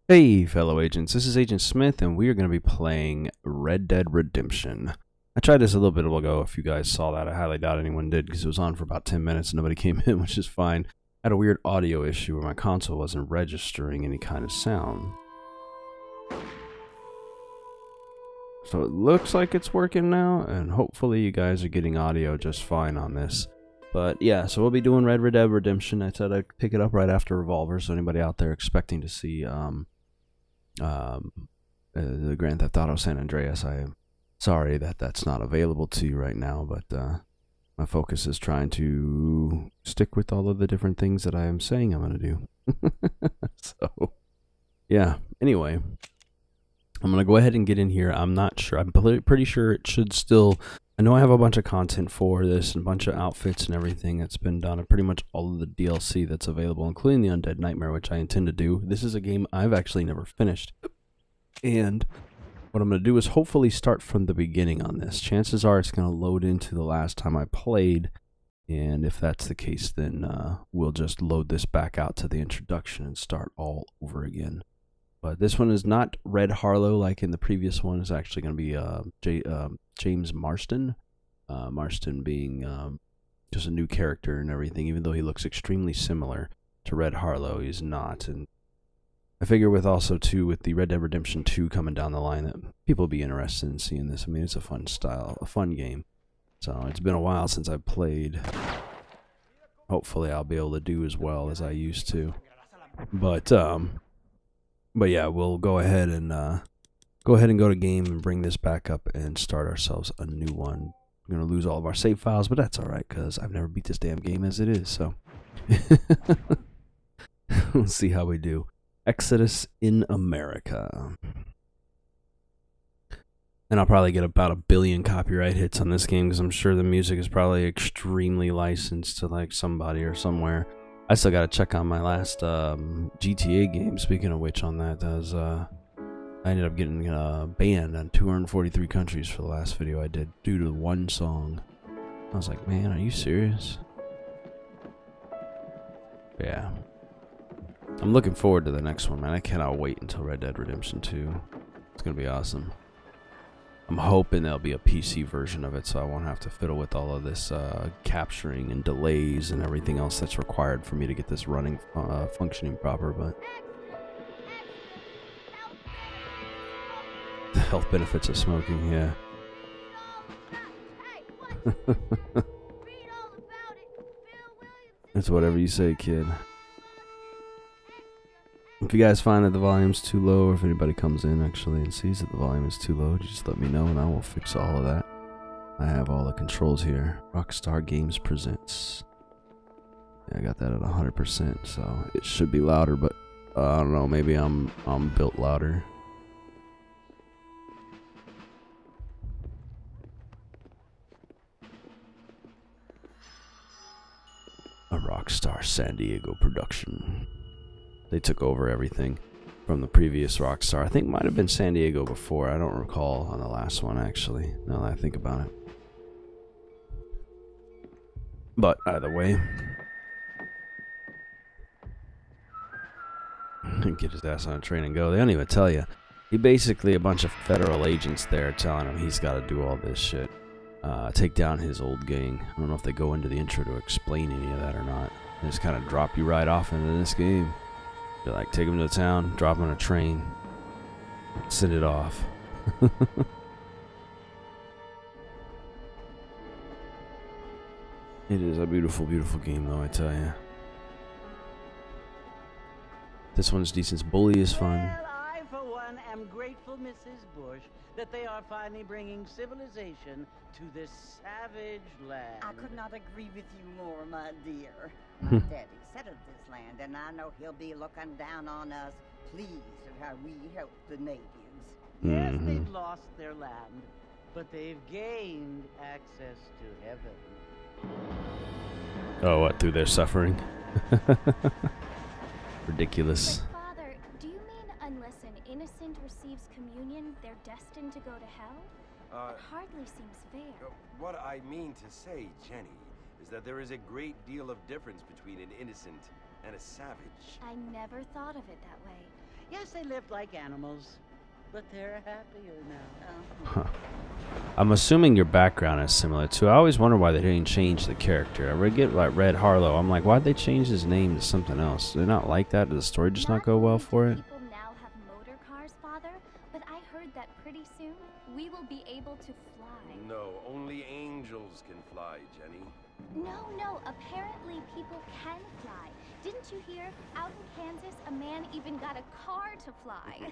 Hey fellow agents, this is Agent Smith and we are going to be playing Red Dead Redemption. I tried this a little bit ago if you guys saw that. I highly doubt anyone did because it was on for about 10 minutes and nobody came in, which is fine. I had a weird audio issue where my console wasn't registering any kind of sound. So it looks like it's working now, and hopefully you guys are getting audio just fine on this. But yeah, so we'll be doing Red Dead Redemption. I said I'd pick it up right after Revolver, so anybody out there expecting to see the Grand Theft Auto San Andreas, I am sorry that that's not available to you right now, but my focus is trying to stick with all of the different things that I am saying I'm going to do. So, yeah, anyway, I'm going to go ahead and get in here. I'm not sure. I'm pretty sure it should still... I know I have a bunch of content for this and a bunch of outfits and everything that's been done, and pretty much all of the DLC that's available, including the Undead Nightmare, which I intend to do. This is a game I've actually never finished. And what I'm going to do is hopefully start from the beginning on this. Chances are it's going to load into the last time I played, and if that's the case, then we'll just load this back out to the introduction and start all over again. But this one is not Red Harlow like in the previous one. It's actually going to be James Marsten. Marsten being just a new character and everything, even though he looks extremely similar to Red Harlow, he's not. And I figure with also, too, with the Red Dead Redemption 2 coming down the line, that people will be interested in seeing this. I mean, it's a fun style, a fun game. So it's been a while since I played. Hopefully I'll be able to do as well as I used to. But yeah, we'll go ahead and go to game and bring this back up and start ourselves a new one. We're gonna lose all of our save files, but that's all right because I've never beat this damn game as it is. So we'll see how we do. Exodus in America, and I'll probably get about 1 billion copyright hits on this game because I'm sure the music is probably extremely licensed to like somebody or somewhere. I still gotta check on my last GTA game. Speaking of which, on that, I ended up getting banned on 243 countries for the last video I did due to one song. I was like, man, are you serious? Yeah. I'm looking forward to the next one, man. I cannot wait until Red Dead Redemption 2. It's gonna be awesome. I'm hoping there'll be a PC version of it so I won't have to fiddle with all of this capturing and delays and everything else that's required for me to get this running, functioning proper, but the health benefits of smoking, yeah. It's whatever you say, kid. If you guys find that the volume's too low, or if anybody comes in actually and sees that the volume is too low, just let me know and I will fix all of that. I have all the controls here. Rockstar Games presents. Yeah, I got that at 100%, so it should be louder, but I don't know, maybe I'm built louder. A Rockstar San Diego production. They took over everything from the previous Rockstar. I think it might have been San Diego before. I don't recall on the last one, actually, now that I think about it. But either way, get his ass on a train and go. They don't even tell you. He basically a bunch of federal agents there telling him he's got to do all this shit. Take down his old gang. I don't know if they go into the intro to explain any of that or not. They just kind of drop you right off into this game. They're like, take him to the town, drop him on a train, send it off. It is a beautiful, beautiful game, though, I tell you. This one's decent. Bully is fun. Well, I, for one, am grateful, Mrs. Bush, that they are finally bringing civilization to this savage land. I could not agree with you more, my dear. My daddy settled this land, and I know he'll be looking down on us, pleased at how we help the natives. Yes, they've lost their land, but they've gained access to heaven. Oh, what, through their suffering? Ridiculous. But Father, do you mean unless an innocent receives communion, they're destined to go to hell? That hardly seems fair. What I mean to say, Jenny, is that there is a great deal of difference between an innocent and a savage. I never thought of it that way. Yes, they lived like animals, but they're happier now. Huh. I'm assuming your background is similar too. I always wonder why they didn't change the character. I get like Red Harlow. I'm like, why'd they change his name to something else? They're not like that. Did the story just not go well for it? People now have motor cars, Father, but I heard that pretty soon we will be able to fly. No, only angels can fly, Jenny. No, apparently people can fly. Didn't you hear? Out in Kansas, a man even got a car to fly.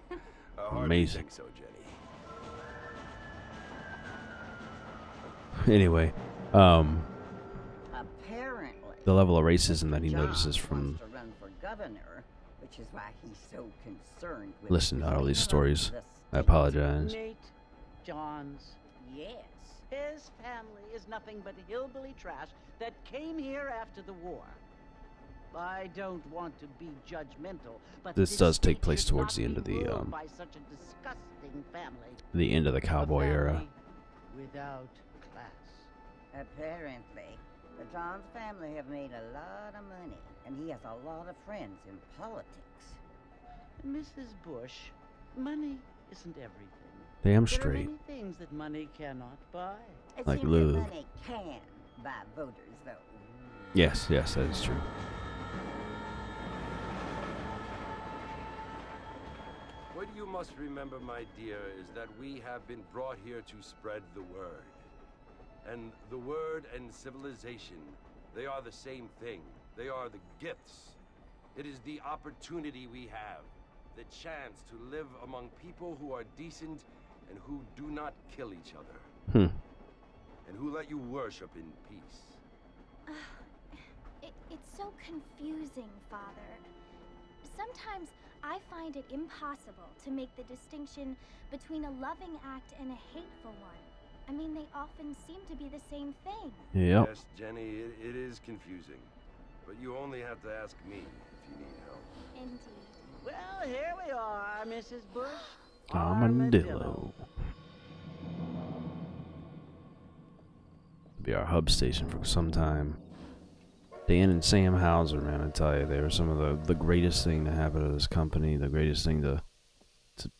I hardly Amazing. think so, Jenny. Anyway, Apparently, the level of racism that he John notices from wants to run for governor, which is why he's so concerned with listening to all these the stories. state. I apologize. Nate John's, yes. His family is nothing but hillbilly trash that came here after the war. I don't want to be judgmental, but This does take state place should towards not the end be of the, ruled by such a disgusting family. The end of the A cowboy era. family without class. Apparently, the John's family have made a lot of money, and he has a lot of friends in politics. Mrs. Bush, money isn't everything. Damn There are straight. many things that money cannot buy. It Like seems lube. that money can buy voters, though. Yes, that is true. What you must remember, my dear, is that we have been brought here to spread the word. And the word and civilization, they are the same thing. They are the gifts. It is the opportunity we have, the chance to live among people who are decent and who do not kill each other. And who let you worship in peace. It's so confusing, Father. Sometimes I find it impossible to make the distinction between a loving act and a hateful one. I mean, they often seem to be the same thing. Yep. Yes, Jenny, it is confusing. But you only have to ask me if you need help. Indeed. Well, here we are, Mrs. Bush. Armadillo. Be our hub station for some time. Dan and Sam Hauser, man, I tell you, they were some of the greatest thing to happen to this company, the greatest thing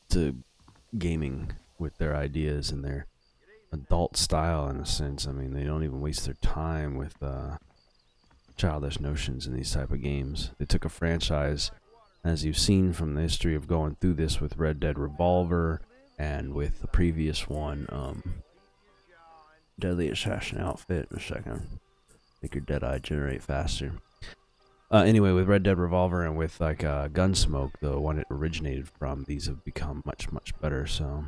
to gaming with their ideas and their adult style in a sense. I mean, they don't even waste their time with childish notions in these type of games. They took a franchise, as you've seen from the history of going through this with Red Dead Revolver and with the previous one, Deadly Assassin Outfit. In a second, make your Deadeye generate faster. Anyway, with Red Dead Revolver and with like Gunsmoke, the one it originated from, these have become much better. So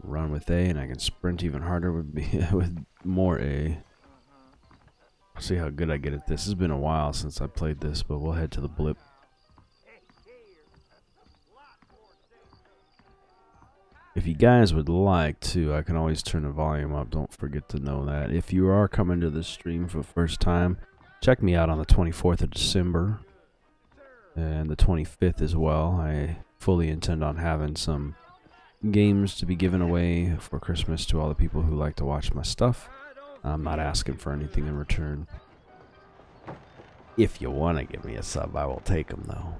run with A, and I can sprint even harder with more A. See how good I get at this. It's been a while since I played this, but we'll head to the blip. If you guys would like to, I can always turn the volume up. Don't forget to know that. If you are coming to this stream for the first time, check me out on the 24th of December and the 25th as well. I fully intend on having some games to be given away for Christmas to all the people who like to watch my stuff. I'm not asking for anything in return. If you want to give me a sub, I will take them though.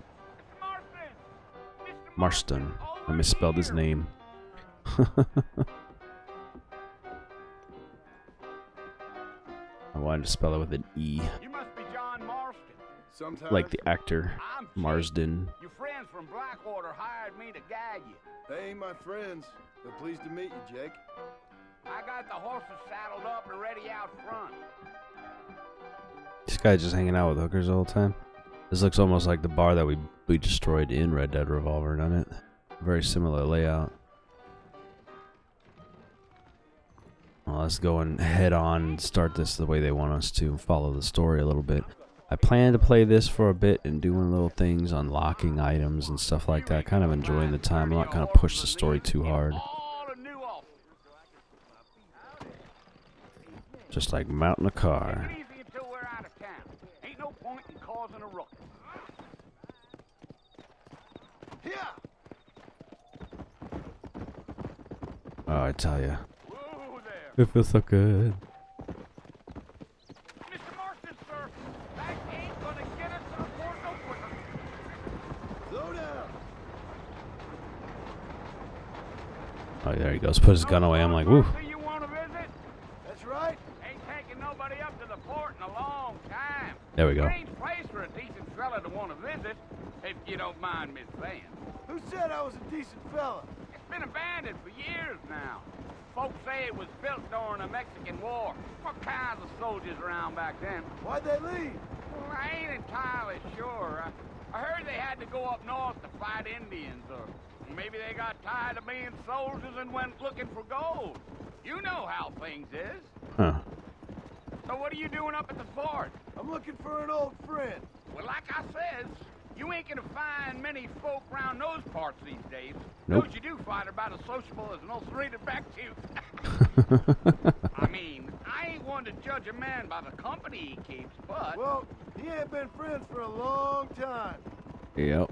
Marsten. I misspelled his name. I wanted to spell it with an E. You must be John Marsten. Sometimes, Like the actor I'm Jake. Marsden. Your friends from Blackwater hired me to guide you. They ain't my friends, but pleased to meet you, Jake. I got the horses saddled up and ready out front. This guy's just hanging out with hookers the whole time. This looks almost like the bar that we destroyed in Red Dead Revolver, doesn't it? Very similar layout. Well, let's go and head on and start this the way they want us to. Follow the story a little bit. I plan to play this for a bit and doing little things, unlocking items and stuff like that. Kind of enjoying the time. I'm not going to push the story too hard. Just like mounting a car. Take it easy until we're out of town. Ain't no point in causing a ruckus. Oh, I tell you. Whoa there. It feels so good. Mr. Marsten, sir. That ain't gonna get us to the port no quicker. Slow down. Oh, there he goes. Put his gun away. I'm like, woo. You want to visit? That's right. Ain't taking nobody up to the port in a long time. There we go. Strange place for a decent fella to want to visit, if you don't mind me saying. Who said I was a decent fella? It's been abandoned for years now. Folks say it was built during the Mexican War. What kinds of soldiers around back then? Why'd they leave? Well, I ain't entirely sure. I heard they had to go up north to fight Indians, or maybe they got tired of being soldiers and went looking for gold. You know how things is. Huh. So what are you doing up at the fort? I'm looking for an old friend. Well, like I says, you ain't gonna find many folk around those parts these days. Nope. Those you do find are about as sociable as an ulcerated back tooth. I mean, I ain't one to judge a man by the company he keeps, but... Well, he ain't been friends for a long time. Yep.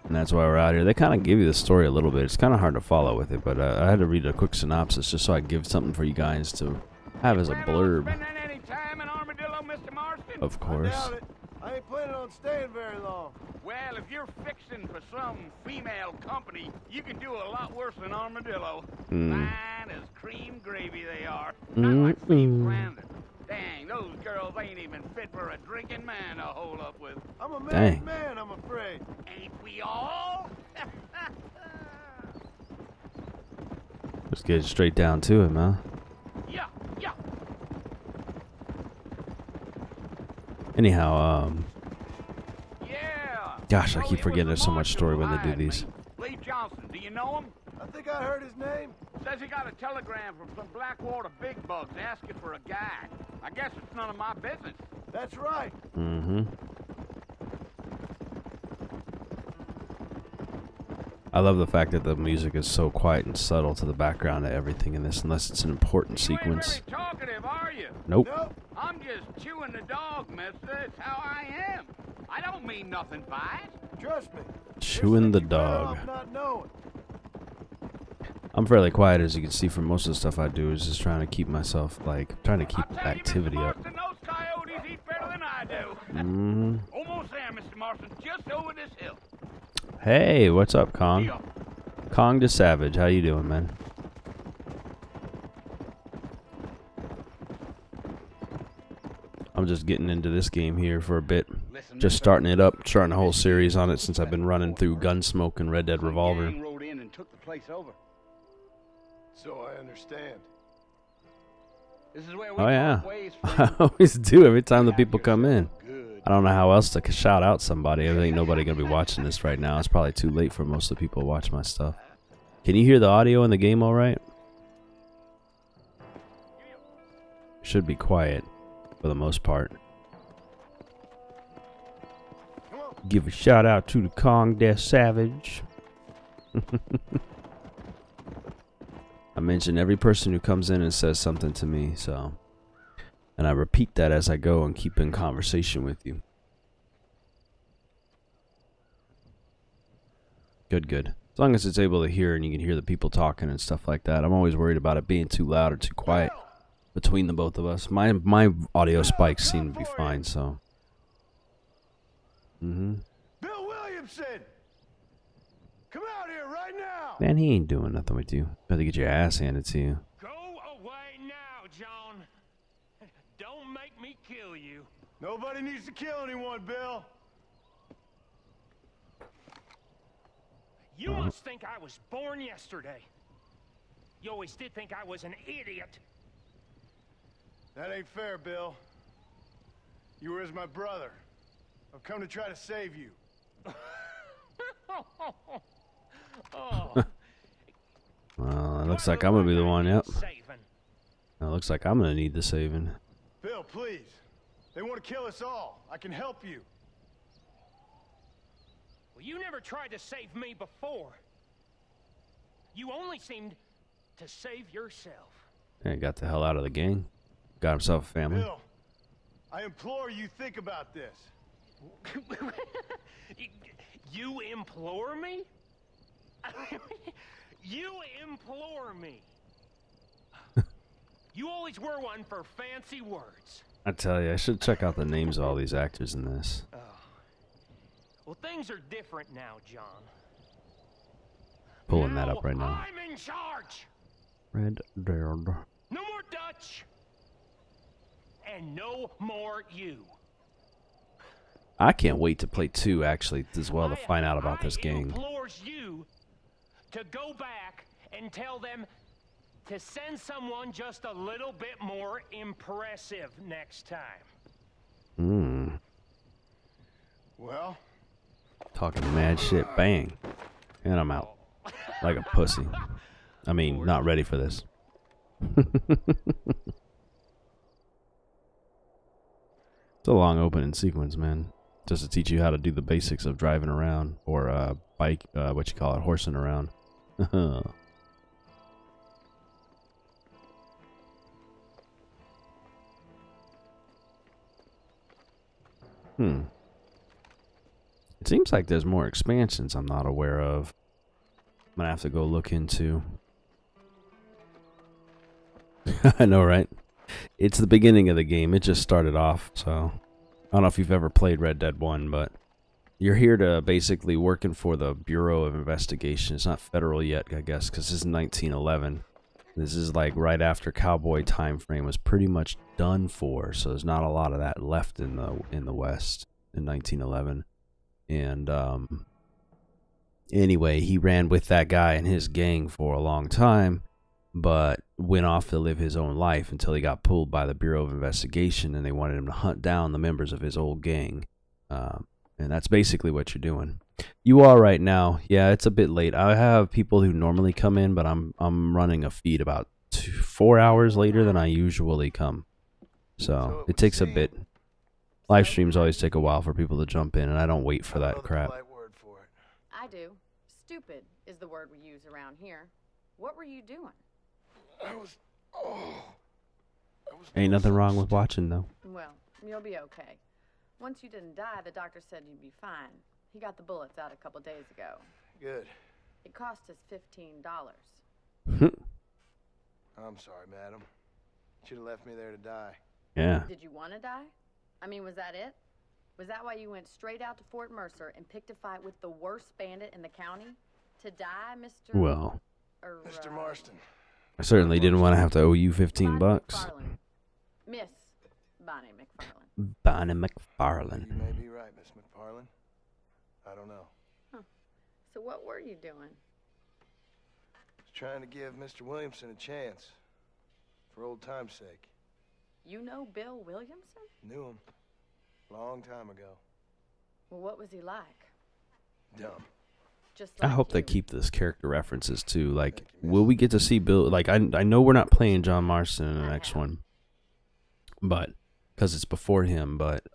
And that's why we're out here. They kind of give you the story a little bit. It's kind of hard to follow with it, but I had to read a quick synopsis just so I could give something for you guys to have as a blurb. Spending any time in Armadillo, Mr. Marston? Of I course. doubt it. I ain't planning on staying very long. Well, if you're fixing for some female company, you can do a lot worse than Armadillo. Fine as cream gravy they are. Not like Steve Flanders. Dang, those girls ain't even fit for a drinking man to hold up with. I'm a Dang. married man, I'm afraid. Ain't we all? Let's get straight down to it, man. Yeah, yeah. Anyhow, Yeah. gosh, I Well, keep it forgetting was there's so much Marshall story who when they do hired me. these. Lee Johnson, do you know him? I think I heard his name. Says he got a telegram from some Blackwater big bugs asking for a guide. I guess it's none of my business. That's right. Mm-hmm. I love the fact that the music is so quiet and subtle to the background of everything in this, unless it's an important You ain't sequence. very talkative, are you? Nope. Nope. I'm just chewing the dog, mister. It's how I am. I don't mean nothing by it. Trust me. Chewing the You're better dog. off not knowing. I'm fairly quiet, as you can see from most of the stuff I do, is just trying to keep myself, like, trying to keep I'll tell activity you, Mr. up. Marston, those coyotes eat better than I do. Mm-hmm. Almost there, Mr. Marston. Just over this hill. Hey, what's up, Kong? Yeah. Kong the Savage, how you doing, man? I'm just getting into this game here for a bit. Listen, Just mister, starting it up, starting a whole series on it since I've been running through Gunsmoke and Red Dead Revolver. Gang rode in and took the place over. So I understand. This is where we Oh yeah, part ways, I friend. always do every time the people come in. Good. I don't know how else to shout out somebody. I think nobody gonna be watching this right now. It's probably too late for most of the people who watch my stuff. Can you hear the audio in the game all right? Should be quiet for the most part. Give a shout out to the Kong the Savage. I mention every person who comes in and says something to me, so, and I repeat that as I go and keep in conversation with you. Good, good. As long as it's able to hear and you can hear the people talking and stuff like that. I'm always worried about it being too loud or too quiet between the both of us. My audio spikes seem to be fine, so. Mm-hmm. Bill Williamson! Come out here right now! Man, he ain't doing nothing with you. Better get your ass handed to you. Go away now, John. Don't make me kill you. Nobody needs to kill anyone, Bill. You must think I was born yesterday. You always did think I was an idiot. That ain't fair, Bill. You were as my brother. I've come to try to save you. Oh, Well, it looks like I'm gonna be the one, yep. Saving. It looks like I'm gonna need the saving. Bill, please. They want to kill us all. I can help you. Well, you never tried to save me before. You only seemed to save yourself. And got the hell out of the gang. Got himself a family. Bill, I implore you think about this. You implore me? You implore me. You always were one for fancy words. I tell you, I should check out the names of all these actors in this. Well, things are different now, John. pulling that up right now. I'm in charge. Red Dead. No more Dutch. And no more you. I can't wait to play 2 actually as well to find out about this gang. Implores you to go back and tell them to send someone just a little bit more impressive next time. Well, Talking mad shit, bang. And I'm out. Like a pussy. I mean, not ready for this. It's a long opening sequence, man. Just to teach you how to do the basics of driving around. Or bike, what you call it, horsing around. It seems like there's more expansions I'm not aware of. I'm gonna have to go look into. I know, right? It's the beginning of the game. It just started off, so I don't know if you've ever played Red Dead 1, but you're here to basically working for the Bureau of Investigation. It's not federal yet, I guess, because this is 1911. This is like right after cowboy time frame was pretty much done for, so there's not a lot of that left in the West in 1911. And anyway, he ran with that guy and his gang for a long time, but went off to live his own life until he got pulled by the Bureau of Investigation, and they wanted him to hunt down the members of his old gang. And that's basically what you're doing. You are right now. Yeah, it's a bit late. I have people who normally come in, but I'm running a feed about 4 hours later than I usually come. So it takes a bit. Live streams always take a while for people to jump in, and I don't wait for that crap. I do. Stupid is the word we use around here. What were you doing? Ain't nothing wrong with watching, though. Well, you'll be okay. Once you didn't die, the doctor said you'd be fine. He got the bullets out a couple days ago. Good. It cost us $15. I'm sorry, madam. Should have left me there to die. Yeah. Did you want to die? I mean, was that it? Was that why you went straight out to Fort Mercer and picked a fight with the worst bandit in the county? To die, Mr. Well, Mr. Marsten. I certainly didn't want to have to owe you $15. McFarlane. Miss Bonnie McFarlane. Bonnie McFarlane. You may be right, Miss McFarlane. I don't know. Huh. So what were you doing? I was trying to give Mr. Williamson a chance. For old time's sake. You know Bill Williamson? Knew him. Long time ago. Well, what was he like? Dumb. Just I like hope they you. keep this character references too. Like, will we get to see Bill? Like, I know we're not playing John Marston in the next one, but because it's before him. But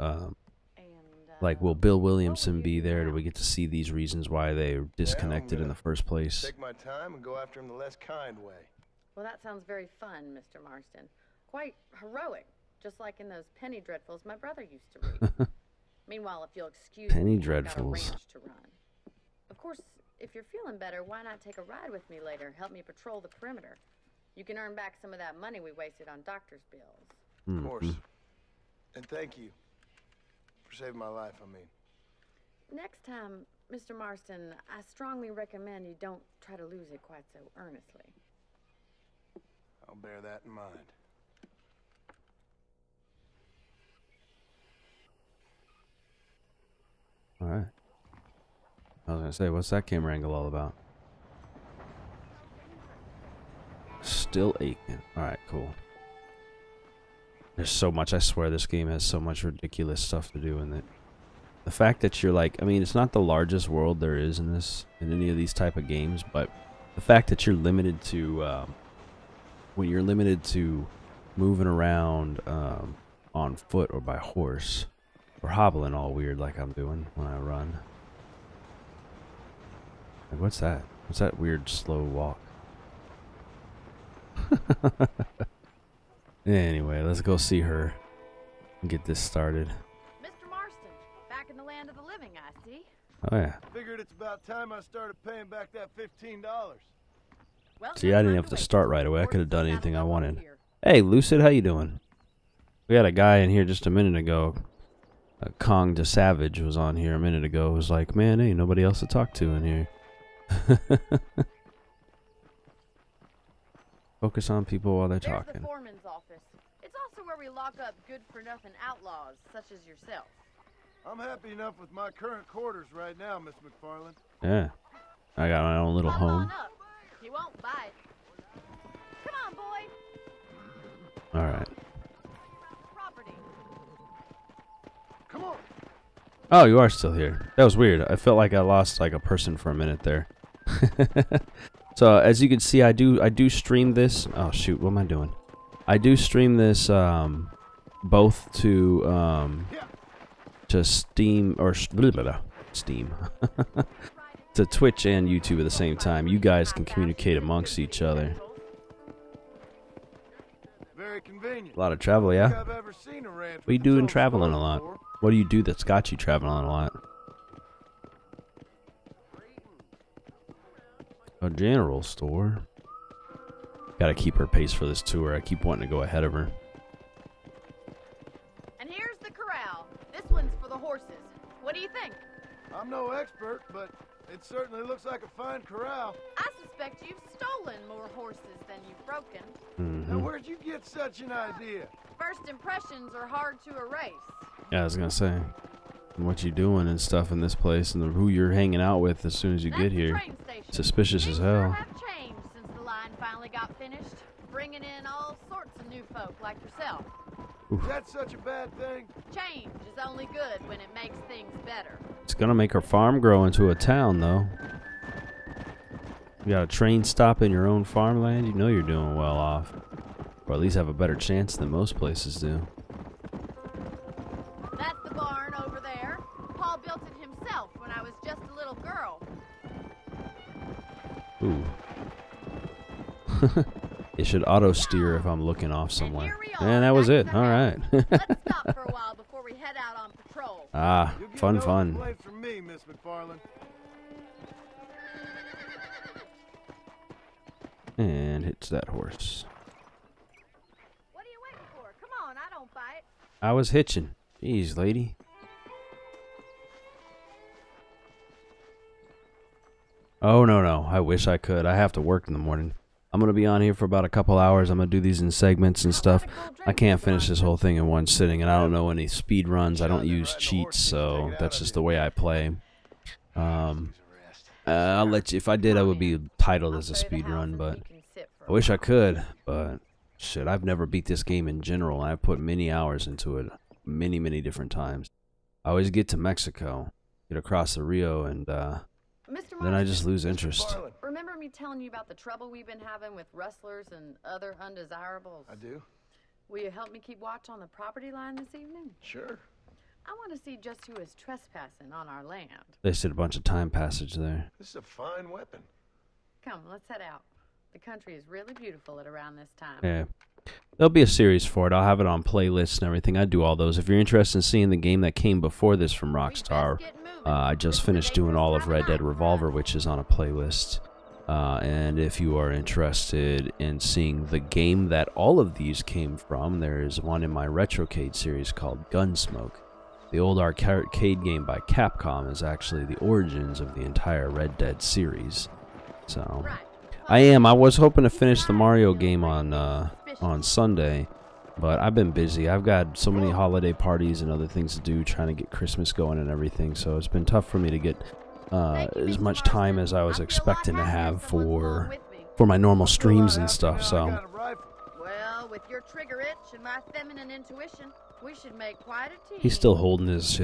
like, will Bill Williamson be there? Do we get to see these reasons why they disconnected in the first place? Take my time and go after him the less kind way. Well, that sounds very fun, Mr. Marston. Quite heroic, just like in those penny dreadfuls my brother used to read. Meanwhile, if you'll excuse Penny me, I've got a Dreadfuls. ranch to run. Of course, if you're feeling better, why not take a ride with me later? Help me patrol the perimeter. You can earn back some of that money we wasted on doctor's bills. Of course. And thank you for saving my life, I mean. Next time, Mr. Marston, I strongly recommend you don't try to lose it quite so earnestly. I'll bear that in mind. All right. I was gonna say, what's that camera angle all about? Still aching. All right, cool. There's so much. I swear, this game has so much ridiculous stuff to do in it. The fact that you're like, I mean, it's not the largest world there is in any of these type of games, but the fact that you're limited to, when you're limited to moving around on foot or by horse, or hobbling all weird like I'm doing when I run. Like, what's that? What's that weird slow walk? Anyway, let's go see her and get this started. Mr. Marston, back in the land of the living, I see. Oh yeah. Figured it's about time I started paying back that $15. Well, See, I didn't have to start right away. I could have done anything I wanted. Hey, Lucid, how you doing? We had a guy in here just a minute ago. Kong the Savage was on here a minute ago. It was like, man, ain't nobody else to talk to in here. Focus on people while they're There's talking. the foreman's office. It's also where we lock up good-for-nothing outlaws, such as yourself. I'm happy enough with my current quarters right now, Miss McFarlane. Yeah. I got my own little Come home. on up. He won't bite. Come on, boy. Alright. Property. Come on. Oh, you are still here. That was weird. I felt like I lost like a person for a minute there. So as you can see, I do stream this. Oh shoot, what am I doing? I do stream this both to Steam or Steam to Twitch and YouTube at the same time. You guys can communicate amongst each other. Very convenient. A lot of travel, yeah. I've ever seen a ranch What are you with doing its own traveling a store lot? before. What do you do that's got you traveling a lot? A general store. Gotta keep her pace for this tour. I keep wanting to go ahead of her. And here's the corral. This one's for the horses. What do you think? I'm no expert, but it certainly looks like a fine corral. I suspect you've stolen more horses than you've broken. Now, where'd you get such an idea? First impressions are hard to erase. Yeah, I was gonna say, what you doing and stuff in this place, and who you're hanging out with as soon as you That's get the here. train station. Suspicious Things as sure hell. have changed since the line finally got finished, bringing in all sorts of new folk like yourself. Is that such a bad thing? Change is only good when it makes things better. It's gonna make her farm grow into a town, though. You got a train stop in your own farmland, you know you're doing well off. Or at least have a better chance than most places do. That's the barn over there. Paul built it himself when I was just a little girl. Ooh. It should auto steer if I'm looking off somewhere. And that was it. Alright. Let's stop for a while before we head out on patrol. Ah, You'll get fun, no fun. complaints from me, Miss McFarlane. And hits that horse. What are you waiting for? Come on, I don't bite. I was hitching. Jeez, lady. Oh, no. I wish I could. I have to work in the morning. I'm going to be on here for about a couple hours. I'm going to do these in segments and stuff. I can't finish this whole thing in one sitting, and I don't know any speed runs. I don't use cheats, so that's just the way I play. I'll let you, if I did, I would be titled as a speed run, but I wish I could, but shit, I've never beat this game in general, and I've put many hours into it, many different times. I always get to Mexico, get across the Rio, and then I just lose interest. Remember me telling you about the trouble we've been having with rustlers and other undesirables? I do. Will you help me keep watch on the property line this evening? Sure. I want to see just who is trespassing on our land. They said a bunch of time passage there. This is a fine weapon. Come, let's head out. The country is really beautiful at around this time. Yeah. There'll be a series for it. I'll have it on playlists and everything. I do all those. If you're interested in seeing the game that came before this from Rockstar, I just finished doing all of Red Dead Revolver, which is on a playlist. And if you are interested in seeing the game that all of these came from, there is one in my Retrocade series called Gunsmoke. The old arcade game by Capcom is actually the origins of the entire Red Dead series. So, I was hoping to finish the Mario game on Sunday, but I've been busy. I've got so many holiday parties and other things to do, trying to get Christmas going and everything, so it's been tough for me to get as much time as I was expecting to have for my normal streams and stuff. So, well, with your trigger itch and my feminine intuition, we should make quite a team. he's still holding his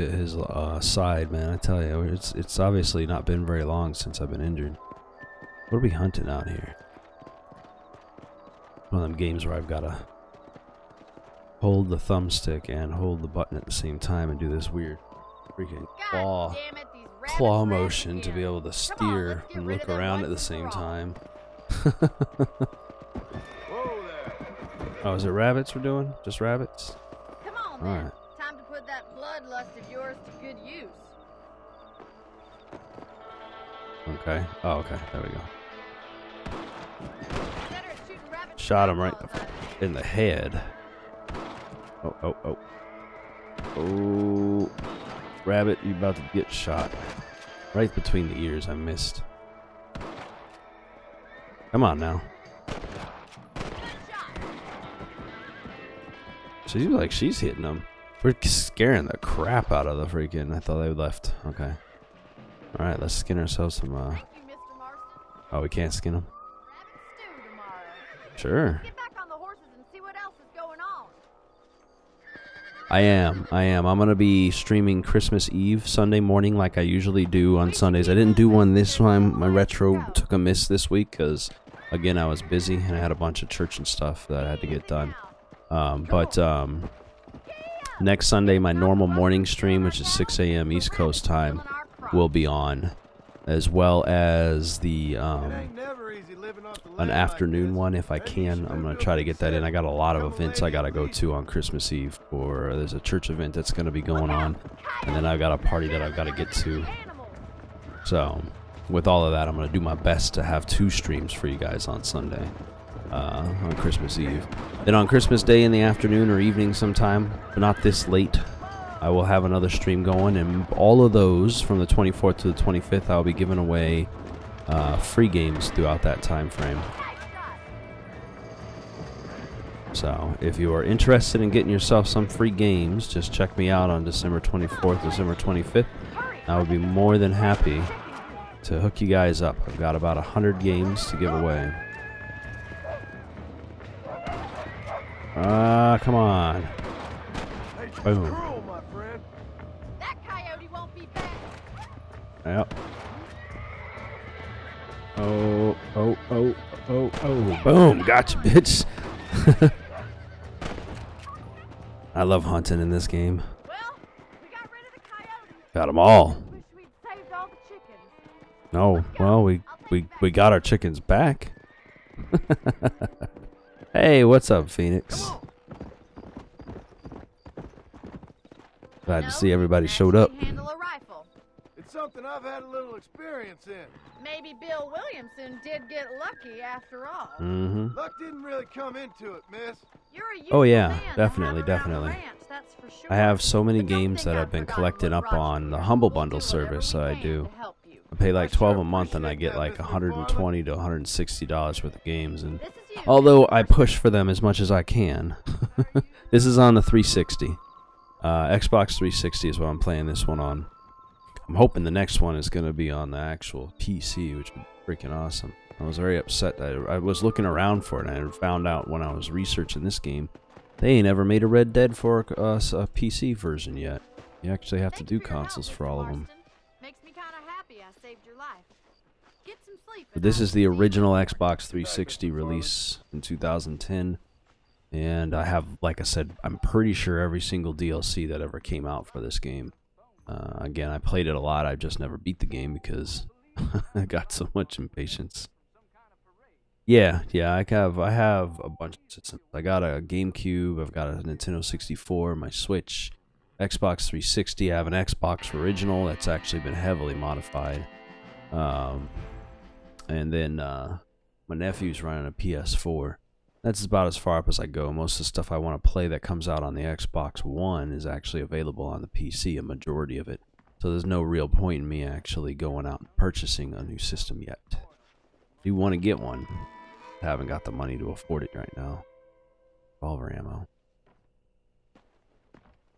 side, man. I tell you, it's obviously not been very long since I've been injured. What are we hunting out here? One of them games where I've got to hold the thumbstick and hold the button at the same time and do this weird freaking claw motion to be able to steer and look around at the same time. Oh, is it rabbits we're doing? Just rabbits? Come on, then. Alright. Time to put that bloodlust of yours to good use. Okay. Oh, okay. There we go. Better at shooting rabbits. Shot him right in the head. Oh. Oh. Rabbit, you about to get shot. Right between the ears. I missed. Come on now. She's like, she's hitting them. We're scaring the crap out of the freaking. I thought they left. Okay. All right, let's skin ourselves some. Thank you, Mr. Marsten. Oh, we can't skin them. Rabbit stew tomorrow. Sure. Get back on the horses and see what else is going on. I am. I'm gonna be streaming Christmas Eve Sunday morning like I usually do on Sundays. I didn't do one this time. My retro took a miss this week because, again, I was busy and I had a bunch of church and stuff that I had to get done. Next Sunday, my normal morning stream, which is 6 a.m. East Coast time, will be on, as well as the an afternoon one if I can. I'm gonna try to get that in. I got a lot of events I gotta go to on Christmas Eve. There's a church event that's gonna be going on, and then I've got a party that I've got to get to. So, with all of that, I'm gonna do my best to have 2 streams for you guys on Sunday. On Christmas Eve. Then on Christmas Day in the afternoon or evening sometime, but not this late, I will have another stream going, and all of those from the 24th to the 25th, I'll be giving away free games throughout that time frame. So if you are interested in getting yourself some free games, just check me out on December 24th, December 25th. I would be more than happy to hook you guys up. I've got about 100 games to give away. Come on. Boom. That coyote won't be back. Yep. Oh. Boom. Gotcha, bitch. I love hunting in this game. Well, we got rid of the coyote. Got them all. Wish we'd saved all the chickens. No. Well, we got our chickens back. Hey, what's up, Phoenix? Glad to see everybody showed up. Handle a rifle. It's something I've had a little experience in. Maybe Bill Williamson did get lucky after all. Mm-hmm. Luck didn't really come into it, miss. You're a Oh yeah, useful man definitely, to have around the definitely. ranch, that's for sure. I have so many But don't games think that I've I've been forgotten collecting what up Roger on the did. Humble We'll Bundle do whatever service we that I can do. to help you. I pay like I sure $12 a month and I appreciate get like that, Mr. $120 to $160 worth of games. And This is you, although Mr. I Marsten. push for them as much as I can, this is on the 360. Xbox 360 is what I'm playing this one on. I'm hoping the next one is going to be on the actual PC, which would be freaking awesome. I was very upset that I was looking around for it, and I found out when I was researching this game, they ain't ever made a Red Dead for us a PC version yet. You actually have to do consoles for all of them. Makes me kind of happy I saved your life. Get some sleep. But this is the original Xbox 360 release in 2010. And I have, like I said, I'm pretty sure every single DLC that ever came out for this game. Again, I played it a lot. I just never beat the game because I got so much impatience. Yeah, I have a bunch of systems. I got a GameCube, I've got a Nintendo 64, my Switch, Xbox 360. I have an Xbox original that's actually been heavily modified. And then my nephew's running a PS4. That's about as far up as I go. Most of the stuff I want to play that comes out on the Xbox One is actually available on the PC, a majority of it. So there's no real point in me actually going out and purchasing a new system yet. If you want to get one, I haven't got the money to afford it right now. Revolver ammo.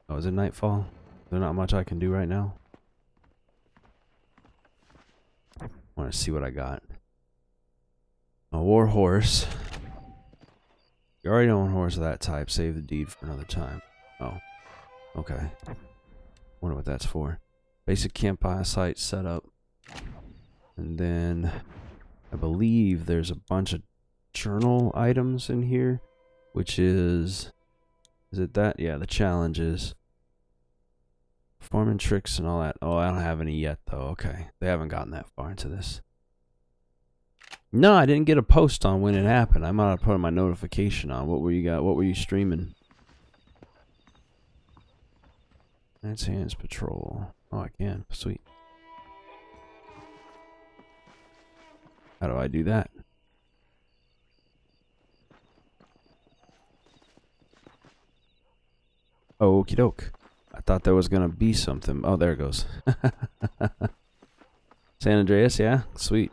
Oh, is it nightfall? There's not much I can do right now. I want to see what I got. A war horse. You already own a horse of that type. Save the deed for another time. Oh. Okay. Wonder what that's for. Basic campsite setup. And then I believe there's a bunch of journal items in here. Which is it that? Yeah, the challenges. Performing tricks and all that. Oh, I don't have any yet though. Okay. They haven't gotten that far into this. No, I didn't get a post on when it happened. I might have put my notification on. What were you got? What were you streaming? That's Hands Patrol. Oh, I can. Sweet. How do I do that? Oh, okie doke. I thought there was gonna be something. Oh, there it goes. San Andreas, yeah? Sweet.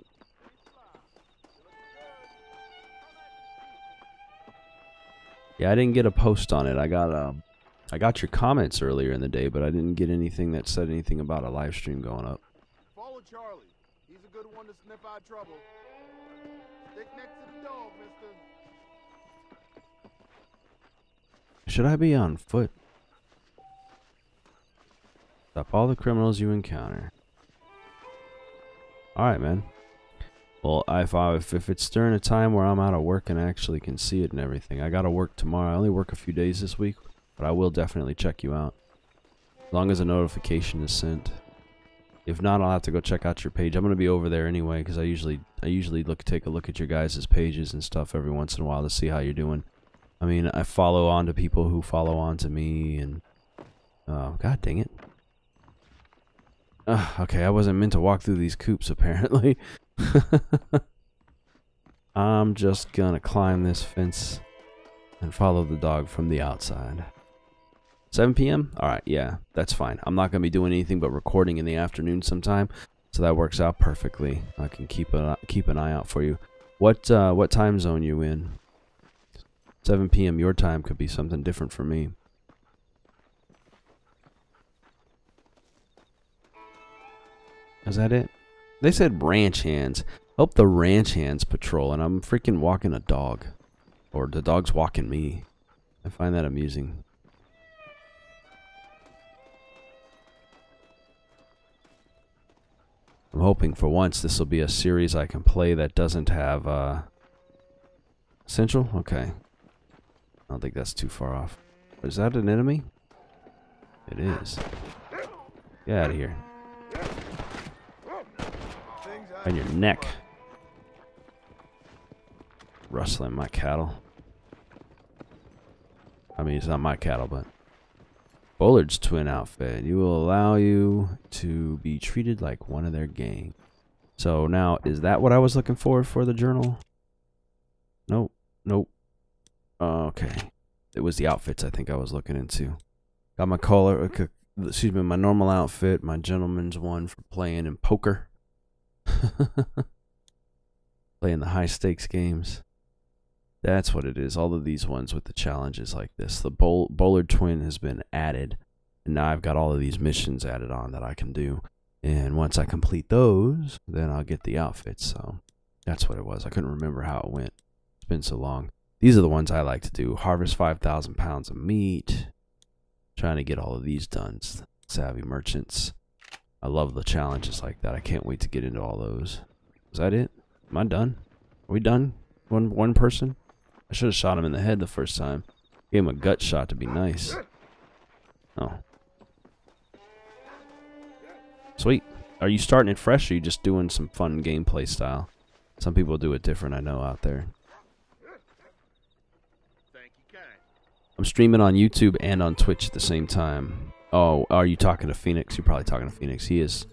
Yeah, I didn't get a post on it. I got your comments earlier in the day, but I didn't get anything that said anything about a live stream going up. Follow Charlie. He's a good one to sniff out trouble. Stick next to the dog, mister. Should I be on foot? Stop all the criminals you encounter. Alright, man. Well, if it's during a time where I'm out of work and I actually can see it and everything, I gotta work tomorrow. I only work a few days this week, but I will definitely check you out. As long as a notification is sent. If not, I'll have to go check out your page. I'm gonna be over there anyway, because I usually take a look at your guys' pages and stuff every once in a while to see how you're doing. I mean, I follow on to people who follow on to me, and god dang it. Okay, I wasn't meant to walk through these coops apparently. I'm just gonna climb this fence and follow the dog from the outside. 7 p.m? Alright, yeah, that's fine. I'm not gonna be doing anything but recording in the afternoon sometime, so that works out perfectly. I can keep an eye out for you. What time zone you in? 7 p.m. your time could be something different for me. Is that it? They said ranch hands. Hope the ranch hands patrol, and I'm freaking walking a dog. Or the dog's walking me. I find that amusing. I'm hoping for once this will be a series I can play that doesn't have, Central? Okay. I don't think that's too far off. Is that an enemy? It is. Get out of here. On your neck. Rustling my cattle. I mean, it's not my cattle, but... Bullard's twin outfit. You will allow you to be treated like one of their gang. So now, is that what I was looking for the journal? Nope. Nope. Okay. It was the outfits I think I was looking into. Got my collar, excuse me, my normal outfit, my gentleman's one for playing in poker. Playing the high stakes games. That's what it is. All of these ones with the challenges like this. The Bullard twin has been added. And now I've got all of these missions added on that I can do. And once I complete those, then I'll get the outfits. So that's what it was. I couldn't remember how it went. It's been so long. These are the ones I like to do. Harvest 5,000 pounds of meat. Trying to get all of these done. Savvy merchants. I love the challenges like that. I can't wait to get into all those. Is that it? Am I done? Are we done? One person? I should have shot him in the head the first time. Gave him a gut shot to be nice. Oh. Sweet. Are you starting it fresh, or are you just doing some fun gameplay style? Some people do it different, I know, out there. I'm streaming on YouTube and on Twitch at the same time. Oh, are you talking to Phoenix? You're probably talking to Phoenix. He is.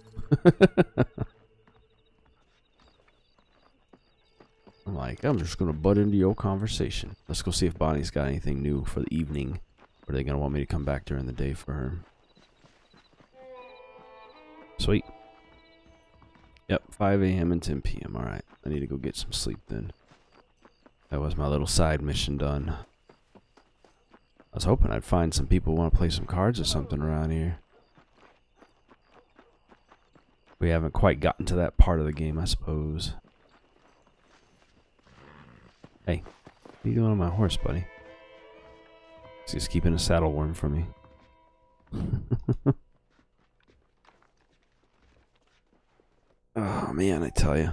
I'm like, I'm just going to butt into your conversation. Let's go see if Bonnie's got anything new for the evening. Or are they going to want me to come back during the day for her? Sweet. Yep, 5 a.m. and 10 p.m. Alright, I need to go get some sleep then. That was my little side mission done. I was hoping I'd find some people who want to play some cards or something around here. We haven't quite gotten to that part of the game, I suppose. Hey, what are you doing on my horse, buddy? He's keeping a saddle warm for me. Oh man, I tell you.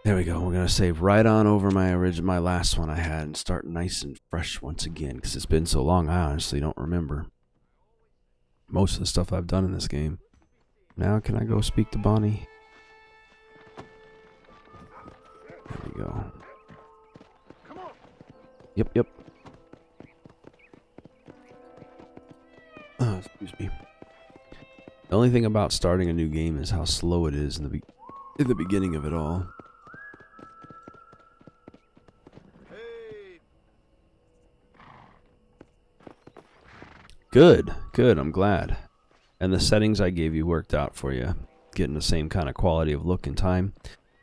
There we go. We're gonna save right on over my last one I had and start nice and fresh once again, because it's been so long. I honestly don't remember most of the stuff I've done in this game. Now can I go speak to Bonnie? There we go. Yep, yep. Excuse me. The only thing about starting a new game is how slow it is in the beginning of it all. Good, good, I'm glad. And the settings I gave you worked out for you. Getting the same kind of quality of look and time.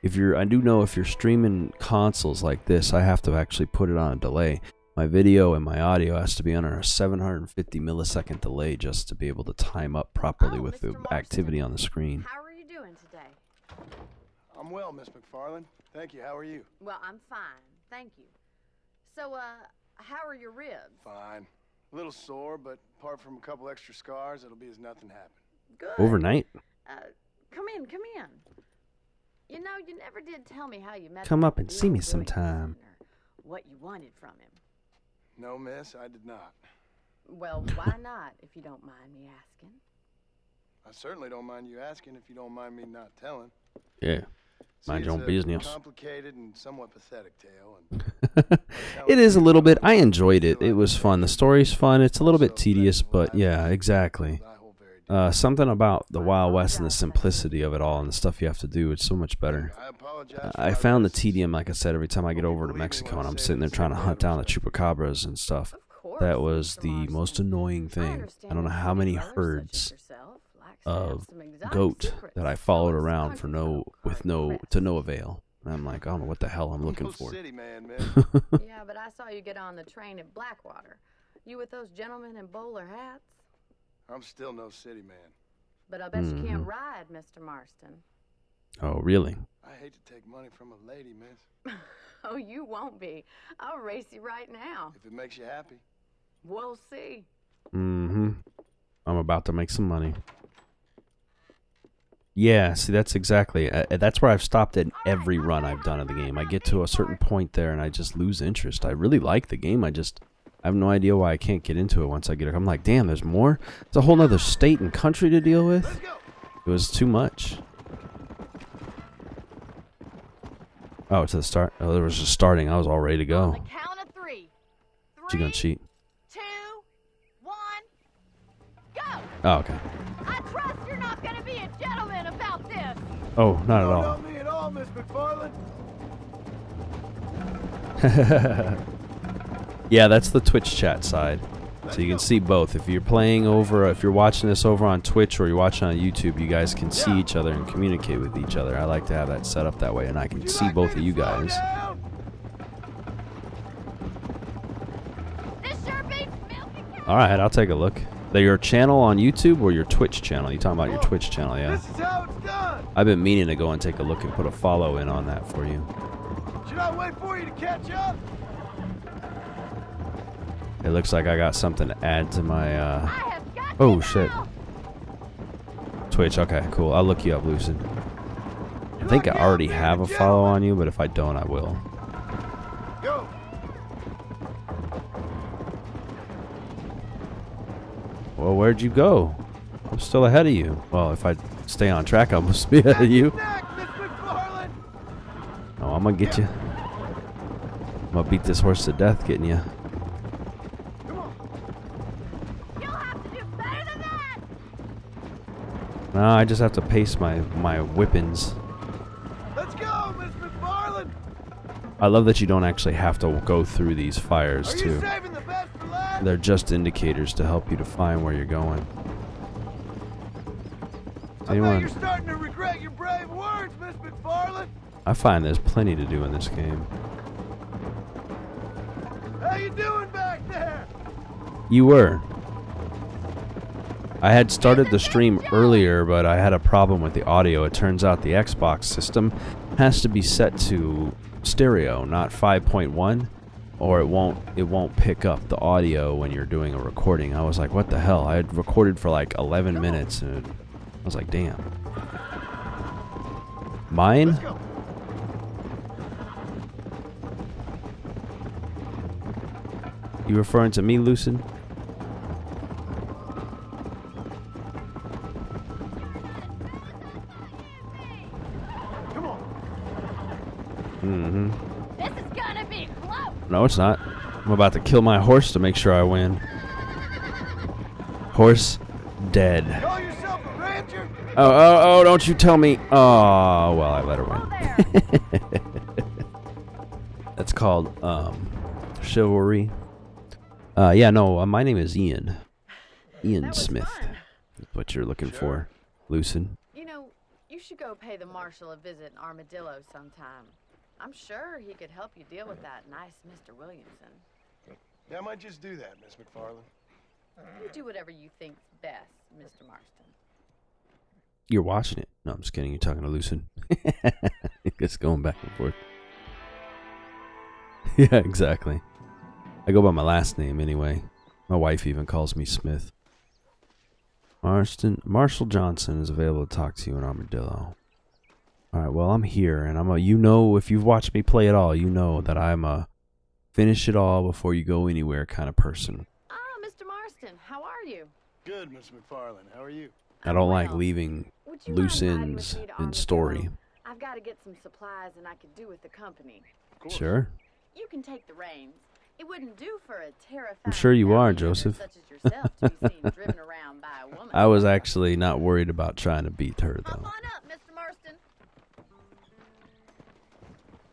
I do know if you're streaming consoles like this, I have to actually put it on a delay. my video and my audio has to be under a 750 millisecond delay just to be able to time up properly with the activity on the screen. How are you doing today? I'm well, Miss McFarlane. Thank you. How are you? Well, I'm fine. Thank you. So, how are your ribs? Fine. A little sore, but apart from a couple extra scars, it'll be as nothing happened. Good. Overnight? Come in, come in. You know, you never did tell me how you met. Come up and see me Williamson, sometime. or what you wanted from him. No, miss, I did not. Well, why not, if you don't mind me asking? I certainly don't mind you asking if you don't mind me not telling. Yeah. Mind your own business. It's a complicated and somewhat pathetic tale. And it is a little bit. I enjoyed it. It was fun. The story's fun. It's a little bit tedious, but yeah, exactly. Something about the Wild West and the simplicity of it all and the stuff you have to do, it's so much better. I found the tedium, like I said, every time I get over to Mexico and I'm sitting there trying to hunt down the chupacabras and stuff. That was the most annoying thing. I don't know how many herds of goat that I followed around for to no avail. And I'm like, I don't know what the hell I'm looking for. Yeah, but I saw you get on the train at Blackwater. You with those gentlemen in bowler hats? I'm still no city man. But I bet you can't ride, Mr. Marsten. Oh, really? I hate to take money from a lady, miss. Oh, you won't be. I'll race you right now. If it makes you happy. We'll see. I'm about to make some money. Yeah, see, that's exactly. That's where I've stopped at every run I've done of the game. I get to a certain point there and I just lose interest. I really like the game. I have no idea why I can't get into it once I get it. I'm like, damn, there's more? It's a whole nother state and country to deal with? It was too much. Oh, it's the start. Oh, there was just starting. I was all ready to go. On the count of three. She gonna cheat. 2, 1, go! Oh, okay. I trust you're not gonna be a gentleman about this. Oh, not at all. Not me at all, Miss McFarlane. Yeah, that's the Twitch chat side. So you can see both. If you're playing over, if you're watching this over on Twitch or you're watching on YouTube, you guys can see each other and communicate with each other. I like to have that set up that way, and I can see both of you guys. All right, I'll take a look. They're your channel on YouTube or your Twitch channel? You talking about your Twitch channel, yeah? This is how it's done. I've been meaning to go and take a look and put a follow in on that for you. Should I wait for you to catch up? It looks like I got something to add to my, oh, shit. Twitch, okay, cool. I'll look you up, Lucid. I think I already have a follow on you, but if I don't, I will. Go. Well, where'd you go? I'm still ahead of you. Well, if I stay on track, I must be ahead of you. Oh, I'm gonna get you. I'm gonna beat this horse to death getting you. No, I just have to pace my whippings. Let's go, Miss McFarlane. I love that you don't actually have to go through these fires, Are too. you saving the best for last? They're just indicators to help you to find where you're going. I bet you're starting to regret your brave words, Miss McFarlane. I find there's plenty to do in this game. How you doing back there? You were. I had started the stream earlier, but I had a problem with the audio. It turns out the Xbox system has to be set to stereo, not 5.1, or it won't pick up the audio when you're doing a recording. I was like, what the hell? I had recorded for like 11 minutes, and I was like, damn. Mine? You referring to me, Lucid? This is gonna be close. No, it's not. I'm about to kill my horse to make sure I win. Horse dead. Call yourself a rancher? Oh, don't you tell me. Oh, well, I let her win. That's called, chivalry. Yeah, no, my name is Ian. Ian Smith. That's what you're looking for, Lucid. You know, you should go pay the marshal a visit in Armadillo sometime. I'm sure he could help you deal with that nice Mr. Williamson. Yeah, I might just do that, Miss McFarlane. You do whatever you think's best, Mr. Marsten. You're watching it. No, I'm just kidding. You're talking to Lucid. It's going back and forth. Yeah, exactly. I go by my last name anyway. My wife even calls me Smith. Marshall Johnson is available to talk to you in Armadillo. Alright, well, I'm here, and you know, if you've watched me play at all, you know that I'm a finish it all before you go anywhere kind of person. Ah, Mr. Marsten, how are you? Good, Miss McFarlane. How are you? I don't like leaving loose ends in story. I've got to get some supplies, and I could do with the company. Sure. You can take the reins. It wouldn't do for a terrifying I'm sure you are, Joseph. such as yourself to be seen driven around by a woman. I was actually not worried about trying to beat her, though. Hop on up, Mr. Marsten.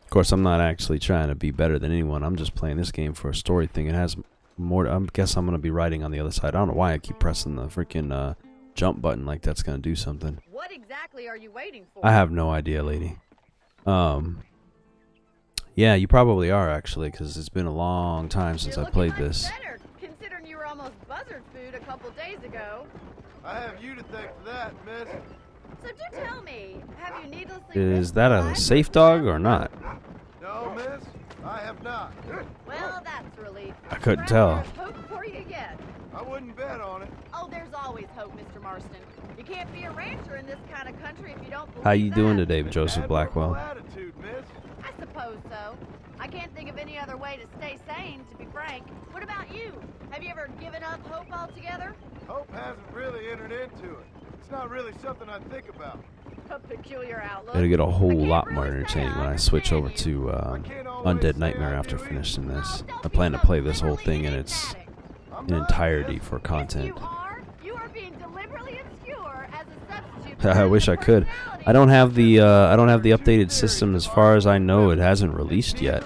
Of course, I'm not actually trying to be better than anyone. I'm just playing this game for a story thing. It has more. I guess I'm going to be writing on the other side. I don't know why I keep pressing the freaking jump button like that's going to do something. What exactly are you waiting for? I have no idea, lady. Yeah, you probably are, actually, because it's been a long time since I played this. Better, considering you were almost buzzard food a couple days ago. I have you to thank for that, miss. So do tell me, have you needlessly... Is that a safe dog or not? No, miss, I have not. Well, that's a relief. I couldn't tell. Hope for you yet. I wouldn't bet on it. Oh, there's always hope, Mr. Marston. You can't be a rancher in this kind of country if you don't believe How you doing that. today, Joseph Blackwell? Attitude, miss. I suppose so. I can't think of any other way to stay sane, to be frank. What about you? Have you ever given up hope altogether? Hope hasn't really entered into it. It's not really something I think about. A peculiar outlook. It'll get a whole lot more entertaining when I switch over to Undead Nightmare after finishing this. I plan to play this whole thing in its entirety for content. You are being deliberately obscure as a substitute. I wish I could. I don't have the updated system as far as I know. It hasn't released yet.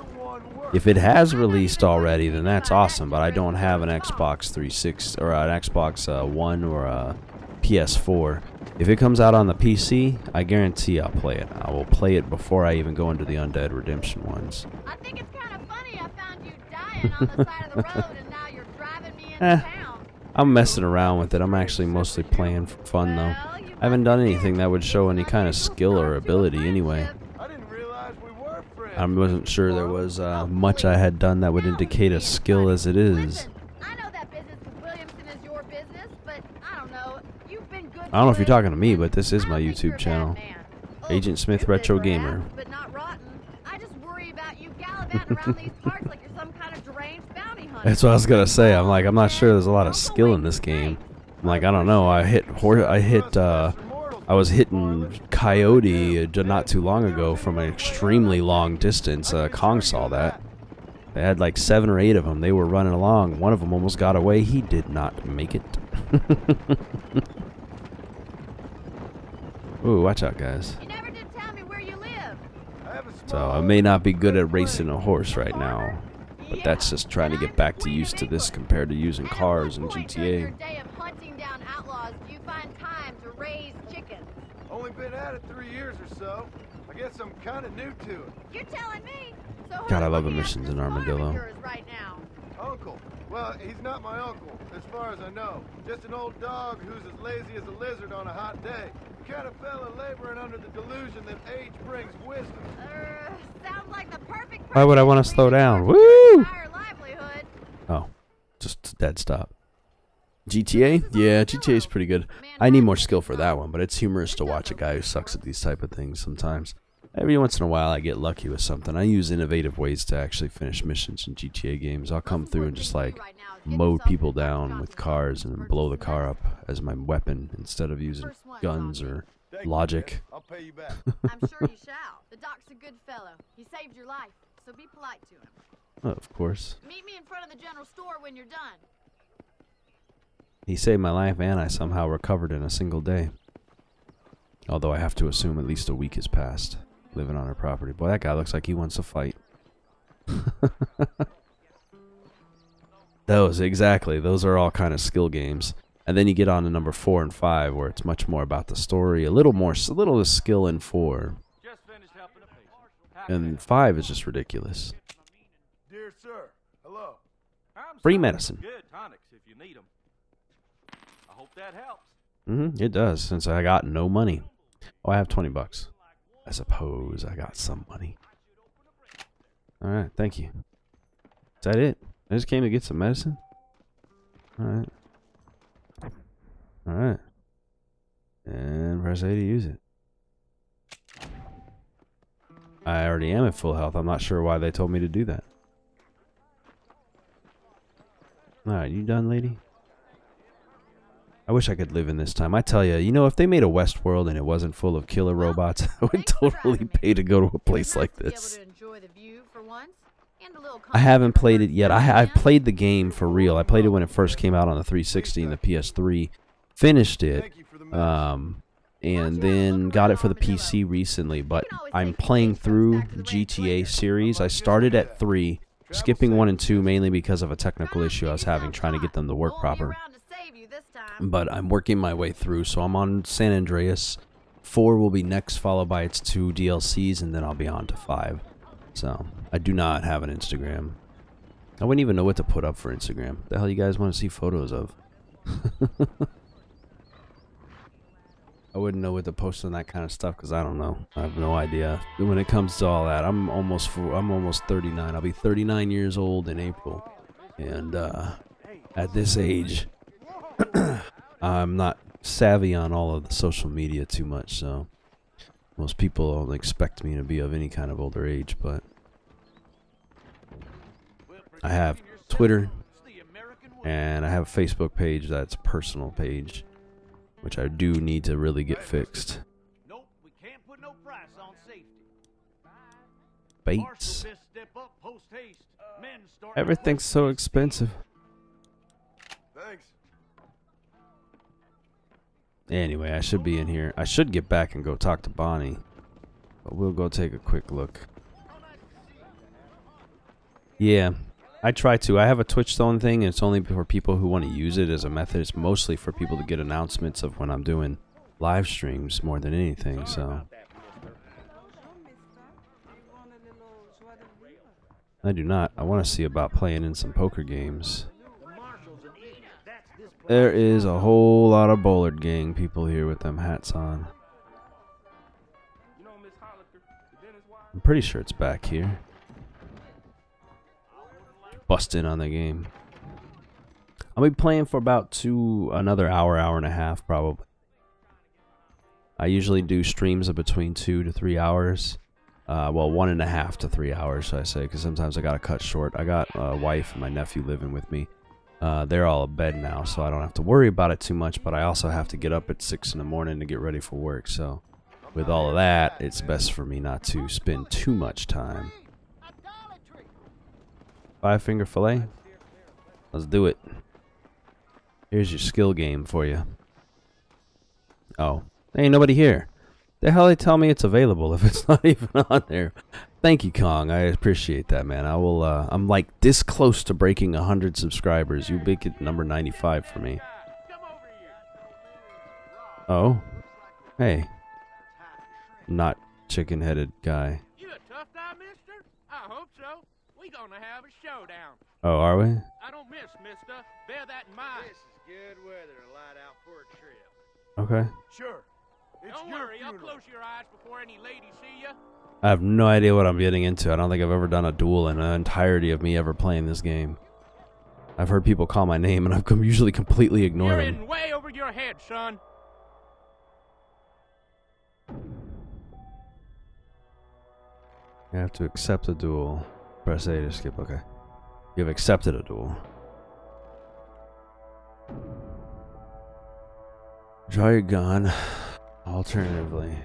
If it has released already, then that's awesome. But I don't have an Xbox 360 or an Xbox One or a PS4. If it comes out on the PC, I guarantee I'll play it. I will play it before I even go into the Undead Redemption ones. I think it's kind of funny I found you dying on the side of the road and now you're driving me into town. I'm messing around with it. I'm actually mostly playing for fun, though. I haven't done anything that would show any kind of skill or ability anyway. I didn't realize we were friends. I wasn't sure there was much I had done that would indicate a skill as it is. I know that business with Williamson is your business, but I don't know. You've been good. I don't know if you're talking to me, but this is my YouTube channel. Agent Smith Retro Gamer. But not rotten. I just worry about you gallivanting around these parts like you're some kind of deranged bounty hunter. That's what I was gonna say. I'm like, I'm not sure there's a lot of skill in this game. I'm like, I don't know. I was hitting coyote not too long ago from an extremely long distance. Kong saw that. They had like 7 or 8 of them. They were running along. One of them almost got away. He did not make it. Ooh, watch out, guys. You never did tell me where you live. So I may not be good at racing a horse right now, but that's just trying to get back to used to this compared to using cars in GTA. Day of hunting down outlaws, do you find time to raise chickens? Only been at it 3 years or so. I guess I'm kind of new to it. You're telling me. So God, I love the missions in Armadillo. Right now? Uncle. Well, he's not my uncle, as far as I know. Just an old dog who's as lazy as a lizard on a hot day. The kind of fella laboring under the delusion that age brings wisdom. Sounds like the perfect. Why would I want to slow down? Woo! Oh, just a dead stop. GTA? Yeah, GTA is pretty good. I need more skill for that one, but it's humorous to watch a guy who sucks at these type of things sometimes. Every once in a while I get lucky with something. I use innovative ways to actually finish missions in GTA games. I'll come through and just like mow people down with cars and blow the car up as my weapon instead of using guns or logic. I'll pay you back. I'm sure you shall. The doc's a good fellow. He saved your life, so be polite to him. Oh, of course. Meet me in front of the general store when you're done. He saved my life and I somehow recovered in a single day. Although I have to assume at least a week has passed living on her property. Boy, that guy looks like he wants to fight. Those are all kind of skill games. And then you get on to number 4 and 5 where it's much more about the story. A little skill in 4. And 5 is just ridiculous. Dear sir, hello. I'm Free medicine. Good tonics if you need them. I hope that helps. It does, since I got no money. Oh, I have 20 bucks. I suppose I got some money. Alright, thank you. Is that it? I just came to get some medicine? Alright. Alright. And press A to use it. I already am at full health. I'm not sure why they told me to do that. Alright, you done, lady? I wish I could live in this time. I tell you, you know, if they made a Westworld and it wasn't full of killer robots, I would totally pay to go to a place like this. I haven't played it yet. I've played the game for real. I played it when it first came out on the 360 and the PS3. Finished it. And then got it for the PC recently. But I'm playing through GTA series. I started at 3, skipping 1 and 2 mainly because of a technical issue I was having trying to get them to work proper. But I'm working my way through, so I'm on San Andreas. 4 will be next, followed by its 2 DLCs, and then I'll be on to 5. So, I do not have an Instagram. I wouldn't even know what to put up for Instagram. The hell you guys want to see photos of? I wouldn't know what to post on that kind of stuff, because I don't know. I have no idea. When it comes to all that, I'm almost 39. I'll be 39 years old in April. And, at this age, I'm not savvy on all of the social media too much, so most people don't expect me to be of any kind of older age, but I have Twitter and I have a Facebook page that's a personal page, which I do need to really get fixed. Baits. Everything's so expensive. Anyway, I should be in here. I should get back and go talk to Bonnie. But we'll go take a quick look. Yeah, I try to. I have a Twitch Zone thing, and it's only for people who want to use it as a method. It's mostly for people to get announcements of when I'm doing live streams more than anything, so. I do not. I want to see about playing in some poker games. There is a whole lot of Bullard Gang people here with them hats on. I'm pretty sure it's back here. Bust in on the game. I'll be playing for about another hour, hour and a half probably. I usually do streams of between 2 to 3 hours. Well, 1.5 to 3 hours, should I say, because sometimes I gotta cut short. I got a wife and my nephew living with me. They're all in bed now, so I don't have to worry about it too much, but I also have to get up at 6 in the morning to get ready for work, so with all of that, it's best for me not to spend too much time. 5-finger fillet? Let's do it. Here's your skill game for you. Oh, there ain't nobody here. The hell they tell me it's available if it's not even on there. Thank you, Kong. I appreciate that, man. I will. I'm like this close to breaking 100 subscribers. You make it number 95 for me. Oh, hey, not chicken-headed guy. You a tough guy, mister? I hope so. We gonna have a showdown. Oh, are we? I don't miss, mister. Bear that in mind. This is good weather to light out for a trip. Okay. Sure. Don't worry, I'll close your eyes before any ladies see you. I have no idea what I'm getting into. I don't think I've ever done a duel in the entirety of me ever playing this game. I've heard people call my name, and I'm usually completely ignoring You're them. in way over your head, son. You have to accept a duel. Press A to skip. Okay. You have accepted a duel. Draw your gun. Alternatively.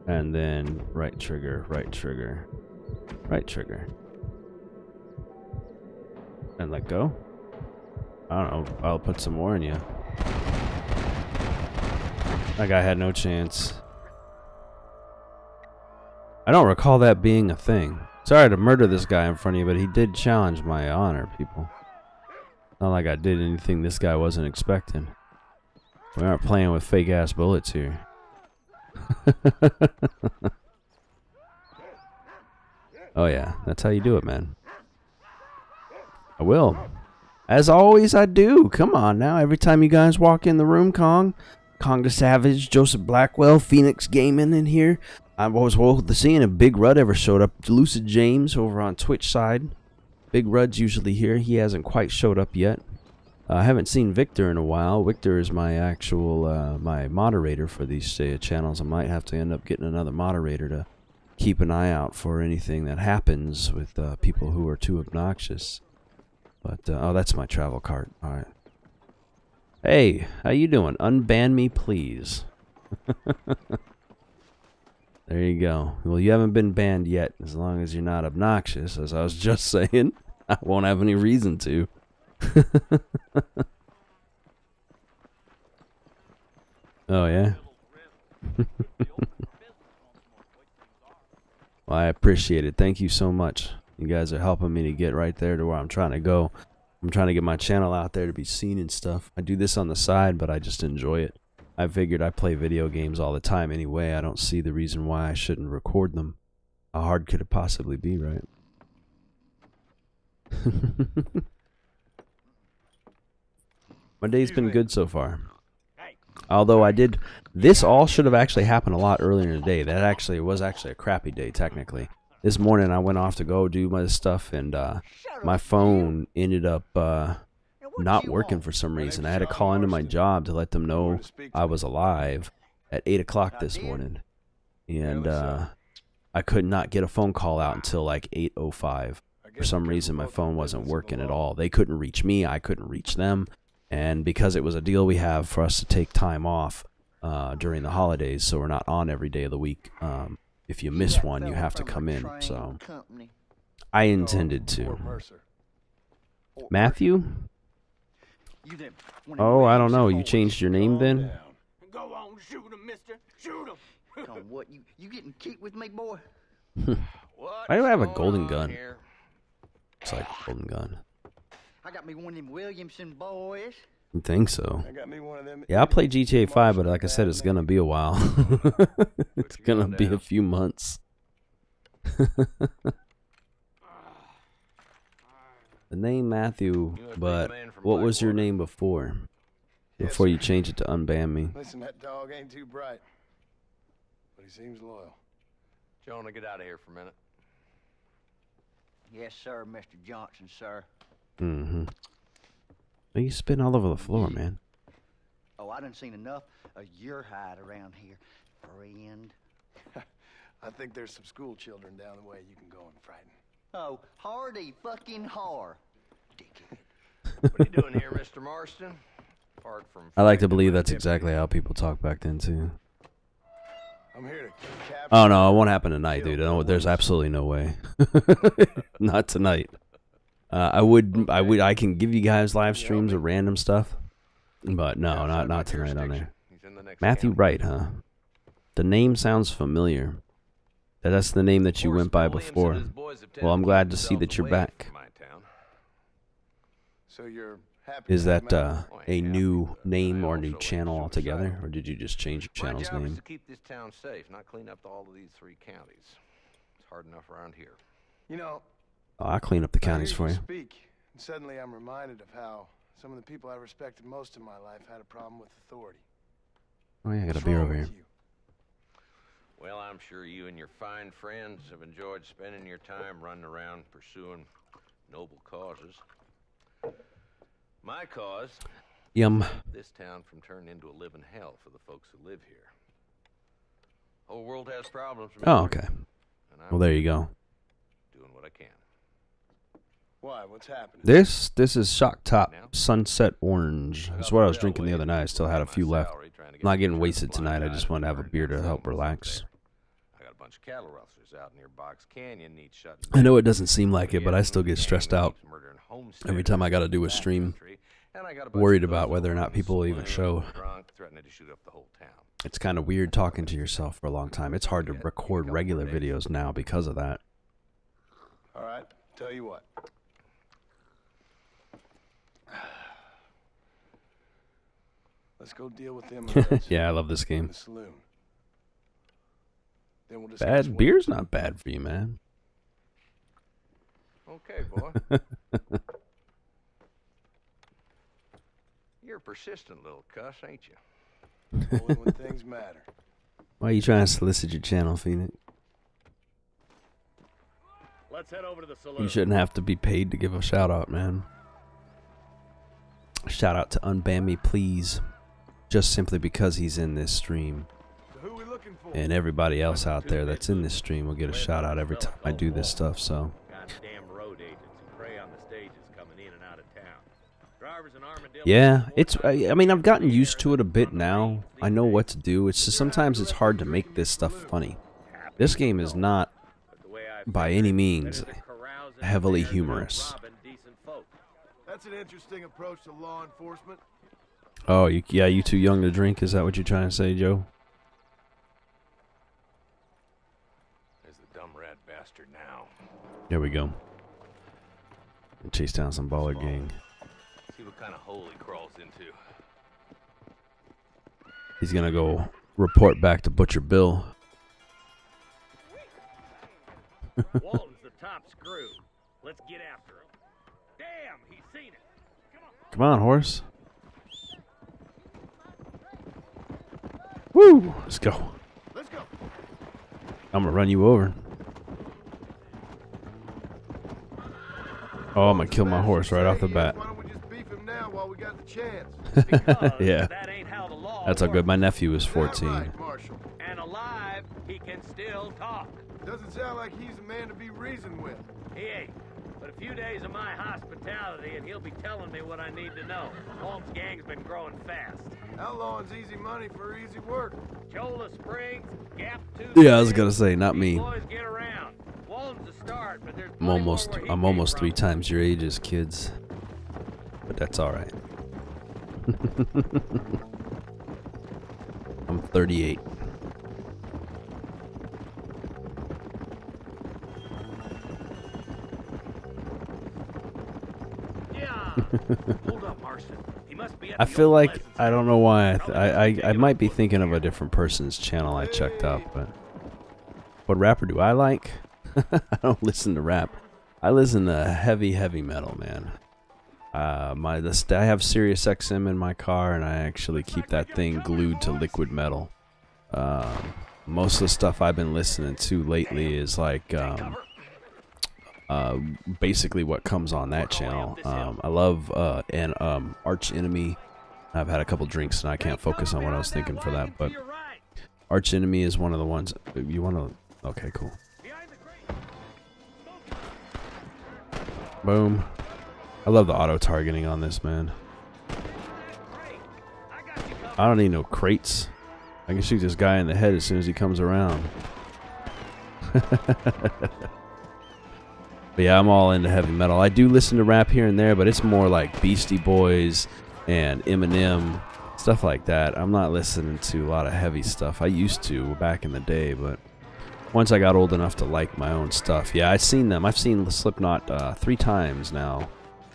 And then right trigger, right trigger, right trigger. And let go. I don't know. I'll put some more in you. That guy had no chance. I don't recall that being a thing. Sorry to murder this guy in front of you, but he did challenge my honor, people. Not like I did anything this guy wasn't expecting. We aren't playing with fake-ass bullets here. Oh yeah, that's how you do it, man. I will. As always, I do. Come on now. Every time you guys walk in the room, Kong the Savage, Joseph Blackwell, Phoenix Gaming in here. I was woke to seeing if Big Rud ever showed up. Lucid James over on Twitch side. Big Rud's usually here. He hasn't quite showed up yet. I haven't seen Victor in a while. Victor is my actual my moderator for these channels. I might have to end up getting another moderator to keep an eye out for anything that happens with people who are too obnoxious. But oh, that's my travel cart. All right. Hey, how you doing? Unban me, please. There you go. Well, you haven't been banned yet, as long as you're not obnoxious, as I was just saying. I won't have any reason to. Oh, yeah? Well, I appreciate it. Thank you so much. You guys are helping me to get right there to where I'm trying to go. I'm trying to get my channel out there to be seen and stuff. I do this on the side, but I just enjoy it. I figured I play video games all the time anyway. I don't see the reason why I shouldn't record them. How hard could it possibly be, right? My day's been good so far. Although I did... This all should have actually happened a lot earlier in the day. That actually was actually a crappy day, technically. This morning I went off to go do my stuff, and my phone ended up not working for some reason. I had to call into my job to let them know I was alive at 8 o'clock this morning. And I could not get a phone call out until like 8:05. For some reason my phone wasn't working at all. They couldn't reach me, I couldn't reach them. And because it was a deal we have for us to take time off during the holidays, so we're not on every day of the week. If you miss one, you have to come in. So I intended to. Matthew? Oh, I don't know. You changed your name then? Go on, shoot him, mister. Shoot him. What? You getting cute with me, boy? Why do I have a golden gun? It's like a golden gun. I got me one of them Williamson boys. You think so? I got me one of them. Yeah, I'll play GTA 5, but like I said, it's gonna be a while. It's gonna be a few months. The name Matthew, but what was your name before? Before you changed it to unban me. Listen, that dog ain't too bright, but he seems loyal. Jonah, get out of here for a minute. Yes, sir, Mr. Johnson, sir. Mm-hmm. You spitting all over the floor, man. Oh, I done seen enough of your hide around here, friend. I think there's some school children down the way you can go and frighten. Oh, hardy fucking har. Dickhead. What are you doing here, Mr. Marsten? Apart from I like to believe that's exactly how people talk back then, too. I'm here to capture. Oh, no, it won't happen tonight, dude. No, there's absolutely no way. Not tonight. I can give you guys live streams of random stuff, but no, not tonight on there. Matthew Wright, huh? The name sounds familiar. That's the name that you went by before. Well, I'm glad to see that you're back. So you're happy? Is that a new name or new channel altogether, or did you just change your channel's name? To keep this town safe, not clean up all of these 3 counties. It's hard enough around here. You know, I'll clean up the counties for you. Speak, and suddenly I'm reminded of how some of the people I respected most in my life had a problem with authority. Oh yeah, I got a beer over here. Well, I'm sure you and your fine friends have enjoyed spending your time running around pursuing noble causes. My cause, this town from turning into a living hell for the folks who live here. Whole world has problems. Oh, okay. Well, there you go. Doing what I can. Why? What's happening? This is Shock Top Sunset Orange. That's what I was drinking the other night. I still had a few left. I'm not getting wasted tonight. I just wanted to have a beer to help relax. I got a bunch of cattle rustlers out near Box Canyon. Need shutting. I know it doesn't seem like it, but I still get stressed out every time I got to do a stream. Worried about whether or not people will even show. It's kind of weird talking to yourself for a long time. It's hard to record regular videos now because of that. All right, tell you what. Let's go deal with them. Yeah, I love this game. The saloon. Then we'll Bad beer's not bad for you, man. Okay, boy. You're a persistent little cuss, ain't you? Only when things matter. Why are you trying to solicit your channel, Phoenix? Let's head over to the saloon. You shouldn't have to be paid to give a shout out, man. Shout out to Unban Me, please. Just simply because he's in this stream. So who we looking for? And everybody else out there that's in this stream will get a shout out every time I do this stuff, so. Goddamn road agents who prey on the stages coming in and out of town. Drivers and armadillos. Yeah, it's, I mean, I've gotten used to it a bit now. I know what to do. It's just sometimes it's hard to make this stuff funny. This game is not, by any means, heavily humorous. That's an interesting approach to law enforcement. Oh, yeah, you too young to drink? Is that what you're trying to say, Joe? There's the dumb rat bastard now. There we go. Chase down some baller gang. See what kind of hole he crawls into. He's gonna go report back to Butcher Bill. Walton's the top screw. Let's get after him. Damn, he's seen it. Come on, horse. Woo! Let's go. Let's go. I'm gonna run you over. Oh, I'm gonna kill my horse right off the bat. Why don't we just beef him now while we got the chance? Yeah. That ain't how the law That's all good. My nephew is 14. Right, Marshal. And alive, he can still talk. Doesn't sound like he's a man to be reasoned with. He ain't. But a few days of my hospitality and he'll be telling me what I need to know. Holmes' gang's been growing fast. Outlawing's easy money for easy work. Chola Springs, Gap 2. Yeah, I was gonna say, not me. Boys get around. Walton's a start, but there's I'm almost 3 times your age as kids. But that's alright. I'm 38. Hold up, Marsten. He must be at I the feel old like, Pleasant I don't know why, I might be thinking of a different person's channel I checked out, but what rapper do I like? I don't listen to rap. I listen to heavy metal, man. I have Sirius XM in my car, and I actually keep that thing glued to liquid metal. Most of the stuff I've been listening to lately is like basically what comes on that channel. I love Arch Enemy. I've had a couple drinks and I can't focus on what I was thinking for that, but Arch Enemy is one of the ones you want to. Okay, cool. Boom. I love the auto targeting on this, man. I don't need no crates. I can shoot this guy in the head as soon as he comes around. But yeah, I'm all into heavy metal. I do listen to rap here and there, but it's more like Beastie Boys and Eminem, stuff like that. I'm not listening to a lot of heavy stuff. I used to back in the day, but once I got old enough to like my own stuff, yeah, I've seen them. I've seen Slipknot 3 times now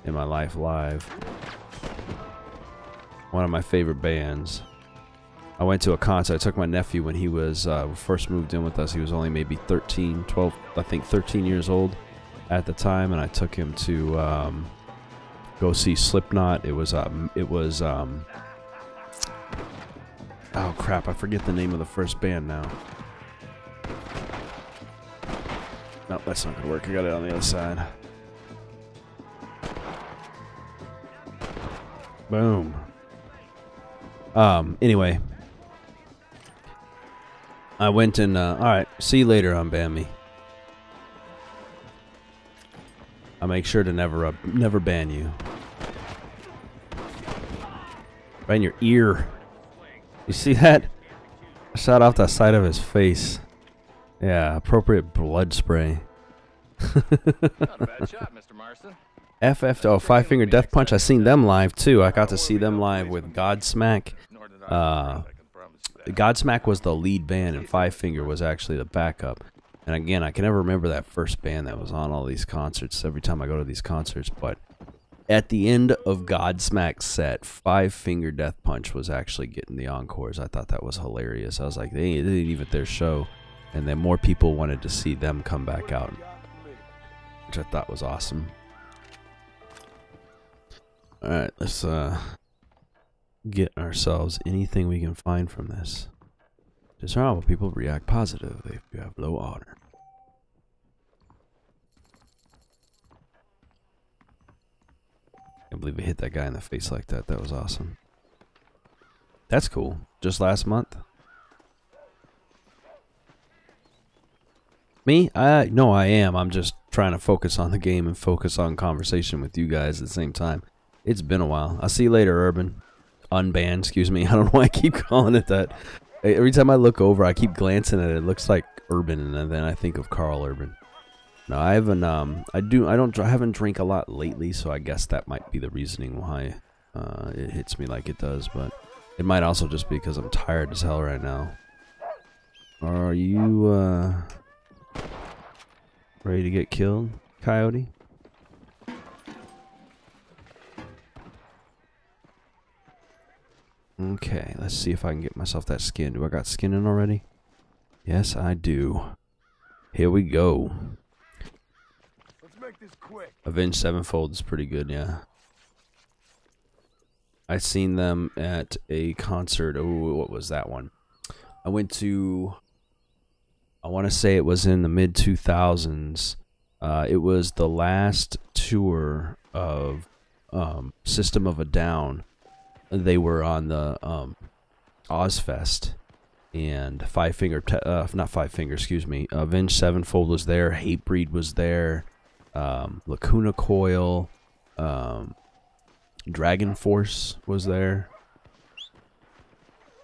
in my life live. One of my favorite bands. I went to a concert. I took my nephew when he was first moved in with us. He was only maybe 13, 12, I think 13 years old at the time, and I took him to go see Slipknot. It was oh crap, I forget the name of the first band now. No, that's not gonna work. I got it on the other side. Boom. Anyway, I went and alright, see you later on Bammy. I'll make sure to never ban you. Right in your ear. You see that? I shot off the side of his face. Yeah, appropriate blood spray. Not a bad shot, Mr. Marsten. FF, 5 Finger Death Punch. I seen them live too. I got to see them live with Godsmack. Godsmack was the lead band, and 5 Finger was actually the backup. And again, I can never remember that first band that was on all these concerts every time I go to these concerts, but at the end of Godsmack's set, 5 Finger Death Punch was actually getting the encores. I thought that was hilarious. I was like, they didn't even their show, and then more people wanted to see them come back out. which I thought was awesome. Alright, let's get ourselves anything we can find from this. Dishonorable people react positively if you have low honor. I can't believe we hit that guy in the face like that. That was awesome. That's cool. Just last month. Me? No, I am. I'm just trying to focus on the game and focus on conversation with you guys at the same time. It's been a while. I'll see you later, Urban. Unbanned, excuse me. I don't know why I keep calling it that. Every time I look over, I keep glancing at it. It looks like Urban, and then I think of Carl Urban. No, I haven't. I haven't drank a lot lately, so I guess that might be the reasoning why it hits me like it does. But it might also just be because I'm tired as hell right now. Are you ready to get killed, Coyote? Okay, let's see if I can get myself that skin. Do I got skin in already? Yes, I do. Here we go. Let's make this quick. Avenged Sevenfold is pretty good, yeah. I seen them at a concert. Oh, what was that one? I went to, I want to say it was in the mid-2000s. It was the last tour of System of a Down. They were on the Ozfest, and Avenged Sevenfold was there, Hatebreed was there, Lacuna Coil, Dragon Force was there.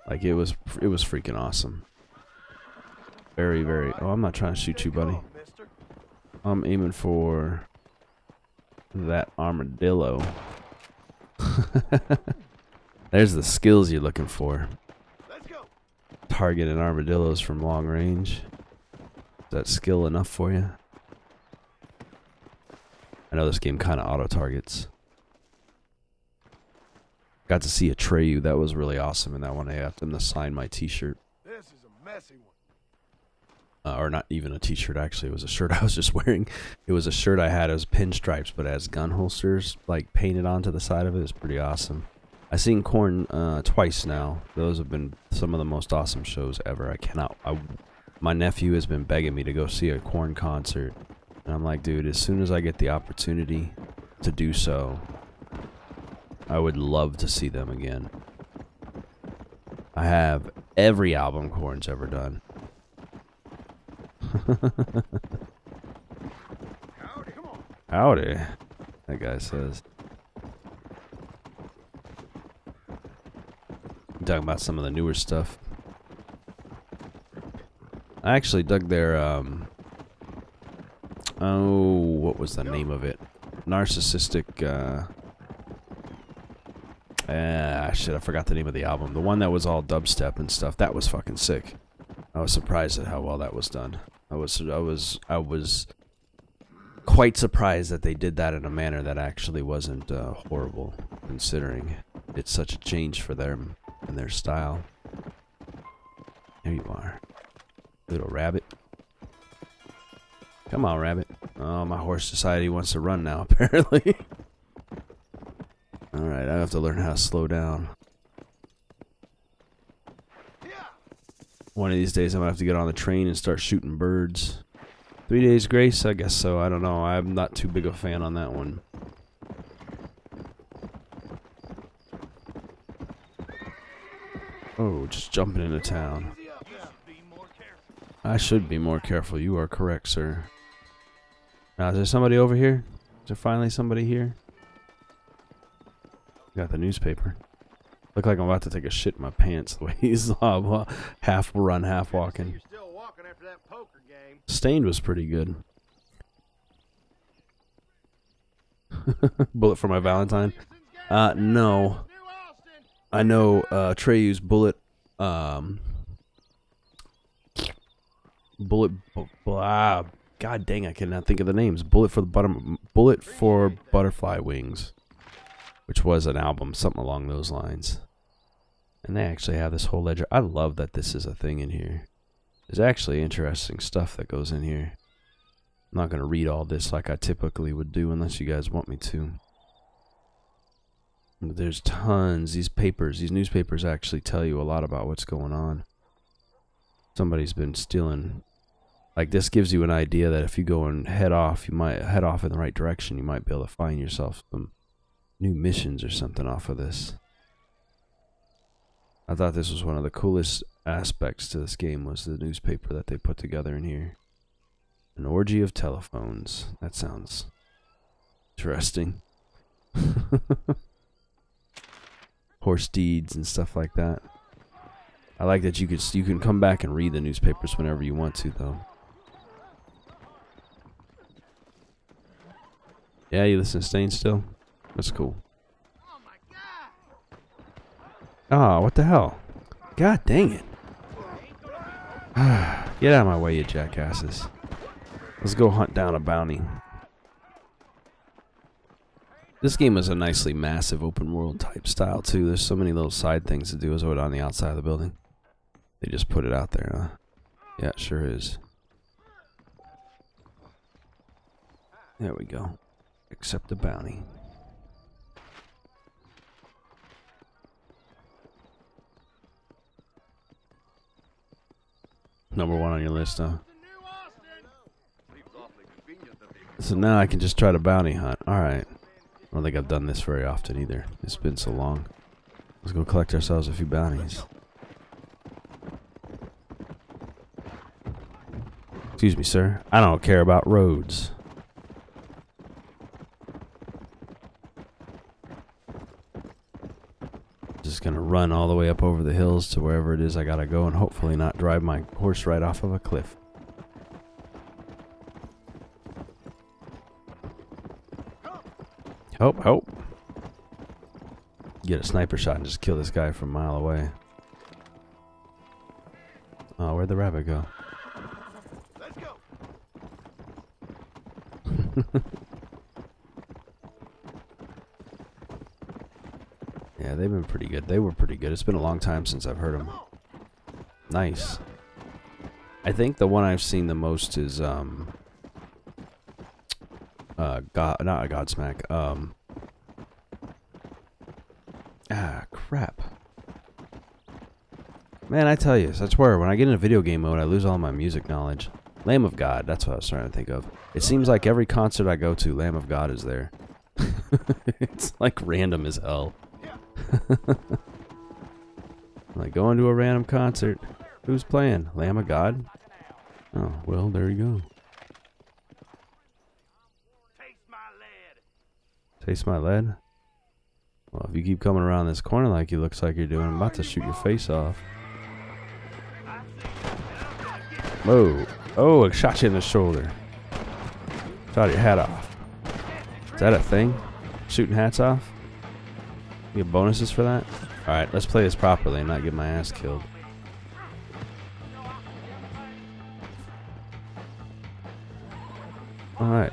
Like it was freaking awesome. Very, very. Oh, I'm not trying to shoot you, buddy. I'm aiming for that armadillo. There's the skills you're looking for. Targeting armadillos from long range. Is that skill enough for you? I know this game kind of auto-targets. Got to see Atreyu. That was really awesome in that one. I asked him to sign my t-shirt. This is a messy one. Or not even a t-shirt, actually. It was a shirt I was just wearing. It was a shirt I had. It was pinstripes, but it has gun holsters like painted onto the side of it. It's pretty awesome. I've seen Korn twice now. Those have been some of the most awesome shows ever. My nephew has been begging me to go see a Korn concert. And I'm like, dude, as soon as I get the opportunity to do so, I would love to see them again. I have every album Korn's ever done. Howdy, come on. Howdy, that guy says. I'm talking about some of the newer stuff. I actually dug their, oh, what was the name of it? Narcissistic, shit, I forgot the name of the album. The one that was all dubstep and stuff. That was fucking sick. I was surprised at how well that was done. I was quite surprised that they did that in a manner that actually wasn't horrible, considering it's such a change for them and their style. There you are, little rabbit. Come on, rabbit. Oh, my horse decided he wants to run now, apparently. Alright, I have to learn how to slow down. One of these days I'm gonna have to get on the train and start shooting birds. 3 Days Grace, I guess so. I don't know. I'm not too big a fan on that one. Oh, just jumping into town. I should be more careful. You are correct, sir. Now, is there somebody over here? Is there finally somebody here? Got the newspaper. Look like I'm about to take a shit in my pants the way he's half run, half walking. Stained was pretty good. Bullet for my Valentine? No. I know Treyu's bullet. God dang, I cannot think of the names. Bullet for Butterfly Wings, which was an album, something along those lines. And they actually have this whole ledger. I love that this is a thing in here. There's actually interesting stuff that goes in here. I'm not going to read all this like I typically would do unless you guys want me to. But there's tons. These newspapers actually tell you a lot about what's going on. Somebody's been stealing. Like, this gives you an idea that if you go and head off, you might head off in the right direction. You might be able to find yourself some new missions or something off of this. I thought this was one of the coolest aspects to this game, was the newspaper that they put together in here. An orgy of telephones. That sounds interesting. Horse deeds and stuff like that. I like that you can come back and read the newspapers whenever you want to, though. Yeah, you listen to Stain still? That's cool. Oh, what the hell? God dang it. Get out of my way, you jackasses. Let's go hunt down a bounty. This game is a nicely massive open world type style, too. There's so many little side things to do as well on the outside of the building. They just put it out there, huh? Yeah, it sure is. There we go. Accept the bounty. Number 1 on your list, huh? So now I can just try to bounty hunt. Alright. I don't think I've done this very often either. It's been so long. Let's go collect ourselves a few bounties. Excuse me, sir. I don't care about roads. Just gonna run all the way up over the hills to wherever it is I gotta go and hopefully not drive my horse right off of a cliff. Hope, hope. Get a sniper shot and just kill this guy from a mile away. Oh, where'd the rabbit go? Let's go. Yeah, they've been pretty good. They were pretty good. It's been a long time since I've heard them. Nice. I think the one I've seen the most is not a Godsmack. Crap. Man, I tell you, I swear, when I get in a video game mode, I lose all my music knowledge. Lamb of God, that's what I was trying to think of. It seems like every concert I go to, Lamb of God is there. It's like random as hell. Like going to a random concert. Who's playing? Lamb of God? Oh, well, there you go. Taste my lead? Well, if you keep coming around this corner like you looks like you're doing, I'm about to shoot your face off. Whoa. Oh, it shot you in the shoulder. Shot your hat off. Is that a thing? Shooting hats off? You get bonuses for that? Alright, let's play this properly and not get my ass killed. Alright.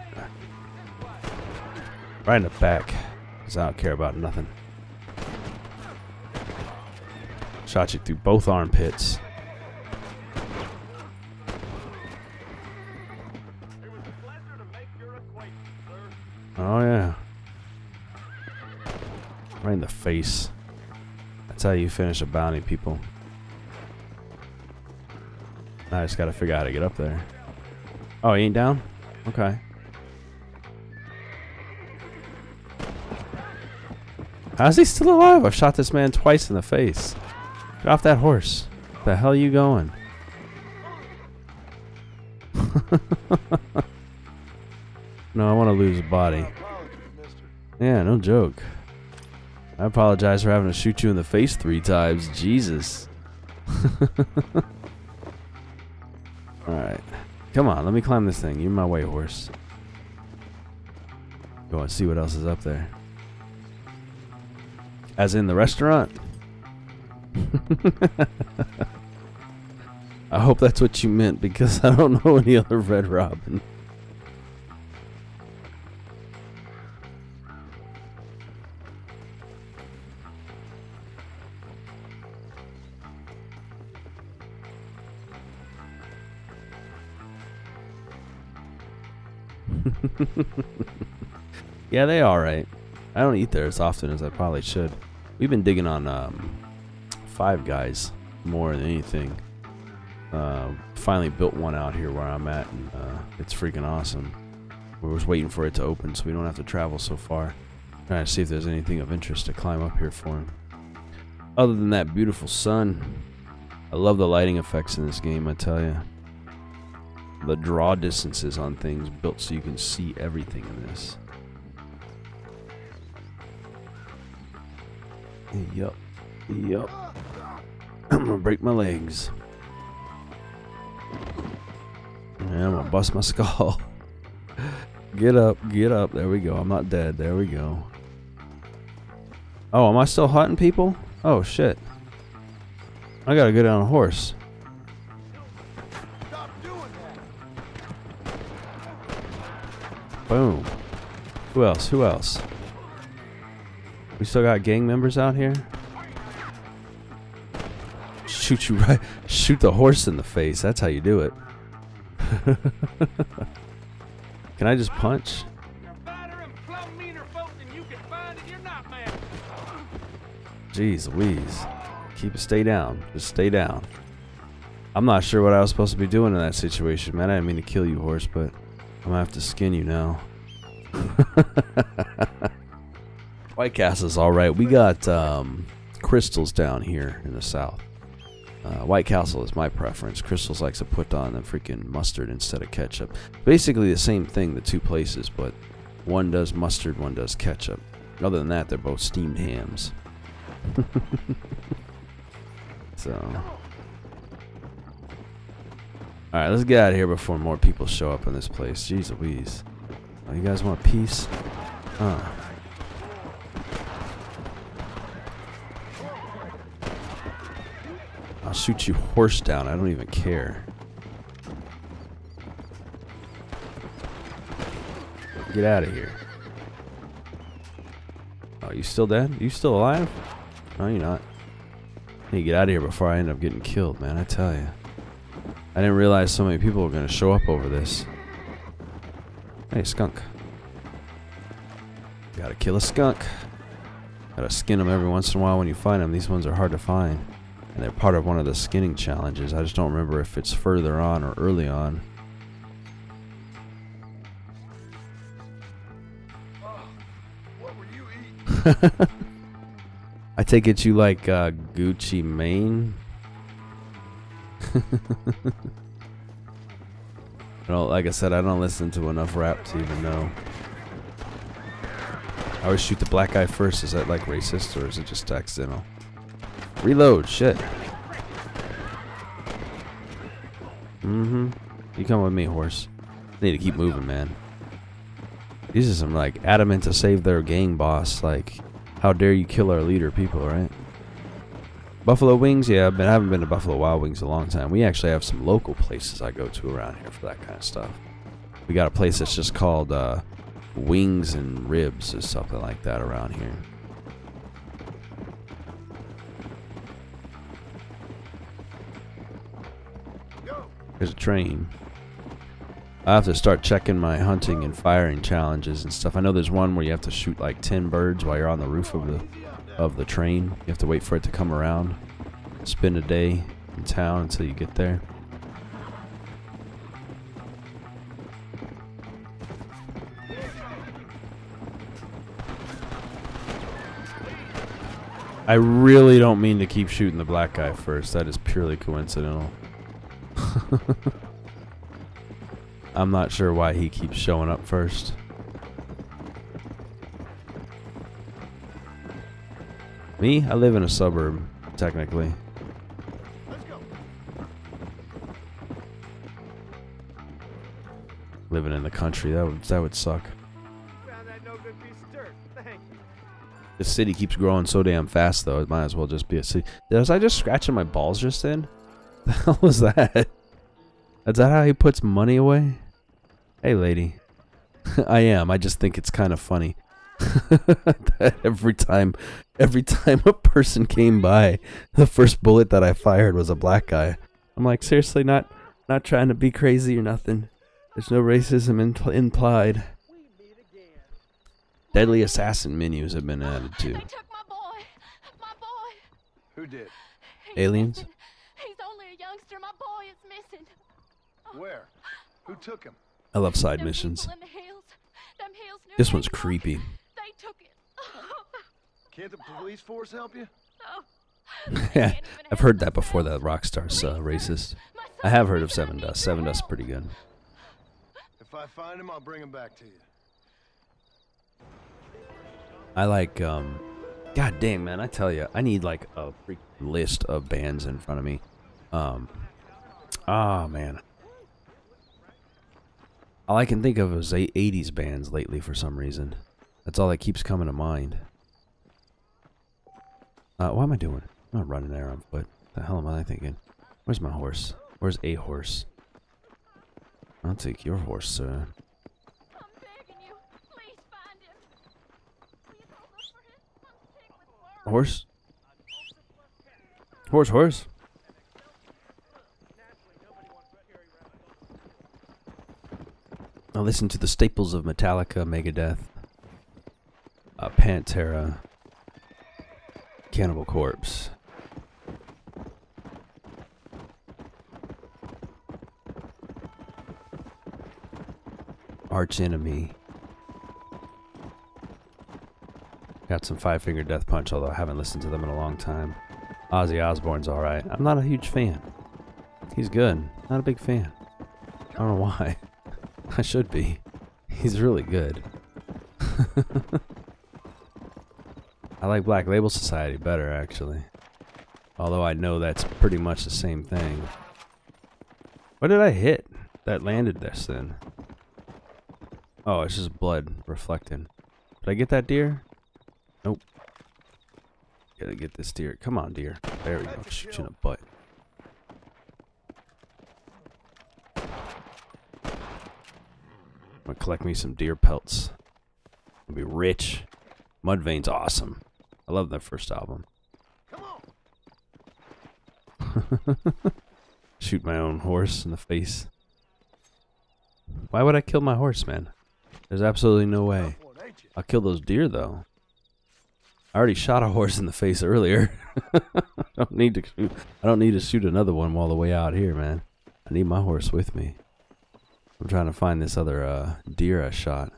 Right in the back. Because I don't care about nothing. Shot you through both armpits. Oh yeah. Right in the face. That's how you finish a bounty, people. Now I just gotta figure out how to get up there. Oh, he ain't down? Okay. How's he still alive? I've shot this man twice in the face. Get off that horse. Where the hell are you going? No, I want to lose a body. Yeah, no joke. I apologize for having to shoot you in the face 3 times. Jesus. Alright. Come on, let me climb this thing. You're my way, horse. Go and see what else is up there. As in the restaurant? I hope that's what you meant, because I don't know any other Red Robin. Yeah, they alright. I don't eat there as often as I probably should. We've been digging on Five Guys more than anything. Finally built one out here where I'm at, and it's freaking awesome. We're just waiting for it to open so we don't have to travel so far. Trying to see if there's anything of interest to climb up here for him. Other than that beautiful sun, I love the lighting effects in this game, I tell you. The draw distances on things built so you can see everything in this. Yup. Yup. I'm gonna break my legs. Yeah, I'm gonna bust my skull. Get up, get up. There we go. I'm not dead. There we go. Oh, am I still hunting people? Oh, shit. I gotta go down a horse. Boom. Who else? Who else? We still got gang members out here? Shoot you right. Shoot the horse in the face. That's how you do it. Can I just punch? Jeez Louise. Stay down. Just stay down. I'm not sure what I was supposed to be doing in that situation, man. I didn't mean to kill you, horse, but I'm gonna have to skin you now. White Castle's alright. We got crystals down here in the south. White Castle is my preference. Crystals likes to put on the freaking mustard instead of ketchup. Basically the same thing, the two places, but one does mustard, one does ketchup. Other than that, they're both steamed hams. So, alright, let's get out of here before more people show up in this place. Jeez Louise. Oh, you guys want peace? I'll shoot you horse down. I don't even care. Get out of here. Oh, you still dead? You still alive? No, you're not. Hey, get out of here before I end up getting killed, man. I tell you. I didn't realize so many people were going to show up over this. Hey, skunk. Gotta kill a skunk. Gotta skin them every once in a while when you find them. These ones are hard to find. And they're part of one of the skinning challenges. I just don't remember if it's further on or early on. What were you eating? I take it you like Gucci Mane? Like I said, I don't listen to enough rap to even know. I always shoot the black guy first. Is that like racist or is it just accidental? Reload, shit. You come with me, horse. I need to keep moving, man. These are some like adamant to save their gang boss. Like, how dare you kill our leader people, right? Buffalo Wings, yeah, I haven't been to Buffalo Wild Wings in a long time. We actually have some local places I go to around here for that kind of stuff. We got a place that's just called Wings and Ribs or something like that around here. There's a train. I have to start checking my hunting and firing challenges and stuff. I know there's one where you have to shoot like 10 birds while you're on the roof of the train. You have to wait for it to come around. Spend a day in town until you get there. I really don't mean to keep shooting the black guy first. That is purely coincidental. I'm not sure why he keeps showing up first. Me? I live in a suburb, technically. Living in the country, that would suck. The city keeps growing so damn fast, though. It might as well just be a city. Was I just scratching my balls just then? The hell was that? Is that how he puts money away? Hey, lady. I am. I just think it's kind of funny. That every time a person came by, the first bullet that I fired was a black guy. I'm like, seriously, not trying to be crazy or nothing. There's no racism implied. Deadly assassin menus have been added too. They took my boy. My boy. Who did? Aliens? Missing. He's only a youngster. My boy is missing. Where? Who took him? I love side Them missions. people in the hills. Them hills near This one's Bangkok. creepy. They took it. Can't the police force help you? Yeah, I've heard that before, that Rockstar's racist. I have heard of Seven Dust. Seven Dust's pretty good. If I find him, I'll bring him back to you. I like, God dang, man, I tell you, I need like a freaking list of bands in front of me. Man. All I can think of is 80s bands lately for some reason. That's all that keeps coming to mind. What am I doing? I'm not running there on foot. What the hell am I thinking? Where's my horse? Where's a horse? I'll take your horse, sir. I'm begging you. Please find him. Please don't look for him. I'm sick with worry. Horse? Horse, horse. I'll listen to the staples of Metallica, Megadeth, Pantera, Cannibal Corpse. Arch Enemy. Got some Five Finger Death Punch, although I haven't listened to them in a long time. Ozzy Osbourne's alright. I'm not a huge fan. He's good. Not a big fan. I don't know why. I should be. He's really good. I like Black Label Society better, actually. Although I know that's pretty much the same thing. What did I hit that landed this then? Oh, it's just blood reflecting. Did I get that deer? Nope. Gotta get this deer. Come on, deer. There we go. Shoot you in the butt. I'm gonna collect me some deer pelts. I'll be rich. Mudvayne's awesome. I love that first album. Shoot my own horse in the face. Why would I kill my horse, man? There's absolutely no way. I'll kill those deer, though. I already shot a horse in the face earlier. I don't need to shoot another one while the way out here, man. I need my horse with me. I'm trying to find this other deer I shot.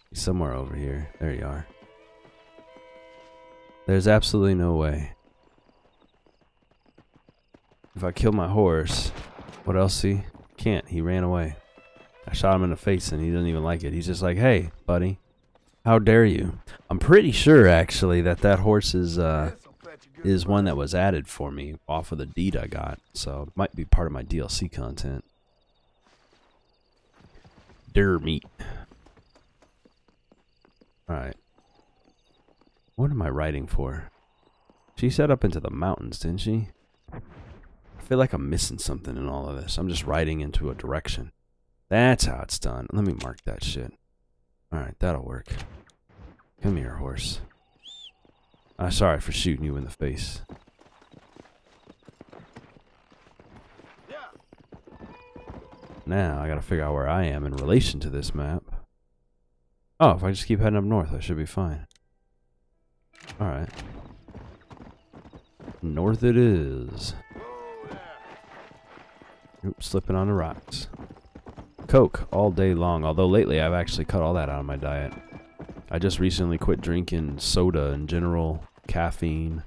He's somewhere over here. There you are. There's absolutely no way. If I kill my horse, what else see? Can't. He ran away. I shot him in the face and he doesn't even like it. He's just like, hey, buddy, how dare you? I'm pretty sure, actually, that horse is one that was added for me off of the deed I got. So it might be part of my DLC content. Deer meat. Alright. What am I writing for? She set up into the mountains, didn't she? I feel like I'm missing something in all of this. I'm just writing into a direction. That's how it's done. Let me mark that shit. Alright, that'll work. Come here, horse. Sorry for shooting you in the face. Now, I gotta figure out where I am in relation to this map. Oh, if I just keep heading up north, I should be fine. Alright. North it is. Oops, slipping on the rocks. Coke all day long, although lately I've actually cut all that out of my diet. I just recently quit drinking soda in general, caffeine.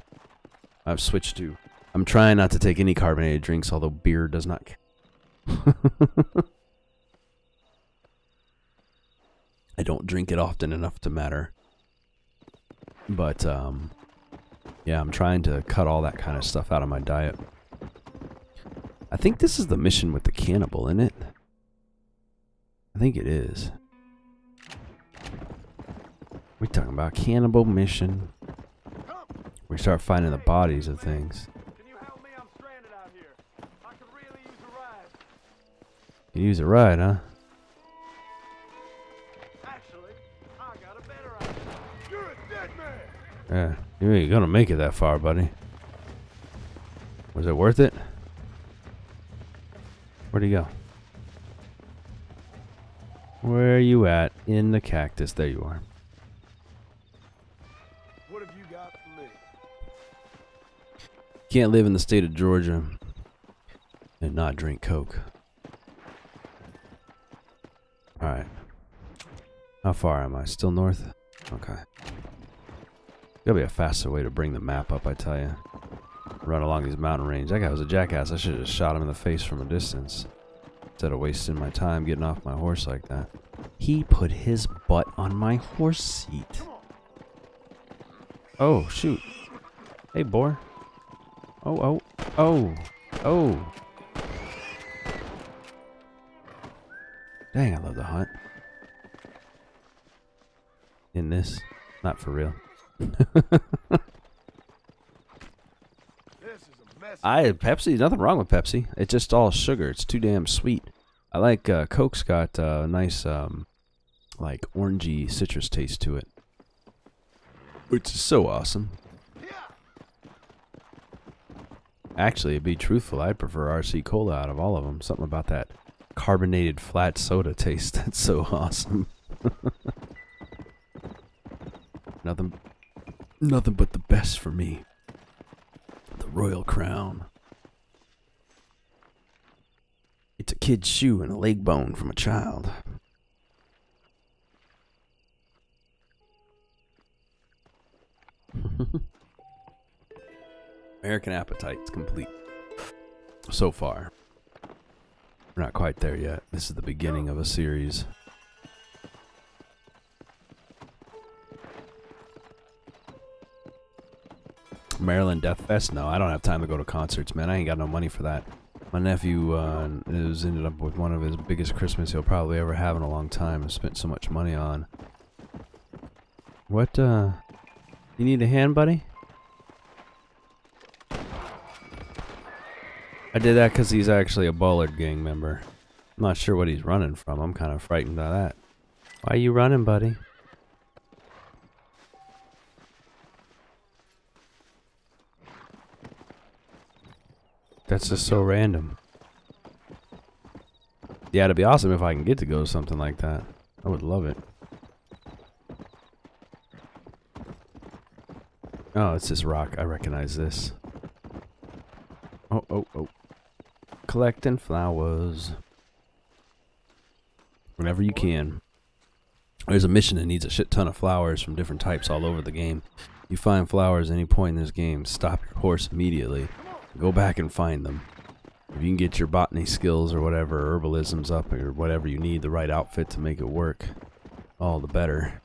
I've switched to... I'm trying not to take any carbonated drinks, although beer does not... I don't drink it often enough to matter. But, yeah, I'm trying to cut all that kind of stuff out of my diet. I think this is the mission with the cannibal, isn't it? I think it is. We're talking about cannibal mission. We start finding the bodies of things. Can you help me? I'm stranded out here. I could really use a ride. You use a ride, huh? Actually, I got a better idea. You're a dead man. Yeah, you ain't gonna make it that far, buddy. Was it worth it? Where'd he go? Where are you at? In the cactus. There you are. What have you got for me? Can't live in the state of Georgia and not drink Coke. Alright. How far am I? Still north? Okay. Gotta be a faster way to bring the map up, I tell you. Run along these mountain ranges. That guy was a jackass. I should have just shot him in the face from a distance. Instead of wasting my time getting off my horse like that. He put his butt on my horse seat. Oh, shoot. Hey, boy. Oh, oh, oh, oh. Dang, I love to hunt. In this. Not for real. Pepsi, nothing wrong with Pepsi. It's just all sugar. It's too damn sweet. I like Coke's got a nice like orangey citrus taste to it, which is so awesome. Actually, to be truthful, I prefer RC Cola out of all of them. Something about that carbonated flat soda taste that's so awesome. Nothing but the best for me. The Royal Crown. It's a kid's shoe and a leg bone from a child. American Appetite's complete. So far. We're not quite there yet. This is the beginning of a series. Maryland Death Fest? No, I don't have time to go to concerts, man. I ain't got no money for that. My nephew ended up with one of his biggest Christmas he'll probably ever have in a long time and spent so much money on. What, you need a hand, buddy? I did that because he's actually a Bullard gang member. I'm not sure what he's running from. I'm kind of frightened by that. Why are you running, buddy? That's just so random. Yeah, it'd be awesome if I can get to go to something like that. I would love it. Oh, it's this rock. I recognize this. Oh, oh, oh. Collecting flowers. Whenever you can. There's a mission that needs a shit ton of flowers from different types all over the game. You find flowers at any point in this game, stop your horse immediately. Go back and find them. If you can get your botany skills or whatever, herbalisms up or whatever you need, the right outfit to make it work, all the better.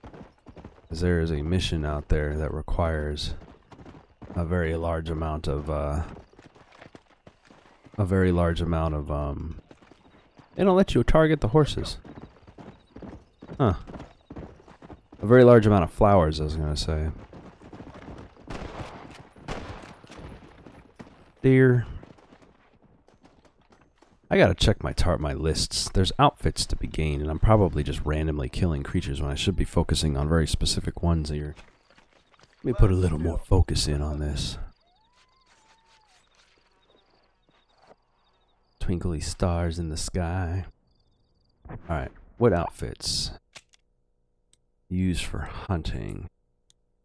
Because there is a mission out there that requires a very large amount of, it'll let you target the horses. Huh. A very large amount of flowers, I was going to say. Deer. I gotta check my lists. There's outfits to be gained, and I'm probably just randomly killing creatures when I should be focusing on very specific ones here. Let me put a little more focus in on this. Twinkly stars in the sky. Alright, what outfits? Used for hunting.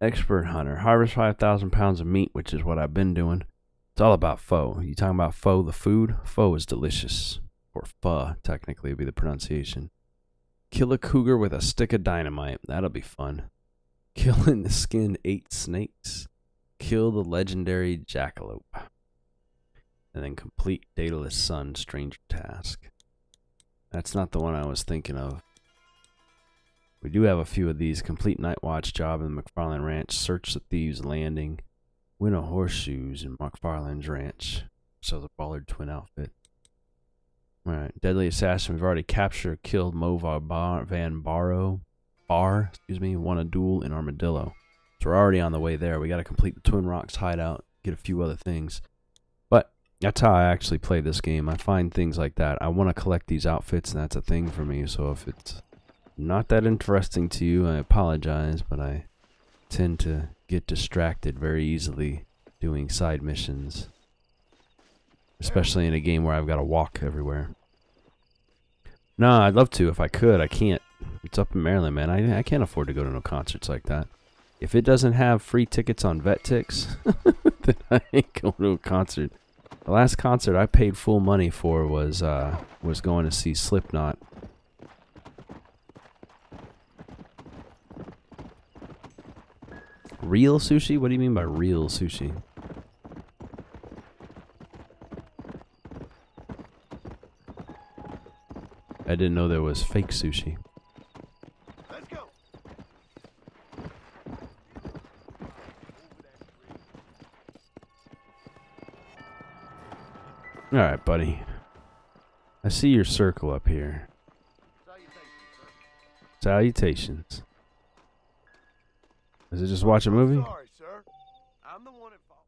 Expert hunter. Harvest 5,000 pounds of meat, which is what I've been doing. It's all about pho. You talking about pho, the food? Pho is delicious. Or pho, technically, would be the pronunciation. Kill a cougar with a stick of dynamite. That'll be fun. Kill in the skin 8 snakes. Kill the legendary jackalope. And then complete Daedalus Sun Stranger Task. That's not the one I was thinking of. We do have a few of these. Complete Night Watch job in the MacFarlane Ranch. Search the Thieves Landing. Win a horseshoes in MacFarlane's Ranch. So the Ballard twin outfit. Alright, Deadly Assassin. We've already captured, killed Mo Van Barrow. Won a duel in Armadillo. So we're already on the way there. We got to complete the Twin Rocks hideout. Get a few other things. But that's how I actually play this game. I find things like that. I want to collect these outfits, and that's a thing for me. So if it's not that interesting to you, I apologize, but I tend to get distracted very easily doing side missions, especially in a game where I've got to walk everywhere. No, I'd love to if I could. I can't. It's up in Maryland, man. I can't afford to go to no concerts like that. If it doesn't have free tickets on VetTix, then I ain't going to a concert. The last concert I paid full money for was going to see Slipknot. Real sushi? What do you mean by real sushi? I didn't know there was fake sushi. Let's go. Alright, buddy. I see your circle up here. Salutations. Is it just watch a movie? Sorry, sir. I'm the one at fault.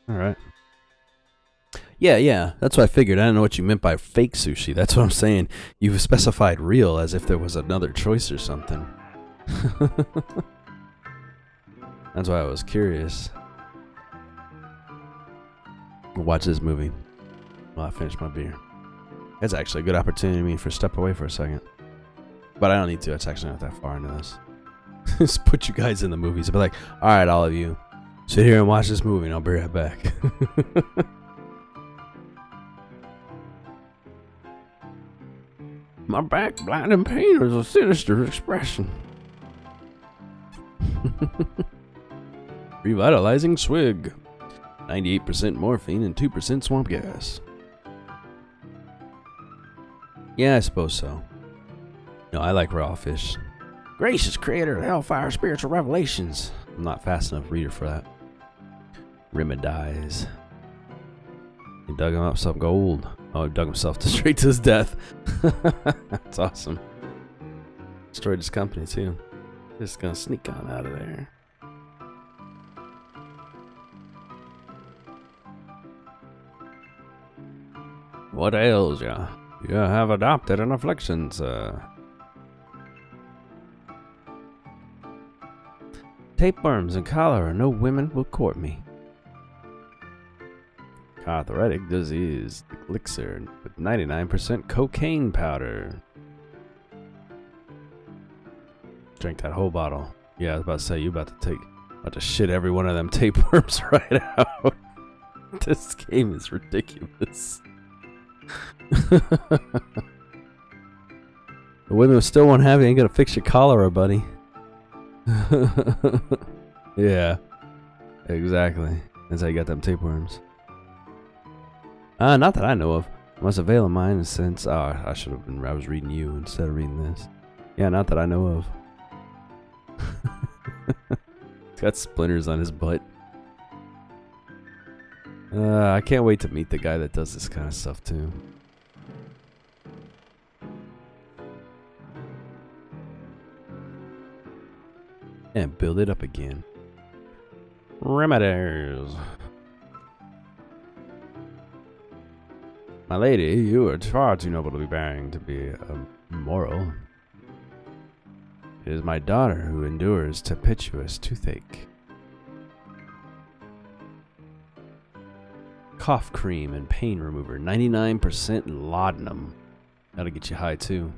Alright. Yeah, that's what I figured. I don't know what you meant by fake sushi. That's what I'm saying. You've specified real as if there was another choice or something. That's why I was curious. We'll watch this movie while I finish my beer. That's actually a good opportunity for step away for a second. But I don't need to. It's actually not that far into this. Just put you guys in the movies. I'll be like, alright, all of you, sit here and watch this movie and I'll be right back. My back, blind and pain is a sinister expression. Revitalizing swig. 98% morphine and 2% swamp gas. Yeah, I suppose so. No, I like raw fish. Gracious creator of Hellfire Spiritual Revelations. I'm not fast enough reader for that. Remedies. He dug him up some gold. Oh, he dug himself straight to his death. That's awesome. Destroyed his company too. Just gonna sneak on out of there. What ails ya? You have adopted an affliction, sir. Tapeworms and cholera, no women will court me. Arthritic disease elixir with 99% cocaine powder. Drink that whole bottle. Yeah, I was about to say, you about to shit every one of them tapeworms right out. This game is ridiculous. The women still won't have it. Ain't gonna fix your cholera, buddy. Yeah, exactly. That's how you got them tapeworms. Not that I know of. I must avail of mine since. Oh, I should have been. I was reading you instead of reading this. Yeah, not that I know of. He's got splinters on his butt. I can't wait to meet the guy that does this kind of stuff too. And build it up again. Remedies. My lady, you are far too noble to be bearing to be immoral. It is my daughter who endures tempestuous toothache. Cough cream and pain remover, 99% laudanum. That'll get you high too.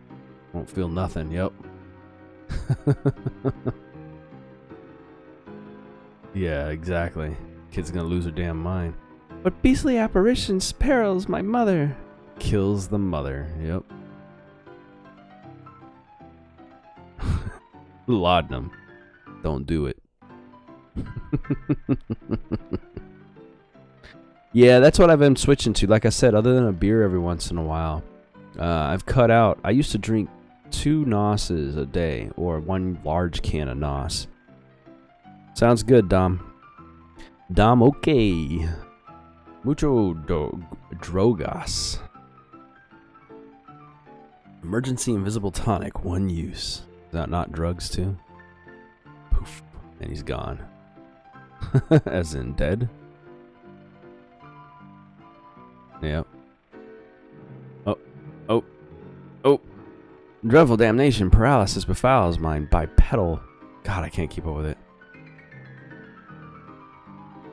Won't feel nothing, yep. Yeah, exactly. Kid's gonna lose her damn mind. What beastly apparitions perils my mother? Kills the mother, yep. Laudanum. Don't do it. Yeah, that's what I've been switching to. Like I said, other than a beer every once in a while, I've cut out. I used to drink 2 NOSes a day, or 1 large can of NOS. Sounds good, Dom. Dom, okay. Mucho drogas. Emergency invisible tonic, 1 use. Is that not drugs too? Poof. And he's gone. As in dead? Yep. Oh. Dreadful damnation, paralysis befouls mine. Bipedal. God, I can't keep up with it.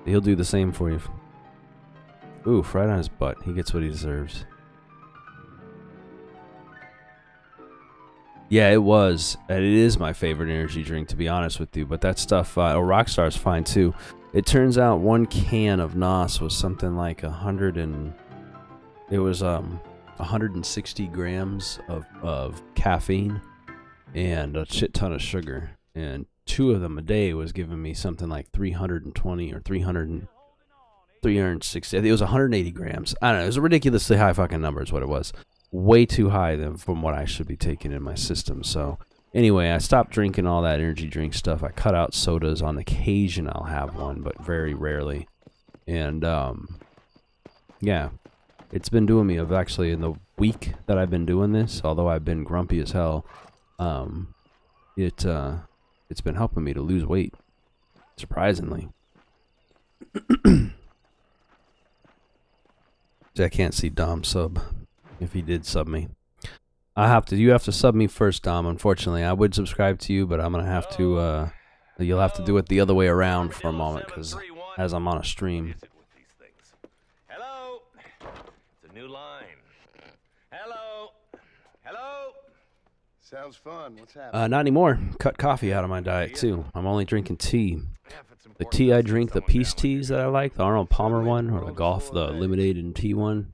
He'll do the same for you. Oof, right on his butt. He gets what he deserves. Yeah, it was. And it is my favorite energy drink, to be honest with you. But that stuff, Rockstar's fine too. It turns out one can of NOS was something like 160 grams of caffeine and a shit ton of sugar. And 2 of them a day was giving me something like 320 or 360. I think it was 180 grams. I don't know. It was a ridiculously high fucking number is what it was. Way too high from what I should be taking in my system. So anyway, I stopped drinking all that energy drink stuff. I cut out sodas. On occasion I'll have one, but very rarely. And yeah, it's been doing me. I've actually, in the week that I've been doing this, although I've been grumpy as hell, it's been helping me to lose weight, surprisingly. I can't see Dom sub. If he did sub me, you have to sub me first, Dom. Unfortunately, I would subscribe to you, but I'm gonna have to. You'll have to do it the other way around for a moment, because as I'm on a stream. Hello. It's a new line. Hello. Hello. Sounds fun. What's happening? Not anymore. Cut coffee out of my diet too. I'm only drinking tea. The tea I drink, the peace teas that I like, the Arnold Palmer one, or the limited and tea one,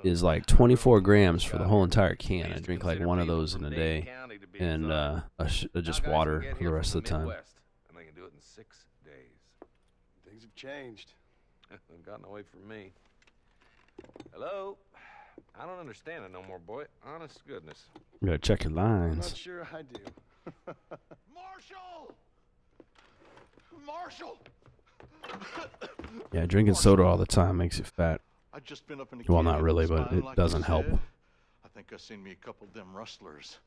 is like 24 grams for the whole entire can. I drink like one of those in a day, and just water for the rest of the time. And they can do it in 6 days. Things have changed. They've gotten away from me. Hello? I don't understand it no more, boy. Honest to goodness. You gotta check your I'm lines. not sure I do. Marshall! Marshall! Yeah, drinking soda all the time makes you fat. I just been up in the Well, not canyon really, this but time, it like doesn't you help. said. I think I seen me a couple of them rustlers.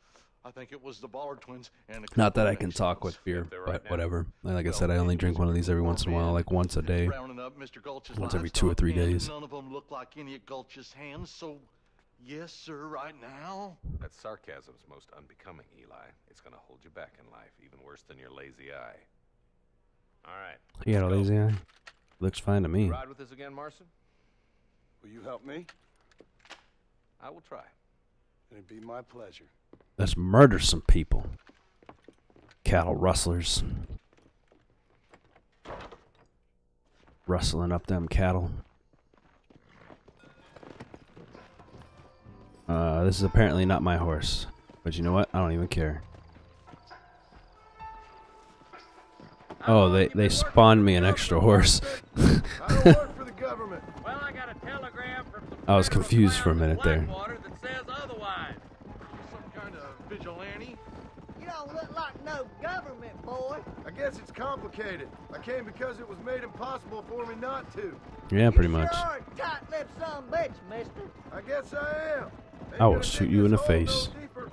I think it was the Ballard twins and a Not that couple I of can talk with beer, Mexicans. but whatever. Like I said, I only drink one of these every once in a while, like once a day. Rounding up Mr. Gulch's Once every 2 or 3 livestock, and days. None of them look like any of Gulch's hands, so yes, sir, right now. That sarcasm's most unbecoming, Eli. It's gonna hold you back in life, even worse than your lazy eye. All right. You got a lazy eye? Looks fine to me. Ride with us again, Marsten? Will you help me? I will try. It'd be my pleasure. Let's murder some people. Cattle rustlers. Rustling up them cattle. This is apparently not my horse. But you know what? I don't even care. Oh, they spawned me an extra horse. I don't work for the government. Well, I got a telegram from some I was confused for a minute there. Blackwater that says otherwise. Some kind of vigilante? You don't look like no government, boy. I guess it's complicated. I came because it was made impossible for me not to. Yeah, pretty much. You sure are a tight-lipped son of a bitch, mister. I guess I am. Ain't I will gonna shoot dig you in the this hole no face. deeper.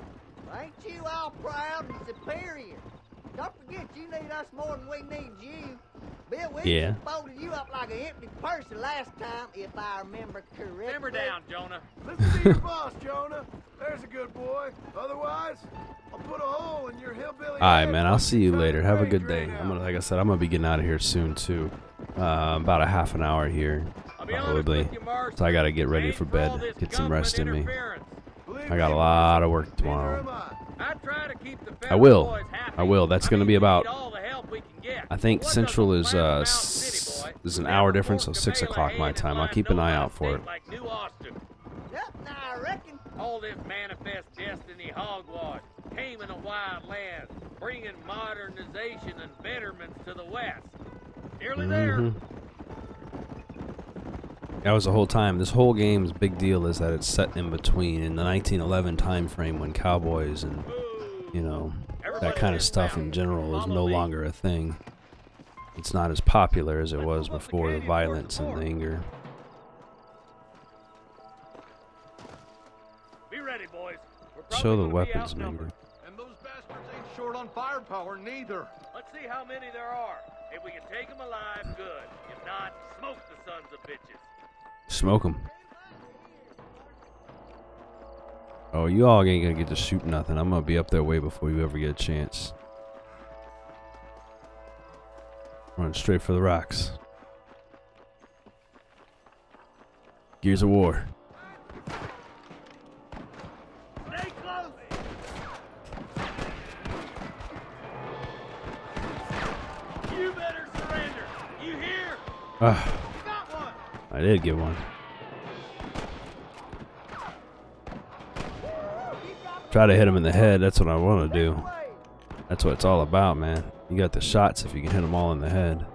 Ain't you all proud and superior? Don't forget you need us more than we need you. Bill Wilson Yeah. folded you up like an empty purse the last time, if I remember correctly. Simmer down, Jonah. Listen to your boss, Jonah. There's a good boy. Otherwise, I'll put a hole in your hillbilly. Alright, head man. I'll see you when the later. Have a good drain day. out. Like I said, I'm gonna be getting out of here soon too. About a half an hour here, probably. So I gotta get ready for bed. Get some rest in me. I got a lot of work tomorrow. I try to keep the I will. boys happy. I will. That's gonna be we about. need all the help we can get. I think What's Central up is with Mountain City, boy? is an We hour never difference, so forked a 6 bale of o'clock hay my in time. I'll line keep an eye nobody out for it. state like New Austin. Yep, I reckon. All this manifest destiny hogwash, taming the wild lands, bringing modernization and betterments to the West. Nearly there. That was the whole time. This whole game's big deal is that it's set in between in the 1911 time frame when cowboys and that kind of stuff in general is no longer a thing. It's not as popular as it was before, the violence and the anger. Be ready, boys. Show the weapons, man. And those bastards ain't short on firepower neither. Let's see how many there are. If we can take them alive, good. If not, smoke the sons of bitches. Smoke them. Oh, you all ain't gonna get to shoot nothing. I'm gonna be up there way before you ever get a chance. Run straight for the rocks. Gears of War. Stay close. I did get one. Try to hit him in the head. That's what I want to do. That's what it's all about, man. You got the shots if you can hit them all in the head.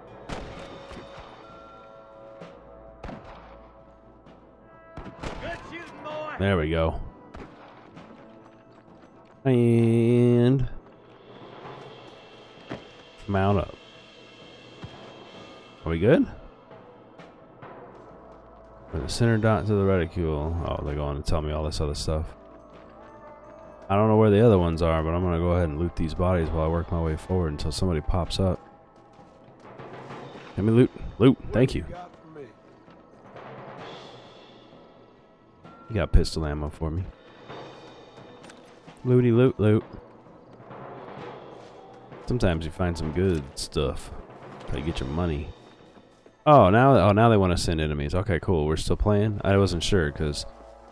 There we go. And mount up. Are we good? From the center dot to the reticule. Oh, they're going to tell me all this other stuff. I don't know where the other ones are, but I'm going to go ahead and loot these bodies while I work my way forward until somebody pops up. Let me loot. Loot. Thank you. You got pistol ammo for me. Looty loot loot. Sometimes you find some good stuff. How you get your money. Oh, now they want to send enemies. Okay, cool. We're still playing. I wasn't sure because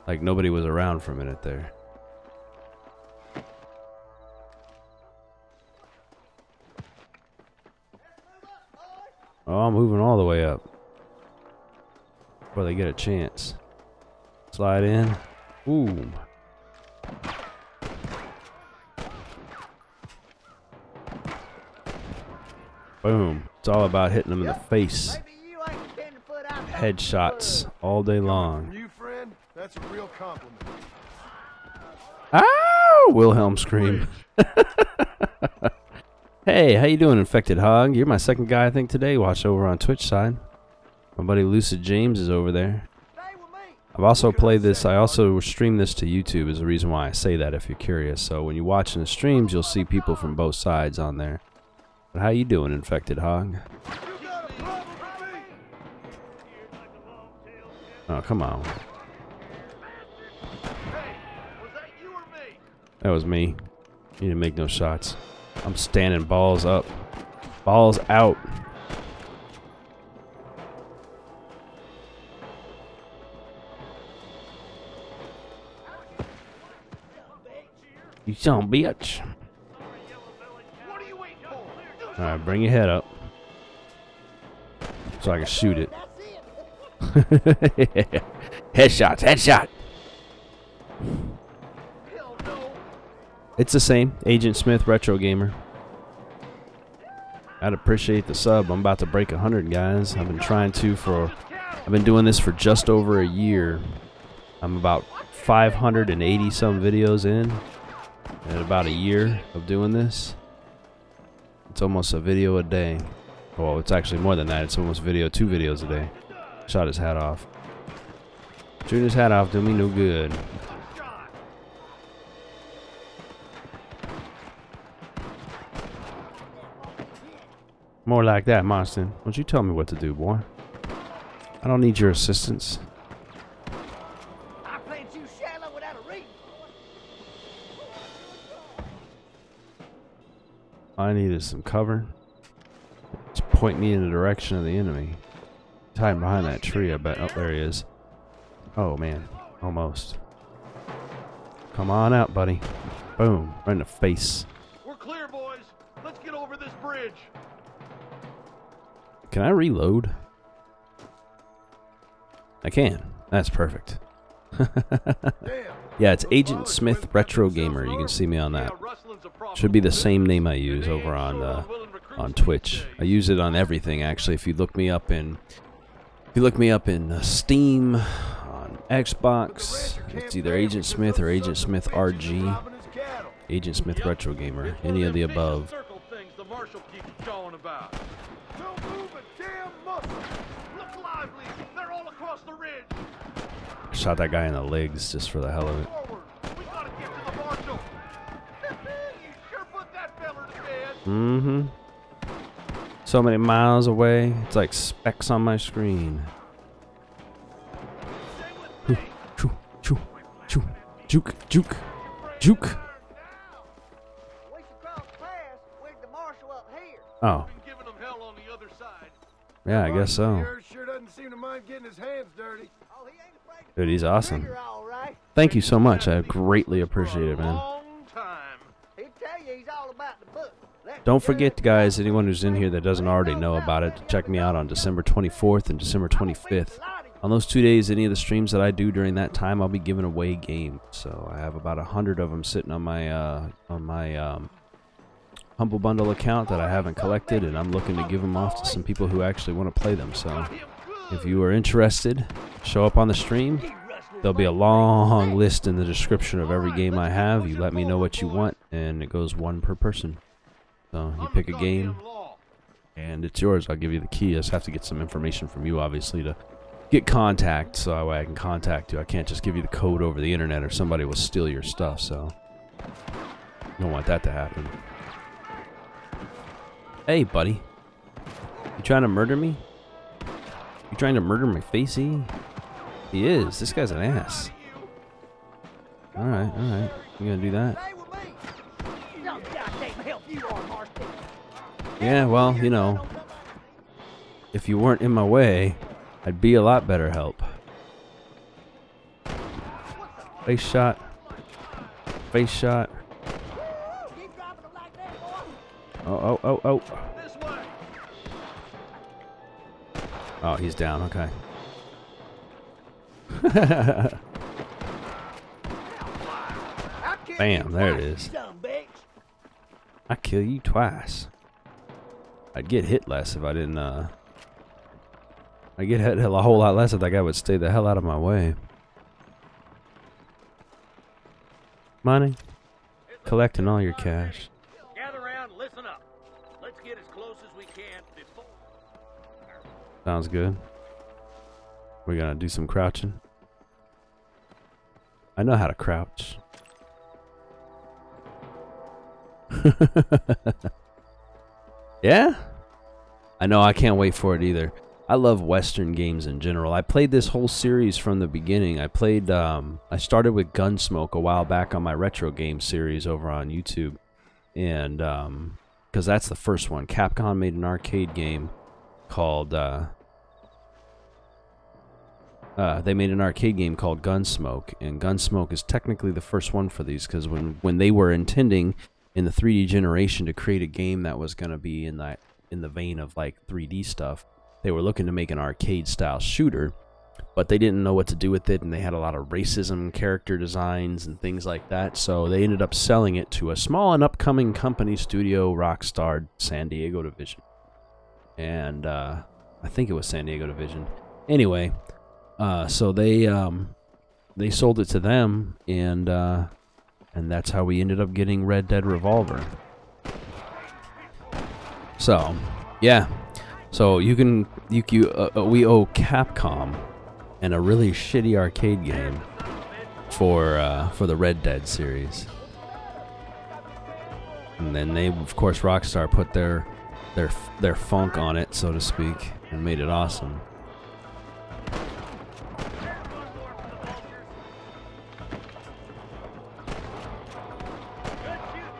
like nobody was around for a minute there. Oh, I'm moving all the way up before they get a chance. Slide in. Ooh. Boom. It's all about hitting them in the face. Headshots all day long. You friend, that's a real compliment. Ow! Wilhelm scream. Hey, how you doing, Infected Hog? You're my second guy, I think, today. Watch over on Twitch side. My buddy Lucid James is over there. I've also played this. I also stream this to YouTube is the reason why I say that if you're curious. So when you're watching the streams, you'll see people from both sides on there. But how you doing, Infected Hog? Oh, come on. That was me. You didn't make no shots. I'm standing balls up. Balls out. You son of a bitch. Alright, bring your head up. So I can shoot it. Headshots, headshot. It's the same. Agent Smith Retro Gamer. I'd appreciate the sub. I'm about to break 100, guys. I've been trying to I've been doing this for just over a year. I'm about 580 some videos in about a year of doing this. It's almost a video a day. Well, it's actually more than that. It's almost 2 videos a day. Shot his hat off. Shooting his hat off do me no good. More like that, Marsten. Don't you tell me what to do, boy. I don't need your assistance. I played too shallow without a reason. All I need is some cover. Just point me in the direction of the enemy. He's hiding behind that tree, I bet. Oh, there he is. Oh, man. Almost. Come on out, buddy. Boom. Right in the face. We're clear, boys. Let's get over this bridge. Can I reload? I can. That's perfect. Yeah, it's Agent Smith Retro Gamer. You can see me on that. Should be the same name I use over on Twitch. I use it on everything actually. If you look me up in Steam, on Xbox, it's either Agent Smith or Agent Smith RG. Agent Smith Retro Gamer. Any of the above. Shot that guy in the legs just for the hell of it. Mm-hmm. So many miles away. It's like specks on my screen. Juke, juke, juke. Oh. Yeah, I guess so. Sure doesn't seem to mind getting his hands dirty. Dude, he's awesome. Thank you so much. I greatly appreciate it, man. He'd tell you he's all about the book. Let Don't forget, guys, anyone who's in here that doesn't already know about it, to check me out on December 24th and December 25th. On those 2 days, any of the streams that I do during that time, I'll be giving away games. So I have about 100 of them sitting on my Humble Bundle account that I haven't collected, and I'm looking to give them off to some people who actually want to play them. So if you are interested, show up on the stream. There'll be a long list in the description of every game I have. You let me know what you want, and it goes one per person. So you pick a game, and it's yours. I'll give you the key. I just have to get some information from you, obviously, to get contact, so that way I can contact you. I can't just give you the code over the internet, or somebody will steal your stuff. So you don't want that to happen. Hey, buddy. You trying to murder me? You trying to murder my facey? He is. This guy's an ass. Alright, alright. You gonna do that? Yeah, well, you know, if you weren't in my way, I'd be a lot better help. Face shot. Face shot. Oh, oh, oh, oh. Oh, he's down, okay. Bam, there it is. I kill you twice. I'd get hit less if I didn't, I'd get hit a whole lot less if that guy would stay the hell out of my way. Money. Collecting all your cash. Gather around, listen up. Let's get as close as we can before. Sounds good. We're gonna do some crouching. I know how to crouch. Yeah? I know, I can't wait for it either. I love Western games in general. I played this whole series from the beginning. I played, I started with Gunsmoke a while back on my retro game series over on YouTube. And, because that's the first one. Capcom made an arcade game called, they made an arcade game called Gunsmoke. And Gunsmoke is technically the first one for these, because when they were intending in the 3D generation to create a game that was going to be in the vein of like 3D stuff, they were looking to make an arcade style shooter, but they didn't know what to do with it, and they had a lot of racism character designs and things like that, so they ended up selling it to a small and upcoming company, Studio Rockstar San Diego division. And I think it was San Diego division. Anyway, so they sold it to them, and that's how we ended up getting Red Dead Revolver. So, yeah. So we owe Capcom and a really shitty arcade game for the Red Dead series. And then they, of course, Rockstar put their funk on it, so to speak, and made it awesome.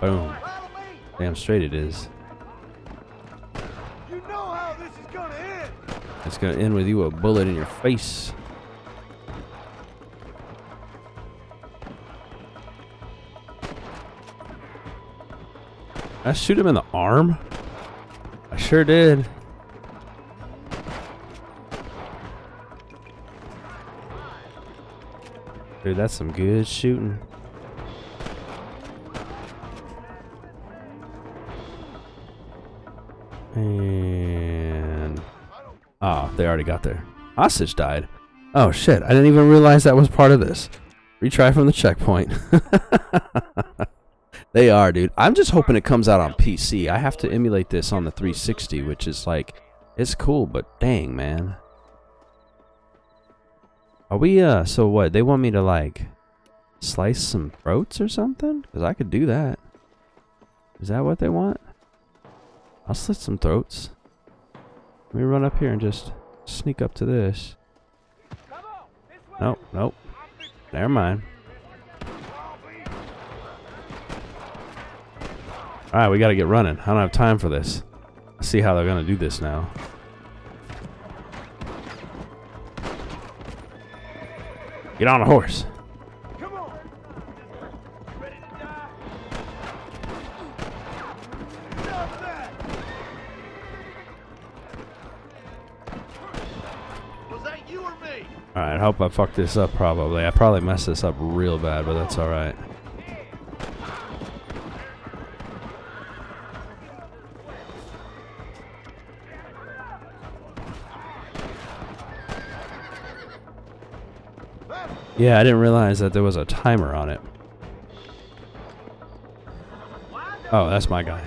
Boom. Damn straight it is. You know how this is gonna end. It's gonna end with you a bullet in your face. I shoot him in the arm? I sure did. Dude, that's some good shooting. And oh, they already got there. Hostage died. Oh shit, I didn't even realize that was part of this. Retry from the checkpoint. They are, dude. I'm just hoping it comes out on PC. I have to emulate this on the 360, which is like, it's cool, but dang, man. Are we, so what? They want me to, like, slice some throats or something? Because I could do that. Is that what they want? I'll slit some throats. Let me run up here and just sneak up to this. Nope, nope. Never mind. Alright, we gotta get running. I don't have time for this. Let's see how they're gonna do this now. Get on a horse. Alright, I hope I fucked this up probably. I probably messed this up real bad, but that's alright. Yeah, I didn't realize that there was a timer on it. Oh, that's my guy.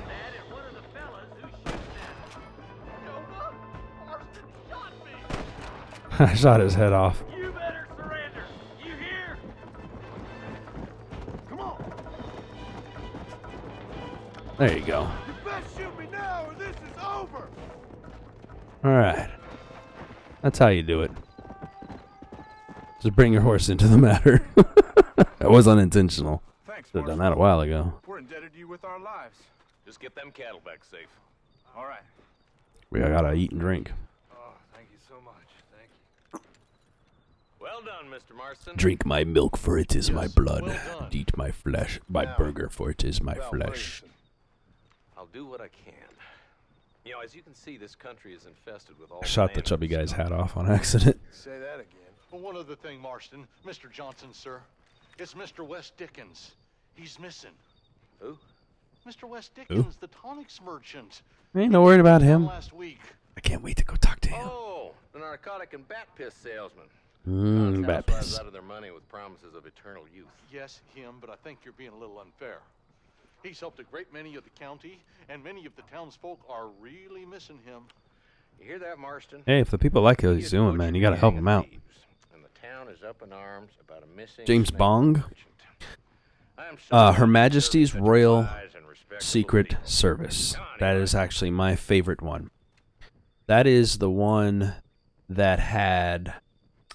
I shot his head off. You better surrender. You hear? Come on. There you go. You best shoot me now or this is over. Alright. That's how you do it. Just bring your horse into the matter. That was unintentional. Thanks, Should have done that a while ago. We're indebted to you with our lives. Just get them cattle back safe. All right. We gotta eat and drink. Oh, thank you so much. Thank you. Well done, Mr. Marsten. Drink my milk, for it is my blood. well done. Eat my flesh, my burger, for it is my flesh. I'll do what I can. You know, as you can see, this country is infested with all. I shot the chubby guy's hat off on accident. Say that again. Well, one other thing, Marsten. Mr. Johnson, sir. It's Mr. West Dickens. He's missing. Who? Mr. West Dickens, the tonics merchant. Ain't no worried about him. Last week. I can't wait to go talk to him. Oh, the narcotic and bat piss salesman. Bat piss. Out of their money with promises of eternal youth. Yes, him, but I think you're being a little unfair. He's helped a great many of the county, and many of the townsfolk are really missing him. You hear that, Marsten? Hey, if the people like what he's doing, man, you gotta help him out. And the town is up in arms about a missing James Bond. Her Majesty's Royal Secret Service. That is actually my favorite one. That is the one that had.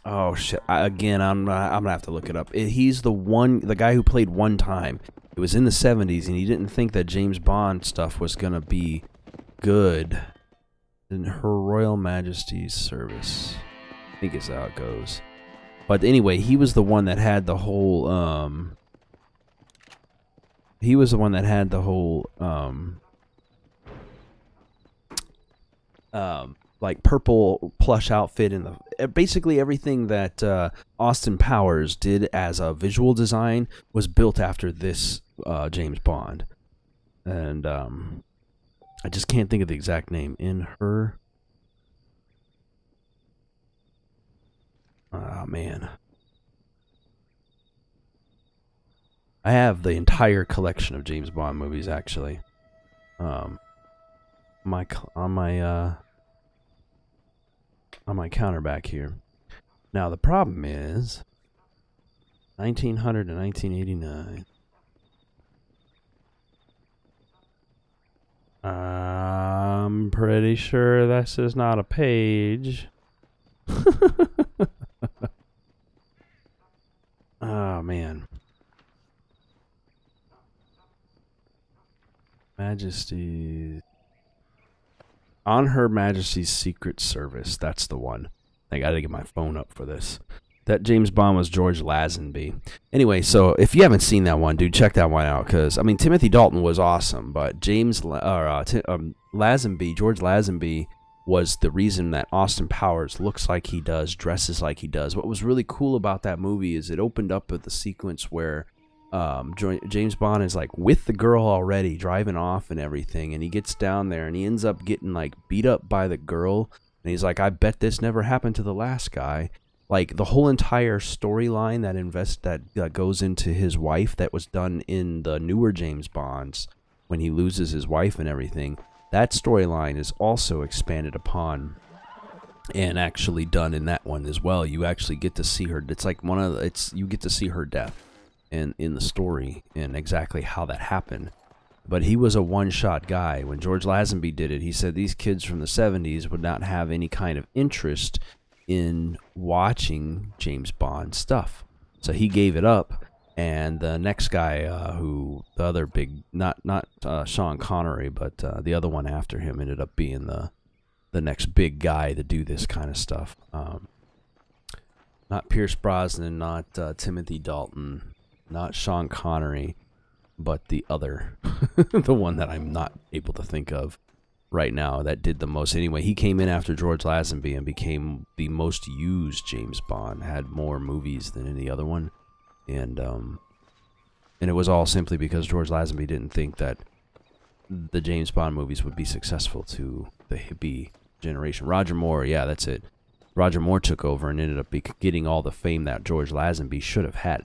Oh shit! Again, I'm gonna have to look it up. He's the guy who played One Time. It was in the 70s, and he didn't think that James Bond stuff was gonna be good. In Her Royal Majesty's Service, I think is how it goes. But anyway, he was the one that had the whole. He was the one that had the whole. Like purple plush outfit and basically everything that Austin Powers did as a visual design was built after this James Bond, and I just can't think of the exact name. In Her. Oh man, I have the entire collection of James Bond movies actually. On my counter back here. Now the problem is 1900 to 1989. I'm pretty sure this is not a page. Oh man. Majesty. On Her Majesty's Secret Service. That's the one. I gotta get my phone up for this. That James Bond was George Lazenby. Anyway, so if you haven't seen that one, dude, check that one out. Because, I mean, Timothy Dalton was awesome. But Lazenby, George Lazenby, was the reason that Austin Powers looks like he does, dresses like he does. What was really cool about that movie is it opened up with the sequence where James Bond is like with the girl already, driving off and everything, and he gets down there and he ends up getting like beat up by the girl, and he's like, I bet this never happened to the last guy. Like the whole entire storyline that goes into his wife that was done in the newer James Bonds when he loses his wife and everything, that storyline is also expanded upon and actually done in that one as well. You actually get to see her. It's like you get to see her death in the story and exactly how that happened. But he was a one-shot guy. When George Lazenby did it, he said these kids from the 70s would not have any kind of interest in watching James Bond stuff. So he gave it up, and the next guy, the other big, not Sean Connery, but the other one after him ended up being the next big guy to do this kind of stuff. Not Pierce Brosnan, not Timothy Dalton, not Sean Connery, but the other, the one that I'm not able to think of. right now that did the most. Anyway, he came in after George Lazenby and became the most used James Bond. Had more movies than any other one, and it was all simply because George Lazenby didn't think that the James Bond movies would be successful to the hippie generation. Roger Moore, yeah, that's it. Roger Moore took over and ended up getting all the fame that George Lazenby should have had.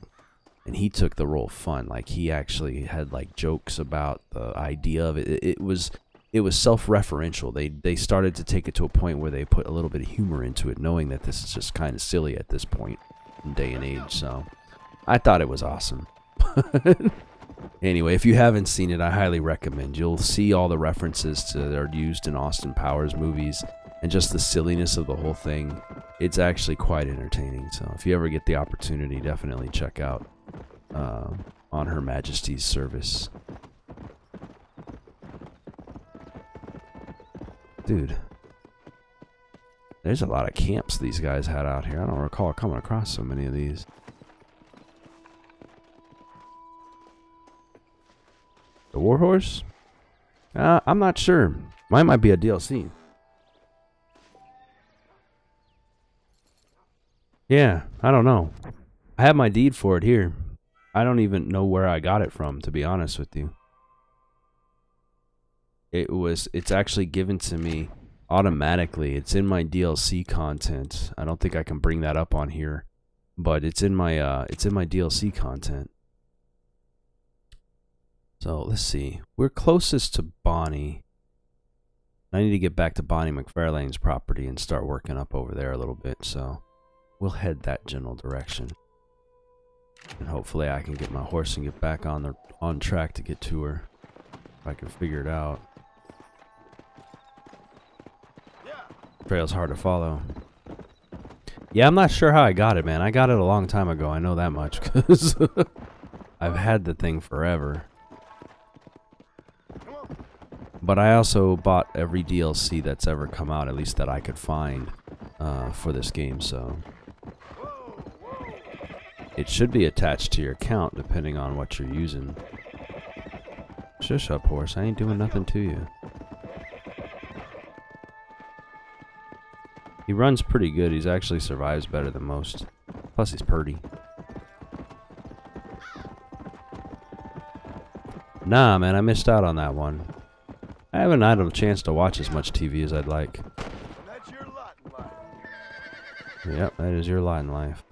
And he took the role fun. Like, he actually had, like, jokes about the idea of it. It was self-referential. They started to take it to a point where they put a little bit of humor into it, knowing that this is just kind of silly at this point in day and age. So I thought it was awesome. Anyway, if you haven't seen it, I highly recommend. You'll see all the references that are used in Austin Powers movies and just the silliness of the whole thing. It's actually quite entertaining. So if you ever get the opportunity, definitely check out On Her Majesty's Service. Dude, there's a lot of camps these guys had out here. I don't recall coming across so many of these. The Warhorse? I'm not sure. Mine might be a DLC. Yeah, I don't know. I have my deed for it here. I don't even know where I got it from, to be honest with you. It's actually given to me automatically. It's in my DLC content. I don't think I can bring that up on here, but it's in my DLC content. So let's see. We're closest to Bonnie. I need to get back to Bonnie McFarlane's property and start working up over there a little bit. So we'll head that general direction, and hopefully I can get my horse and get back on track to get to her if I can figure it out. Trail's hard to follow. Yeah, I'm not sure how I got it, man. I got it a long time ago. I know that much because I've had the thing forever. But I also bought every DLC that's ever come out, at least that I could find for this game, so it should be attached to your account depending on what you're using. Shush up, horse. I ain't doing nothing to you. He runs pretty good. He's actually survives better than most. Plus, he's purty. Nah, man, I missed out on that one. I haven't had a chance to watch as much TV as I'd like. That's your lot in life. Yep, that is your lot in life.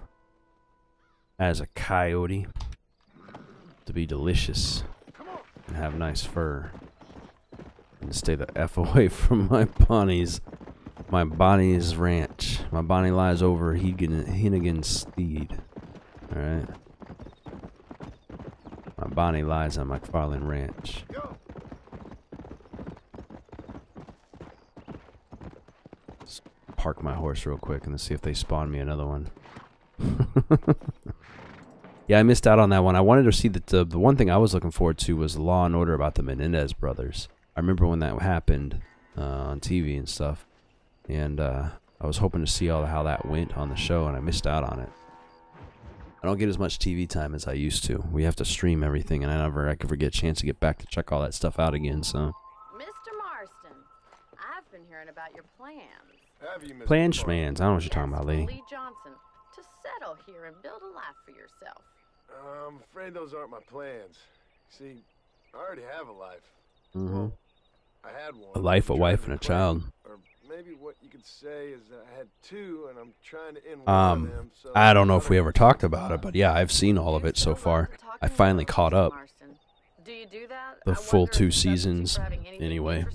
As a coyote, to be delicious and have nice fur, and to stay the F away from my Bonnie's ranch. My Bonnie lies over Hennigan's steed. Alright. My Bonnie lies on McFarlane Ranch. Let's park my horse real quick and let's see if they spawn me another one. Yeah, I missed out on that one. I wanted to see that the one thing I was looking forward to was Law and Order about the Menendez brothers. I remember when that happened on TV and stuff. And I was hoping to see how that went on the show, and I missed out on it. I don't get as much TV time as I used to. We have to stream everything, and I never get a chance to get back to check all that stuff out again. So, Mr. Marston, I've been hearing about your plans. Have you, Mr. Plan schmans. I don't know what you're talking about, lady. Lee Johnson, to settle here and build a life for yourself. I'm afraid those aren't my plans. See, I already have a life. Mm-hmm. I had one. A life, a wife, and a child. Or maybe what you could say is that I had two, and I'm trying to end one of them. So I don't know if we ever talked about it, but yeah, I've seen all of it so far. I finally caught up. Do you do that? The full 2 seasons, anyway.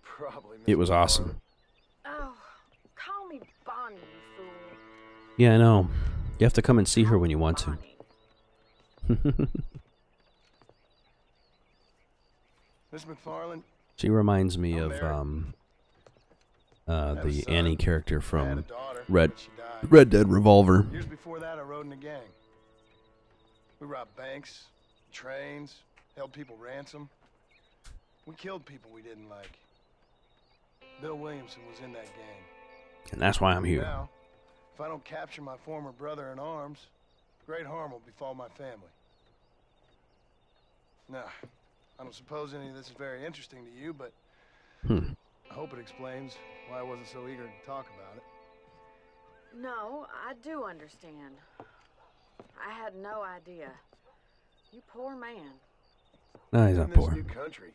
Probably. It was awesome. Oh, call me Bonnie, you fool. Yeah, I know. You have to come and see her when you want to. Miss McFarlane? She reminds me of the Annie character from Red Dead Revolver. Years before that, I rode in a gang. We robbed banks, trains, held people ransom. We killed people we didn't like. Bill Williamson was in that gang. And that's why I'm here. Now, if I don't capture my former brother in arms, great harm will befall my family. Now, I don't suppose any of this is very interesting to you, but I hope it explains why I wasn't so eager to talk about it. No, I do understand. I had no idea. You poor man. No, he's not poor. In this new country,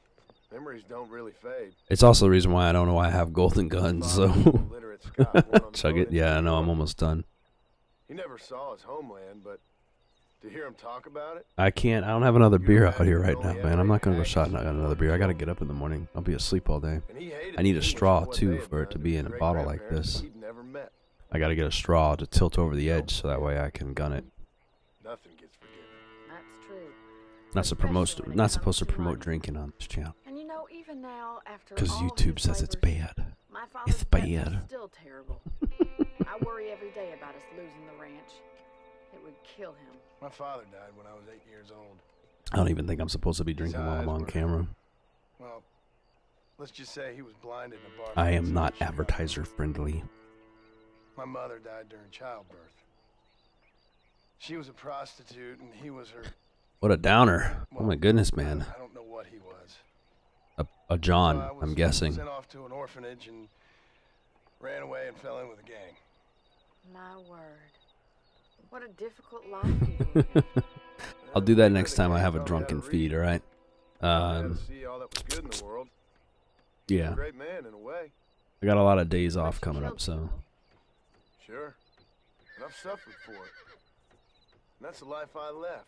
memories don't really fade. It's also the reason why I don't know why I have golden guns, so... Chug it? Yeah, I know, I'm almost done. He never saw his homeland, but to hear him talk about it... I don't have another beer out here right now, man. I'm not gonna go shot and not got another beer. I gotta get up in the morning. I'll be asleep all day. I need a straw, too, for it to be in a bottle like this. I gotta get a straw to tilt over the edge so that way I can gun it. Nothing gets forgiven. That's true. Not supposed to promote drinking on this channel. And you know, even now, after Because YouTube says it's bad. It's bad. Still terrible. I worry every day about us losing the ranch. It would kill him. My father died when I was 8 years old. I don't even think I'm supposed to be drinking while I'm on camera. Well, let's just say he was blinded in a bar. I am not advertiser friendly. My mother died during childbirth. She was a prostitute and he was her... What a downer. Oh my goodness, man. I don't know what he was. A John, I'm guessing. Sent off to an orphanage and ran away and fell in with a gang. My word. What a difficult life. I'll do that next time I have a drunken feed, alright? See all that was good in the world. Yeah. A great man in a way. I got a lot of days off coming up, so... Sure. And I've suffered for it. And that's the life I left.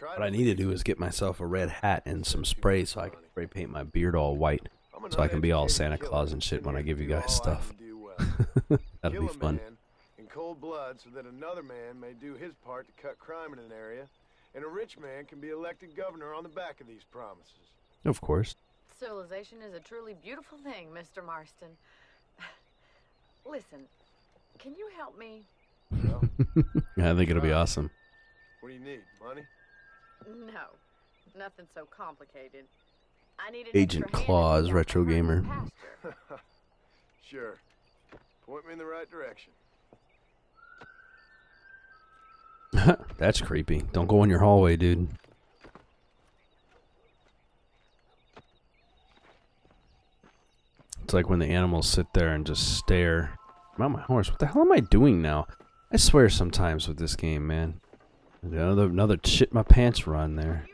What I need to do is get myself a red hat and some spray so I can spray paint my beard all white. So I can be all Santa Claus and shit when I give you guys stuff. That'll be fun. In cold blood so that another man may do his part to cut crime in an area. And a rich man can be elected governor on the back of these promises. Of course. Civilization is a truly beautiful thing, Mr. Marsten. Listen, can you help me? Yeah, I think it'll be awesome. What do you need? Money? No, nothing so complicated. I need an Agent Claus, retro gamer. Sure. Point me in the right direction. That's creepy. Don't go in your hallway, dude. It's like when the animals sit there and just stare. I'm on my horse. What the hell am I doing now? I swear sometimes with this game, man. Another shit my pants run there.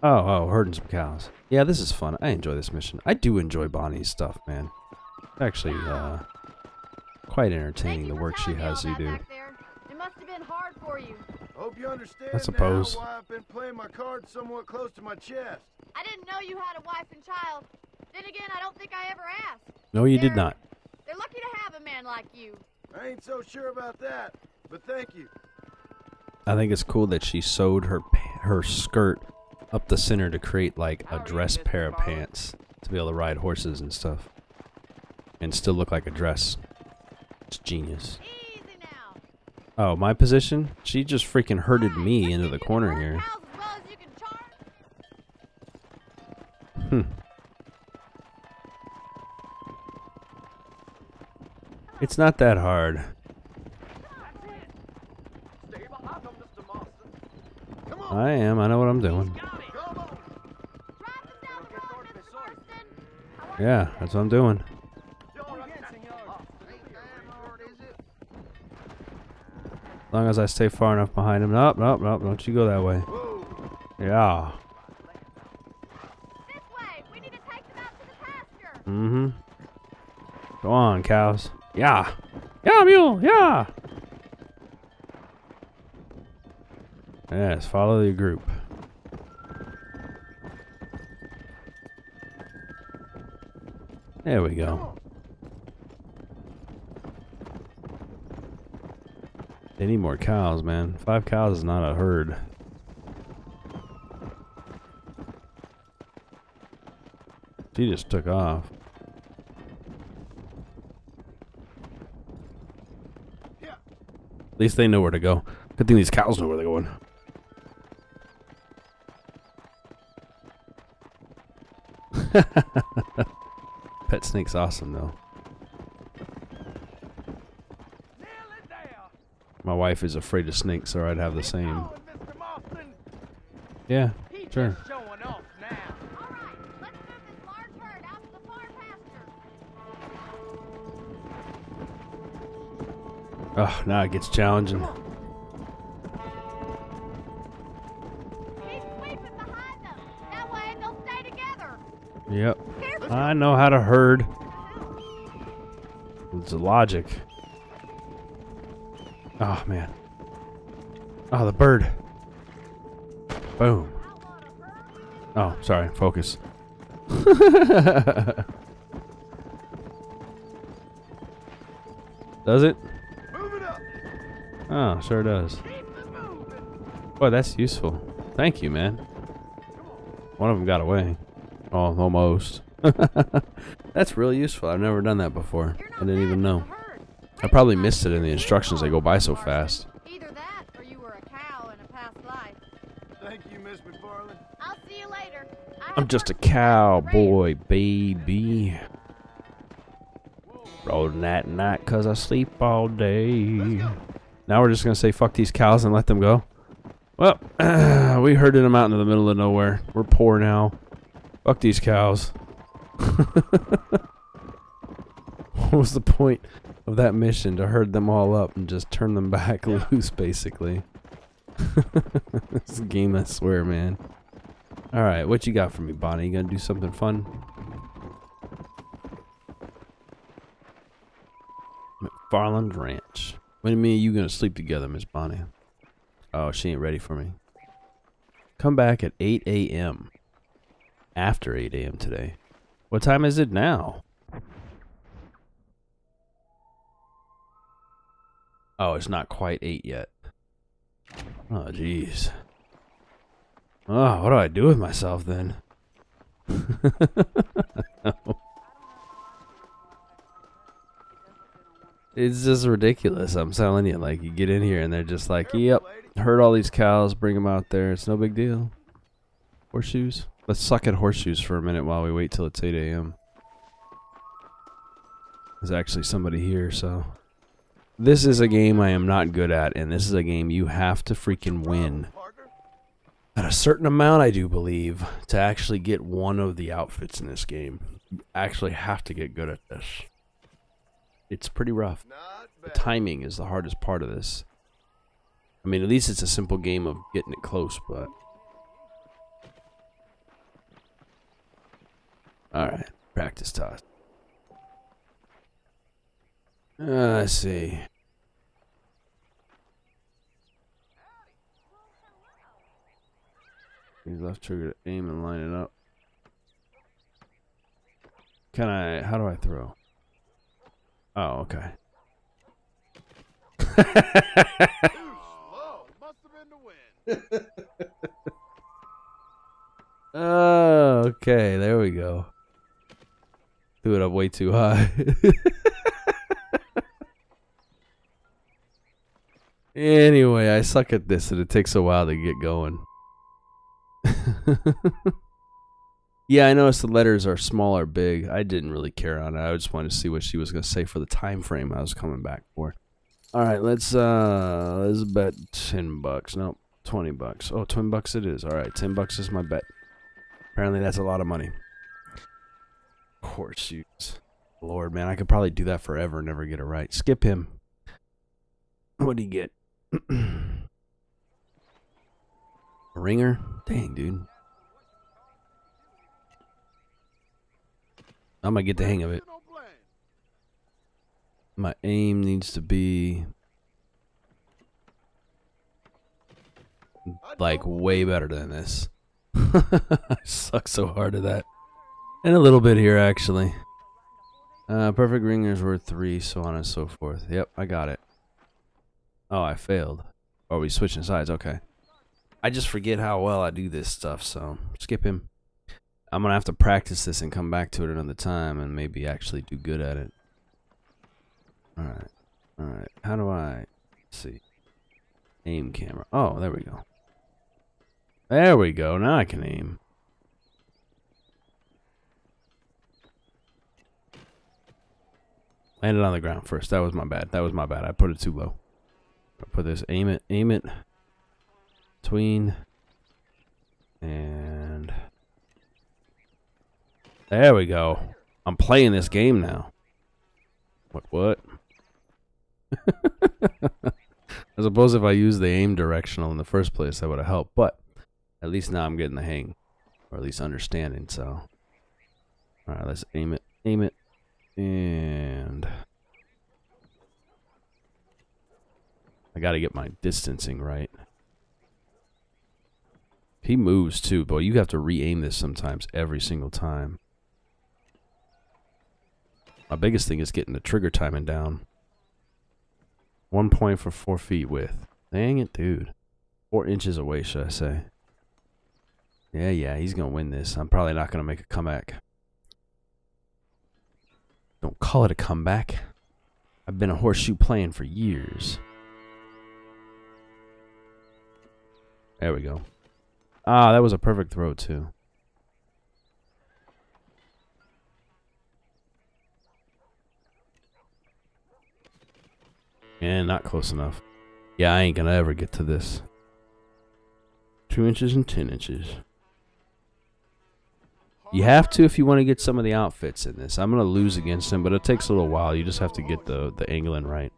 Oh, herding some cows. Yeah, this is fun. I enjoy this mission. I do enjoy Bonnie's stuff, man. It's actually quite entertaining, the work she has you do. It must have been hard for you. Hope you understand I suppose. now why I've been playing my cards somewhat close to my chest. I didn't know you had a wife and child. Then again, I don't think I ever asked. No, you did not. They're lucky to have a man like you. I ain't so sure about that, but thank you. I think it's cool that she sewed her skirt up the center to create like a dress pair of pants to be able to ride horses and stuff. And still look like a dress. It's genius. Easy now. Oh, my position? She just freaking herded me into the corner here. It's not that hard. I am. I know what I'm doing. Yeah, that's what I'm doing. As long as I stay far enough behind him. Nope, nope, nope. Don't you go that way. Yeah. This way. We need to take them out to the pasture. Mm-hmm. Go on, cows. Yeah. Yeah, mule. Yeah. Yes, follow the group. There we go. They need more cows, man. 5 cows is not a herd. She just took off. At least they know where to go. Good thing these cows know where they're going. Pet snake's awesome, though. My wife is afraid of snakes, or I'd have the same. Yeah, sure. Oh, now it gets challenging. Keep sweeping behind them. That way they'll stay together. Yep. I know how to herd. It's the logic. Oh, man. Oh, the bird. Boom. Oh, sorry. Focus. Does it? Oh, sure does. Boy, that's useful. Thank you, man. One of them got away. Oh, almost. That's really useful. I've never done that before. I didn't even know. I probably missed it in the instructions. They go by so fast. Either that, or you were a cow in a past life. Thank you, Miss McFarlane. I'll see you later. I'm just a cowboy, baby. Rolling at night 'cause I sleep all day. Now we're just gonna say fuck these cows and let them go. Well, we herded them out into the middle of nowhere. We're poor now. Fuck these cows. What was the point of that mission? To herd them all up and just turn them back loose, basically. This game, I swear, man. Alright, what you got for me, Bonnie? You gonna do something fun? McFarlane's Ranch. When me and you gonna sleep together, Miss Bonnie? Oh, she ain't ready for me. Come back at 8 a.m. After 8 a.m. today. What time is it now? Oh, it's not quite 8 yet. Oh, jeez. Oh, what do I do with myself then? It's just ridiculous. I'm telling you, like, you get in here and they're just like, yep, herd all these cows, bring them out there. It's no big deal. Horseshoes? Let's suck at horseshoes for a minute while we wait till it's 8 a.m. There's actually somebody here, so. This is a game I am not good at, and this is a game you have to freaking win. At a certain amount, I do believe, to actually get one of the outfits in this game. You actually have to get good at this. It's pretty rough. The timing is the hardest part of this. I mean, at least it's a simple game of getting it close, but... Alright, practice toss. Let's see. Use left trigger to aim and line it up. Can I... How do I throw? Oh, okay. Oh, okay, there we go. Threw it up way too high. Anyway, I suck at this and it takes a while to get going. Yeah, I noticed the letters are small or big. I didn't really care on it. I just wanted to see what she was going to say for the time frame I was coming back for. All right, let's bet $10. Nope, $20. Oh, $20 it is. All right, $10 is my bet. Apparently that's a lot of money. Horseshoes. Lord, man, I could probably do that forever and never get it right. Skip him. What do you get? A ringer? Dang, dude. I'm gonna get the hang of it. My aim needs to be like way better than this. I suck so hard at that. And a little bit here, actually. Perfect ringer's worth 3, so on and so forth. Yep, I got it. Oh, I failed. Oh, we switching sides, okay. I just forget how well I do this stuff, so skip him. I'm gonna have to practice this and come back to it another time and maybe actually do good at it. Alright. Alright. How do I... Let's see. Aim camera. Oh, there we go. There we go. Now I can aim. Landed on the ground first. That was my bad. That was my bad. I put it too low. I put this. Aim it. Aim it. Between. And... There we go. I'm playing this game now. What? I suppose if I used the aim directional in the first place, that would have helped. But at least now I'm getting the hang, or at least understanding. So, all right, let's aim it, and I got to get my distancing right. He moves too, boy. You have to re-aim this sometimes, every single time. My biggest thing is getting the trigger timing down. 1 point for 4 feet width. Dang it, dude. 4 inches away, should I say. Yeah, he's going to win this. I'm probably not going to make a comeback. Don't call it a comeback. I've been a horseshoe playing for years. There we go. Ah, that was a perfect throw, too. And not close enough. Yeah, I ain't gonna ever get to this. 2 inches and 10 inches. You have to if you want to get some of the outfits in this. I'm gonna lose against him, but it takes a little while. You just have to get the angling right.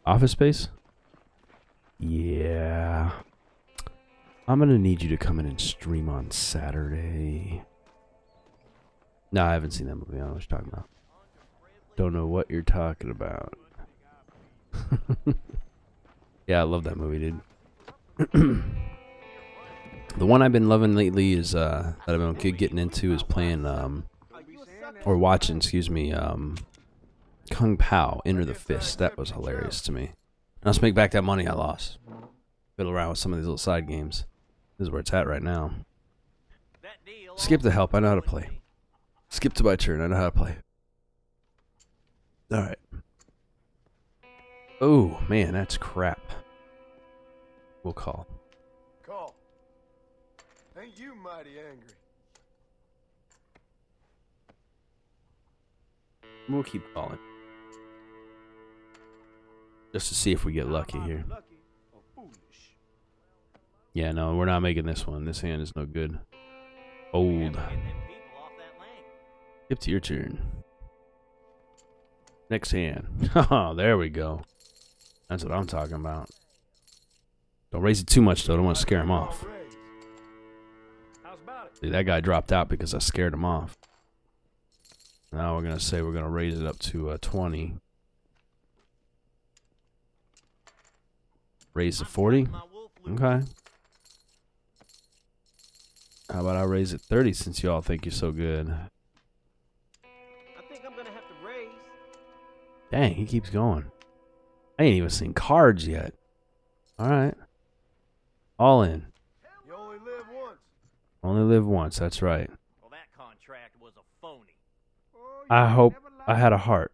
Office space? Yeah. I'm gonna need you to come in and stream on Saturday. No, I haven't seen that movie. I don't know what you're talking about. Don't know what you're talking about. Yeah, I love that movie, dude. The one I've been loving lately is that I've been getting into is playing or watching, excuse me, Kung Pao, Enter the Fist. That was hilarious to me. Let's make back that money I lost. Fiddle around with some of these little side games. This is where it's at right now. Skip the help, I know how to play. Skip to my turn, I know how to play. Alright. Oh, man, that's crap. We'll call. Call. Ain't you mighty angry? We'll keep calling. Just to see if we get lucky here. Yeah, no, we're not making this one. This hand is no good. Old. Skip to your turn. Next hand. Oh, there we go. That's what I'm talking about. Don't raise it too much, though. I don't want to scare him off. See, that guy dropped out because I scared him off. Now we're going to say we're going to raise it up to 20. Raise to 40? Okay. How about I raise it 30 since you all think you're so good? I think I'm going to have to raise. Dang, he keeps going. I ain't even seen cards yet. Alright. All in. You only live once. Only live once, that's right. Well, that contract was a phony. I hope I had a heart.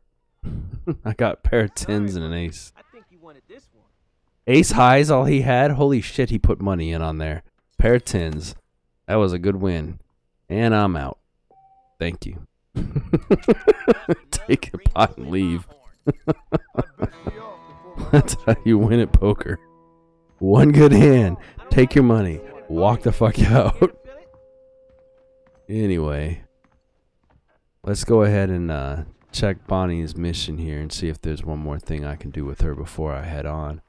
I got a pair of 10s and an ace. I think you wanted this one. Ace high's all he had? Holy shit, he put money in on there. Pair of 10s. That was a good win. And I'm out. Thank you. Take a pot and leave. That's how you win at poker. One good hand. Take your money. Walk the fuck out. Anyway. Let's go ahead and check Bonnie's mission here and see if there's one more thing I can do with her before I head on.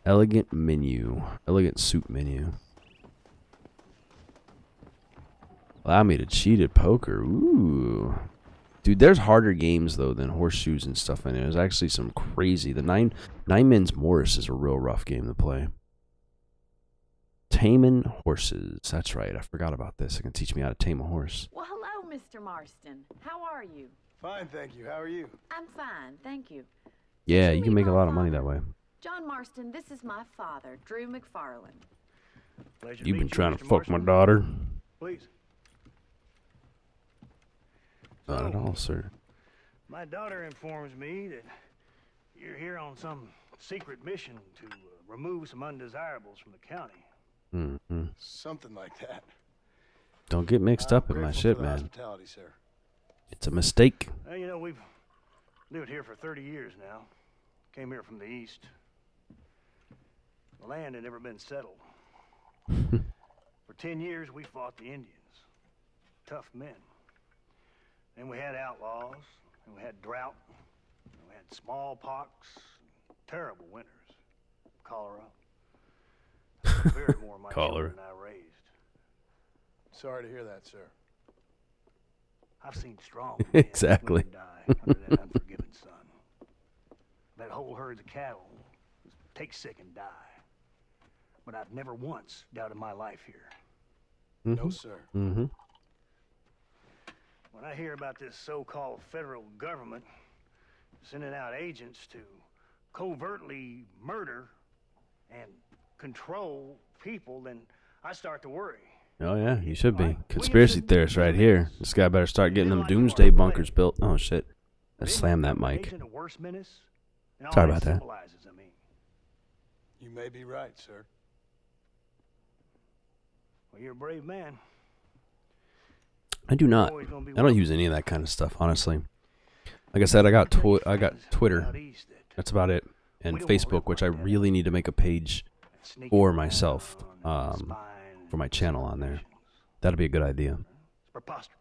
Elegant menu. Elegant soup menu. Allow me to cheat at poker. Ooh. Dude, there's harder games, though, than horseshoes and stuff in it. There's actually some crazy. The Nine Men's Morris is a real rough game to play. Taming horses. That's right. I forgot about this. It can teach me how to tame a horse. Well, hello, Mr. Marston. How are you? Fine, thank you. How are you? I'm fine, thank you. Yeah, you can make a lot of money that way. John Marston, this is my father, Drew McFarlane. You've been trying to fuck my daughter? Please. Not at all, sir. My daughter informs me that you're here on some secret mission to remove some undesirables from the county. Mm-hmm. Something like that. Don't get mixed up in my shit, man. Sir. It's a mistake. Well, you know, we've lived here for 30 years now. Came here from the east. The land had never been settled. For 10 years, we fought the Indians. Tough men. Then we had outlaws, and we had drought, and we had smallpox, terrible winters. cholera. Very more of my children than I raised. Sorry to hear that, sir. I've seen strong men Exactly. die under that unforgiving sun. That whole herds of cattle just take sick and die. But I've never once doubted my life here. No, sir. Mm-hmm. When I hear about this so-called federal government sending out agents to covertly murder and control people, then I start to worry. Oh yeah, you should be. Conspiracy theorist right here. This guy better start getting them doomsday bunkers built. Oh shit. Let's slam that mic. Sorry about that. You may be right, sir. Well, you're a brave man. I do not. I don't use any of that kind of stuff, honestly. Like I said, I got Twitter. That's about it. And Facebook, which I really need to make a page for myself, for my channel on there. That'd be a good idea. It's preposterous.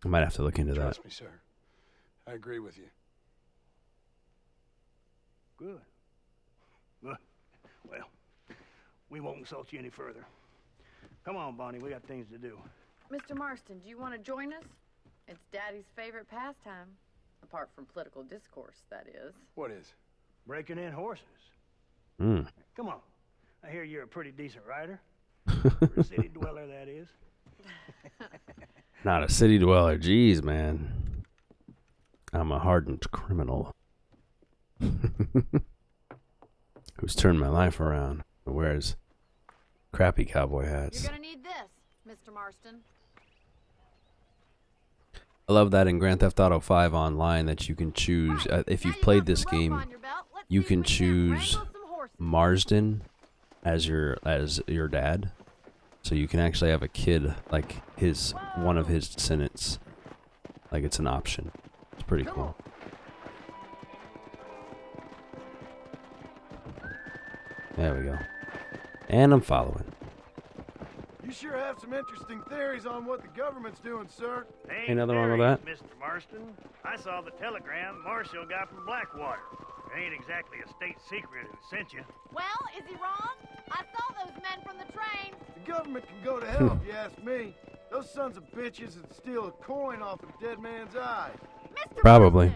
I might have to look into that. Trust me, sir. I agree with you. Good. Good. Well, we won't insult you any further. Come on, Bonnie. We got things to do. Mr. Marsten, do you want to join us? It's Daddy's favorite pastime. Apart from political discourse, that is. What is? Breaking in horses. Mm. Come on. I hear you're a pretty decent rider. For a city dweller, that is. Not a city dweller. Jeez, man. I'm a hardened criminal. Who's turned my life around. Wears crappy cowboy hats. You're gonna need this, Mr. Marsten. I love that in Grand Theft Auto 5 Online that you can choose, if you've played this game, you can choose Marsten as your dad. So you can actually have a kid, like one of his descendants. Like it's an option. It's pretty cool. There we go. And I'm following. You sure have some interesting theories on what the government's doing, sir. Ain't nothing wrong with that. Mr. Marsten. I saw the telegram Marshall got from Blackwater. It ain't exactly a state secret who sent you. Well, is he wrong? I saw those men from the train. The government can go to hell if you ask me. Those sons of bitches would steal a coin off a dead man's eye. Probably.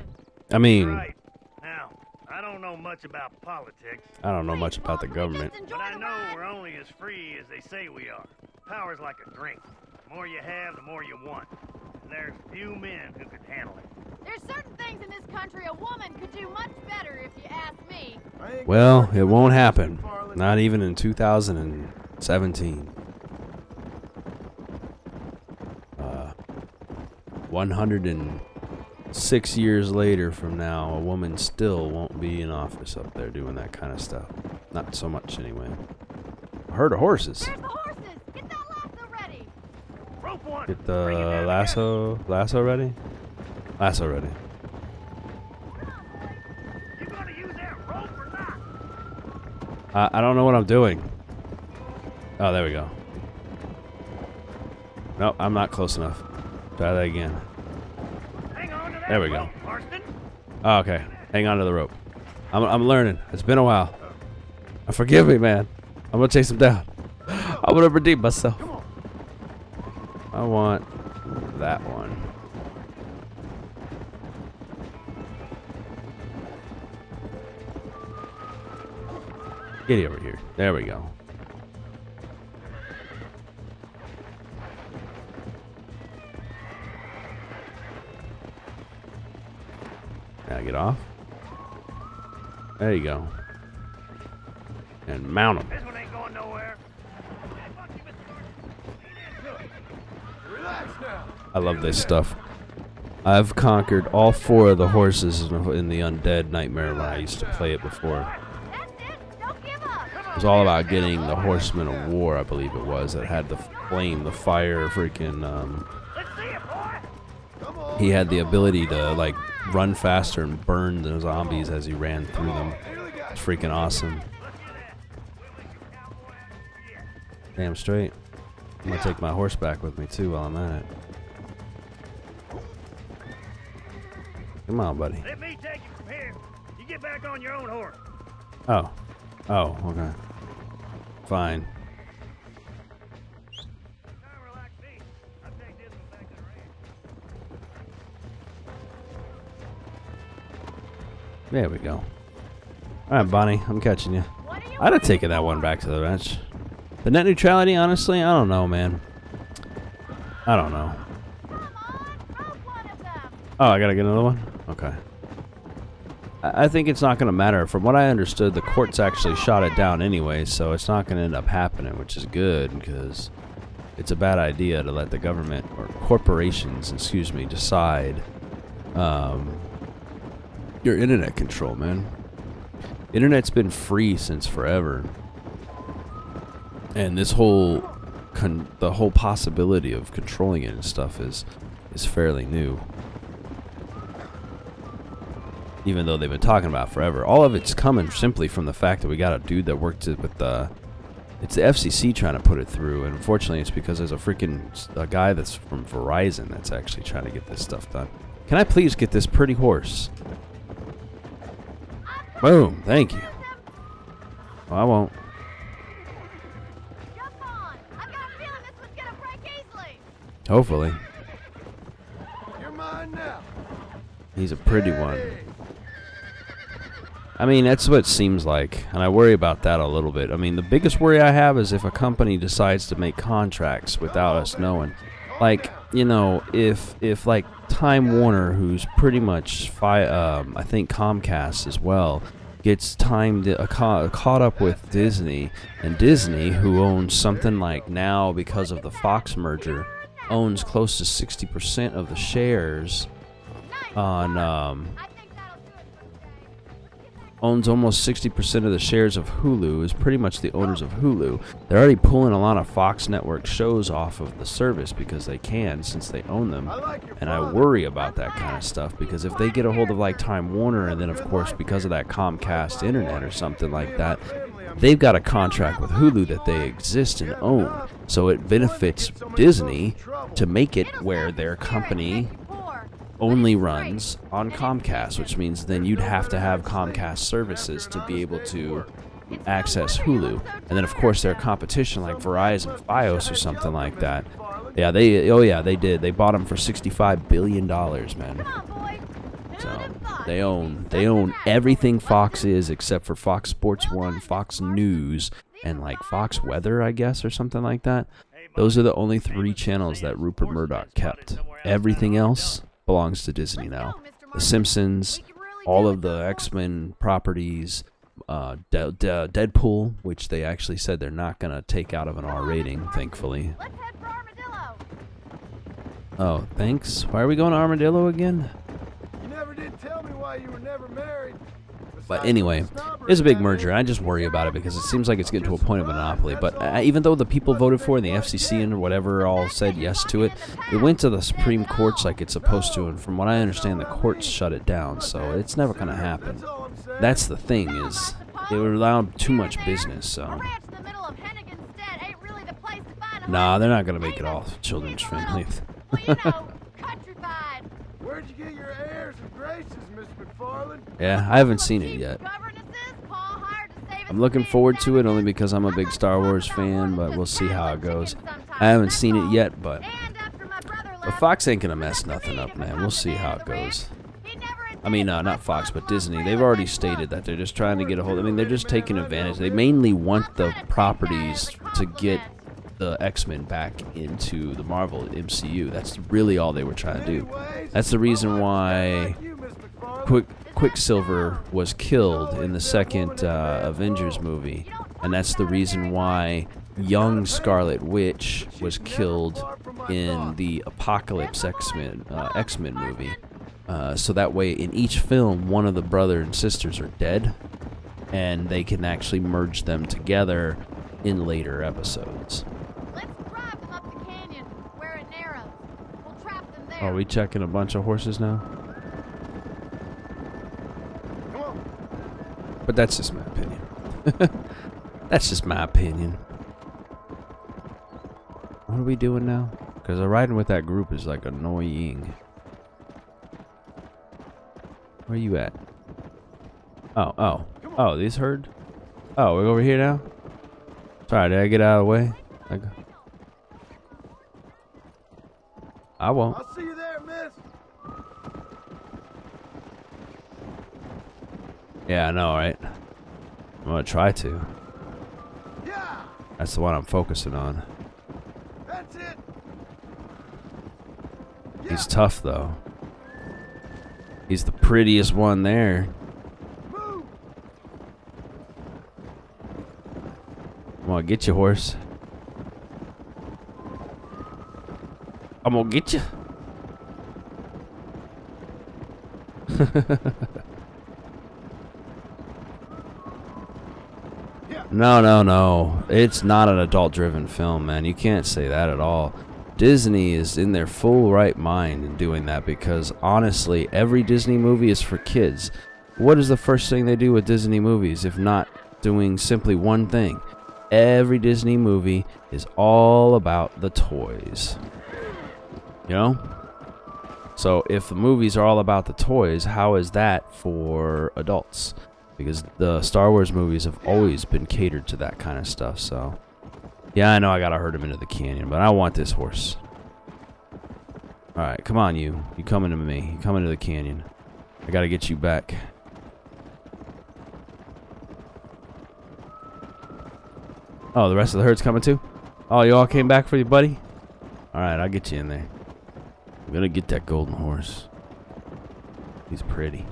I mean, Right. Now, I don't know much about politics. I don't know much about the government. But I know we're only as free as they say we are. Power's like a drink. The more you have, the more you want. And there's few men who could handle it. There's certain things in this country a woman could do much better, if you ask me. Well, it won't happen. Not even in 2017. 106 years later from now, a woman still won't be in office up there doing that kind of stuff. Not so much anyway. A herd of horses. There's the horses. Get that lasso ready. Rope one. Get the lasso ready? Lasso ready. You gonna use that rope or not? I don't know what I'm doing. Oh, there we go. No, I'm not close enough. Try that again. Hang on to that There we go. rope, Marsten. Oh, okay. Hang on to the rope. I'm learning. It's been a while. Forgive me, man. I'm gonna chase him down. I'm gonna redeem myself. I want that one. Get over here. There we go. Now get off. There you go. And mount them. This one ain't going nowhere. Relax now. I love this stuff. I've conquered all 4 of the horses in the Undead Nightmare when I used to play it before. It was all about getting the Horsemen of War, I believe it was, that had the flame, the fire, freaking, he had the ability to, like, run faster and burn the zombies as he ran through them. It's freaking awesome. Damn straight. I'm gonna take my horse back with me, too, while I'm at it. Come on, buddy. Let me take you from here. You get back on your own horse. Oh. Oh, okay. Fine. There we go. Alright, Bonnie, I'm catching you. I'd have taken that one back to the bench. The net neutrality, honestly, I don't know, man. I don't know. Oh, I gotta get another one? Okay. I think it's not gonna matter. From what I understood, the courts actually shot it down anyway, so it's not gonna end up happening, which is good, because it's a bad idea to let the government, or corporations, excuse me, decide your internet control, man. Internet's been free since forever, and this whole the whole possibility of controlling it and stuff is fairly new. Even though they've been talking about it forever, all of it's coming simply from the fact that we got a dude that worked with it's the FCC trying to put it through, and unfortunately, it's because there's a guy that's from Verizon that's actually trying to get this stuff done. Can I please get this pretty horse? Boom, thank you. Well, I won't. Hopefully. You're mine now. He's a pretty one. I mean, that's what it seems like, and I worry about that a little bit. I mean, the biggest worry I have is if a company decides to make contracts without us knowing. Like, you know, if like Time Warner, who's pretty much I think Comcast as well, gets caught up with Disney, and Disney, who owns something like now because of the Fox merger, owns close to 60% of the shares on owns almost 60% of the shares of Hulu, is pretty much the owners of Hulu. They're already pulling a lot of Fox network shows off of the service because they can, since they own them. And I worry about that kind of stuff, because if they get a hold of like Time Warner, and then of course because of that Comcast internet or something like that, they've got a contract with Hulu that they exist and own. So it benefits Disney to make it where their company only runs on Comcast, which means then you'd have to have Comcast services to be able to access Hulu. And then of course their competition like Verizon, Fios or something like that. Yeah, they did. They bought them for $65 billion, man. So they own everything Fox is except for Fox Sports 1, Fox News, and like Fox Weather, I guess, or something like that. Those are the only 3 channels that Rupert Murdoch kept. Everything else belongs to Disney now. The Simpsons, all of the X-Men properties, Deadpool, which they actually said they're not going to take out of an R rating, thankfully. Oh, thanks. Why are we going to Armadillo again? You never did tell me why you were never married. But anyway, it's a big merger. I just worry about it because it seems like it's getting to a point of monopoly. But even though the people voted for it, and the FCC and whatever all said yes to it, it went to the Supreme Courts like it's supposed to. And from what I understand, the courts shut it down. So it's never going to happen. That's the thing, is it would allow too much business. So nah, they're not going to make it all children's friendly. Where'd you get your airs and graces, Miss McFarlane? Yeah, I haven't seen it yet. I'm looking forward to it only because I'm a big Star Wars fan, but we'll see how it goes. I haven't seen it yet, but Fox ain't gonna mess nothing up, man. We'll see how it goes. I mean, not Fox, but Disney. They've already stated that they're just trying to get a hold. I mean, they're just taking advantage. They mainly want the properties to get the X-Men back into the Marvel MCU. That's really all they were trying to do. That's the reason why Quicksilver was killed in the second Avengers movie, and that's the reason why young Scarlet Witch was killed in the Apocalypse X-Men movie. So that way, in each film, one of the brother and sisters are dead, and they can actually merge them together in later episodes. Are we checking a bunch of horses now? But that's just my opinion. That's just my opinion. What are we doing now? Because riding with that group is like annoying. Where are you at? Oh, these herd? Oh, we're over here now? Sorry, did I get out of the way? I won't. I'll see you there, miss. Yeah, I know, right? I'm gonna try to. Yeah. That's the one I'm focusing on. That's it. He's tough, though. He's the prettiest one there. I'm gonna get you, horse. I'm gonna get you. No, no, no. It's not an adult-driven film, man. You can't say that at all. Disney is in their full right mind in doing that because, honestly, every Disney movie is for kids. What is the first thing they do with Disney movies, if not doing simply one thing? Every Disney movie is all about the toys. You know? So if the movies are all about the toys, how is that for adults? Because the Star Wars movies have always been catered to that kind of stuff, so... Yeah, I know I gotta herd him into the canyon, but I want this horse. Alright, come on, you. You coming to me. You coming to the canyon. I gotta get you back. Oh, the rest of the herd's coming too? Oh, you all came back for you, buddy? Alright, I'll get you in there. I'm gonna get that golden horse. He's pretty.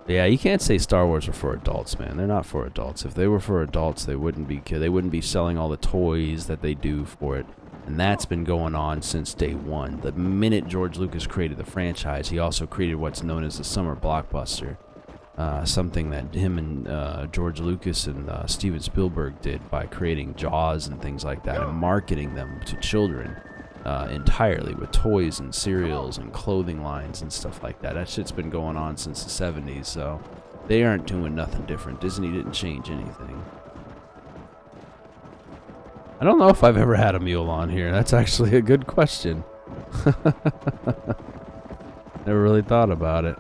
Yeah, you can't say Star Wars are for adults, man. They're not for adults. If they were for adults, they wouldn't be selling all the toys that they do for it. And that's been going on since day one. The minute George Lucas created the franchise, he also created what's known as the summer blockbuster. Something that him and George Lucas and Steven Spielberg did by creating Jaws and things like that and marketing them to children entirely with toys and cereals and clothing lines and stuff like that. That shit's been going on since the 70s, so they aren't doing nothing different. Disney didn't change anything. I don't know if I've ever had a mule on here. That's actually a good question. Never really thought about it.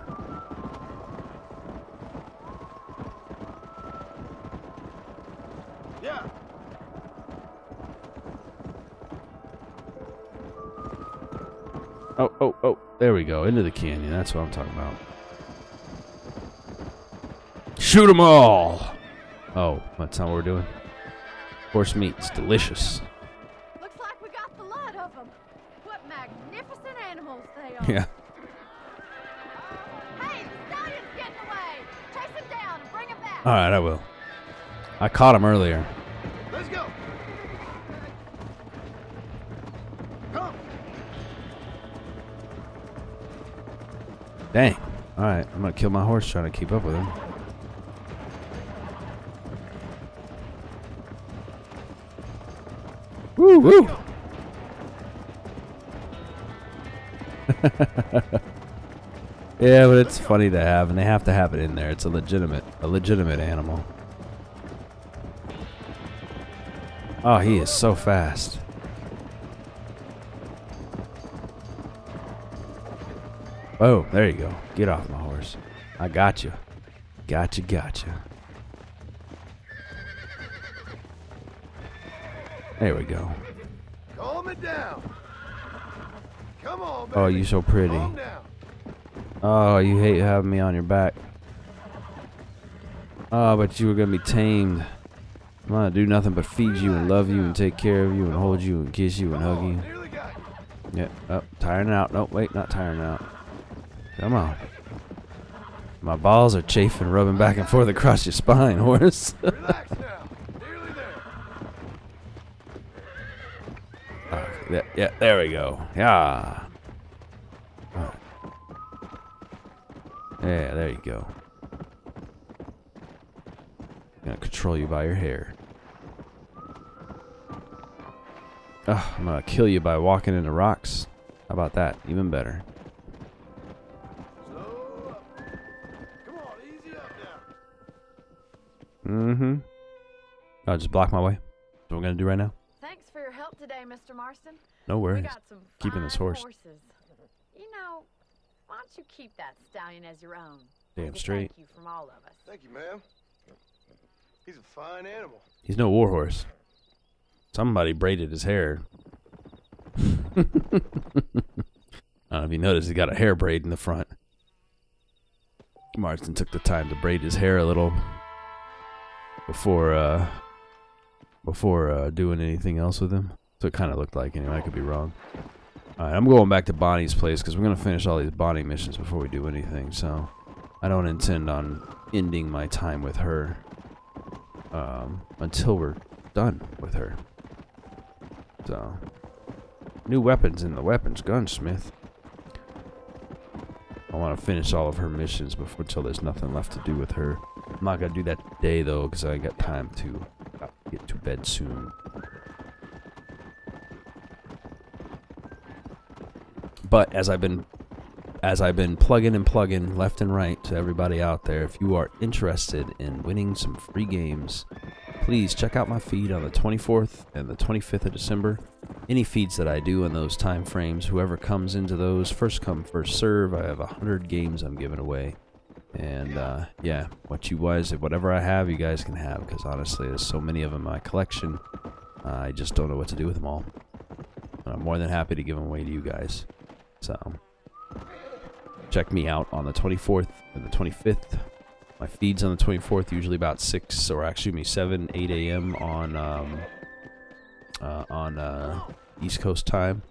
Oh, there we go. Into the canyon. That's what I'm talking about. Shoot them all! Oh, that's not what we're doing. Horse meat. It's delicious. Looks like we got the lot of them. What magnificent animals they are. Yeah. Hey, the stallion's getting away. Chase him down and bring him back. Alright, I will. I caught him earlier. Let's go. Come. Dang. Alright, I'm gonna kill my horse trying to keep up with him. Woo woo! Yeah, but it's funny to have, and they have to have it in there. It's a legitimate animal. Oh, he is so fast. Oh, there you go. Get off my horse. I got you. Gotcha. There we go. Calm it down. Come on, baby. Oh, you so pretty. Calm down. Oh, you hate having me on your back. Oh, but you were gonna be tamed. I'm gonna do nothing but feed you and love you and take care of you and hold you and kiss you and hug you. Yeah. Oh, tiring out. No, wait, not tiring out. Come on. My balls are chafing, rubbing back and forth across your spine, horse. Relax now. Nearly there. Yeah, there we go. Yeah. Right. Yeah, there you go. I'm gonna control you by your hair. I'm gonna kill you by walking into rocks. How about that? Even better. Mm-hmm. I'll just block my way. That's what I'm gonna do right now. Thanks for your help today, Mr. Marsten. No worries. We got some Keeping this fine horse. horses. You know, why don't you keep that stallion as your own? Damn straight. Thank you from all of us. Thank you, ma'am. He's a fine animal. He's no warhorse. Somebody braided his hair. I don't know if you noticed, he got a hair braid in the front. Marsten took the time to braid his hair a little before doing anything else with him. So it kind of looked like, anyway. I could be wrong. Alright, I'm going back to Bonnie's place because we're going to finish all these Bonnie missions before we do anything. So I don't intend on ending my time with her until we're done with her. So, new weapons in the weapons gunsmith. I want to finish all of her missions until there's nothing left to do with her. I'm not going to do that today, though, because I got time to get to bed soon. But as I've been plugging and plugging left and right to everybody out there, if you are interested in winning some free games, please check out my feed on the 24th and the 25th of December. Any feeds that I do in those time frames, whoever comes into those, first come, first serve. I have 100 games I'm giving away. And yeah, whatever I have, you guys can have, because honestly, there's so many of them in my collection. I just don't know what to do with them all. But I'm more than happy to give them away to you guys. So, check me out on the 24th and the 25th. My feed's on the 24th, usually about 7, 8 a.m. on East Coast time.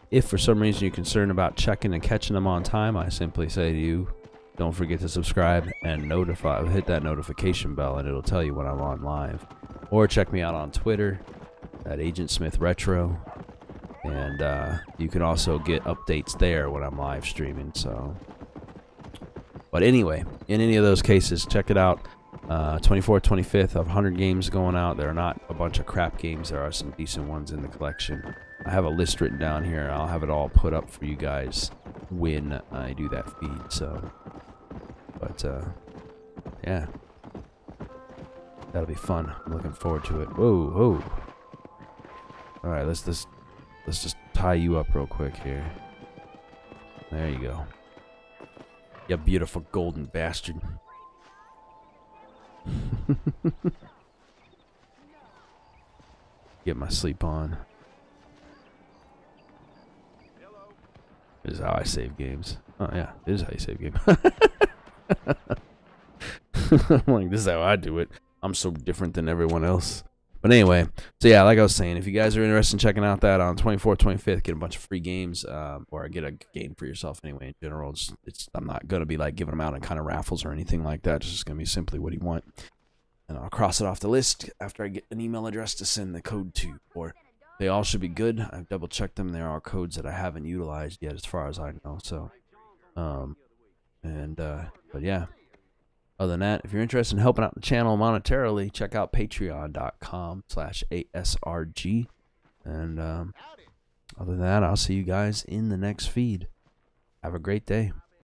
If for some reason you're concerned about checking and catching them on time, I simply say to you, don't forget to subscribe and hit that notification bell, and it'll tell you when I'm on live. Or check me out on Twitter at Agent Smith Retro. And you can also get updates there when I'm live streaming. So, but anyway, in any of those cases, check it out. 24th, 25th of 100 games going out. There are not a bunch of crap games. There are some decent ones in the collection. I have a list written down here. I'll have it all put up for you guys when I do that feed. So, but yeah, that'll be fun. I'm looking forward to it. Whoa, whoa. All right, let's just tie you up real quick here. There you go. You beautiful golden bastard. Get my sleep on. This is how I save games. Oh yeah, this is how you save games. I'm like, this is how I do it. I'm so different than everyone else. But anyway, so yeah, like I was saying, if you guys are interested in checking out that on 24th, 25th, get a bunch of free games, or get a game for yourself anyway. In general, I'm not going to be like giving them out in kind of raffles or anything like that. It's just going to be simply what you want. And I'll cross it off the list after I get an email address to send the code to. Or they all should be good. I've double checked them. There are codes that I haven't utilized yet as far as I know. So, but yeah. Other than that, if you're interested in helping out the channel monetarily, check out patreon.com/ASRG. And other than that, I'll see you guys in the next feed. Have a great day.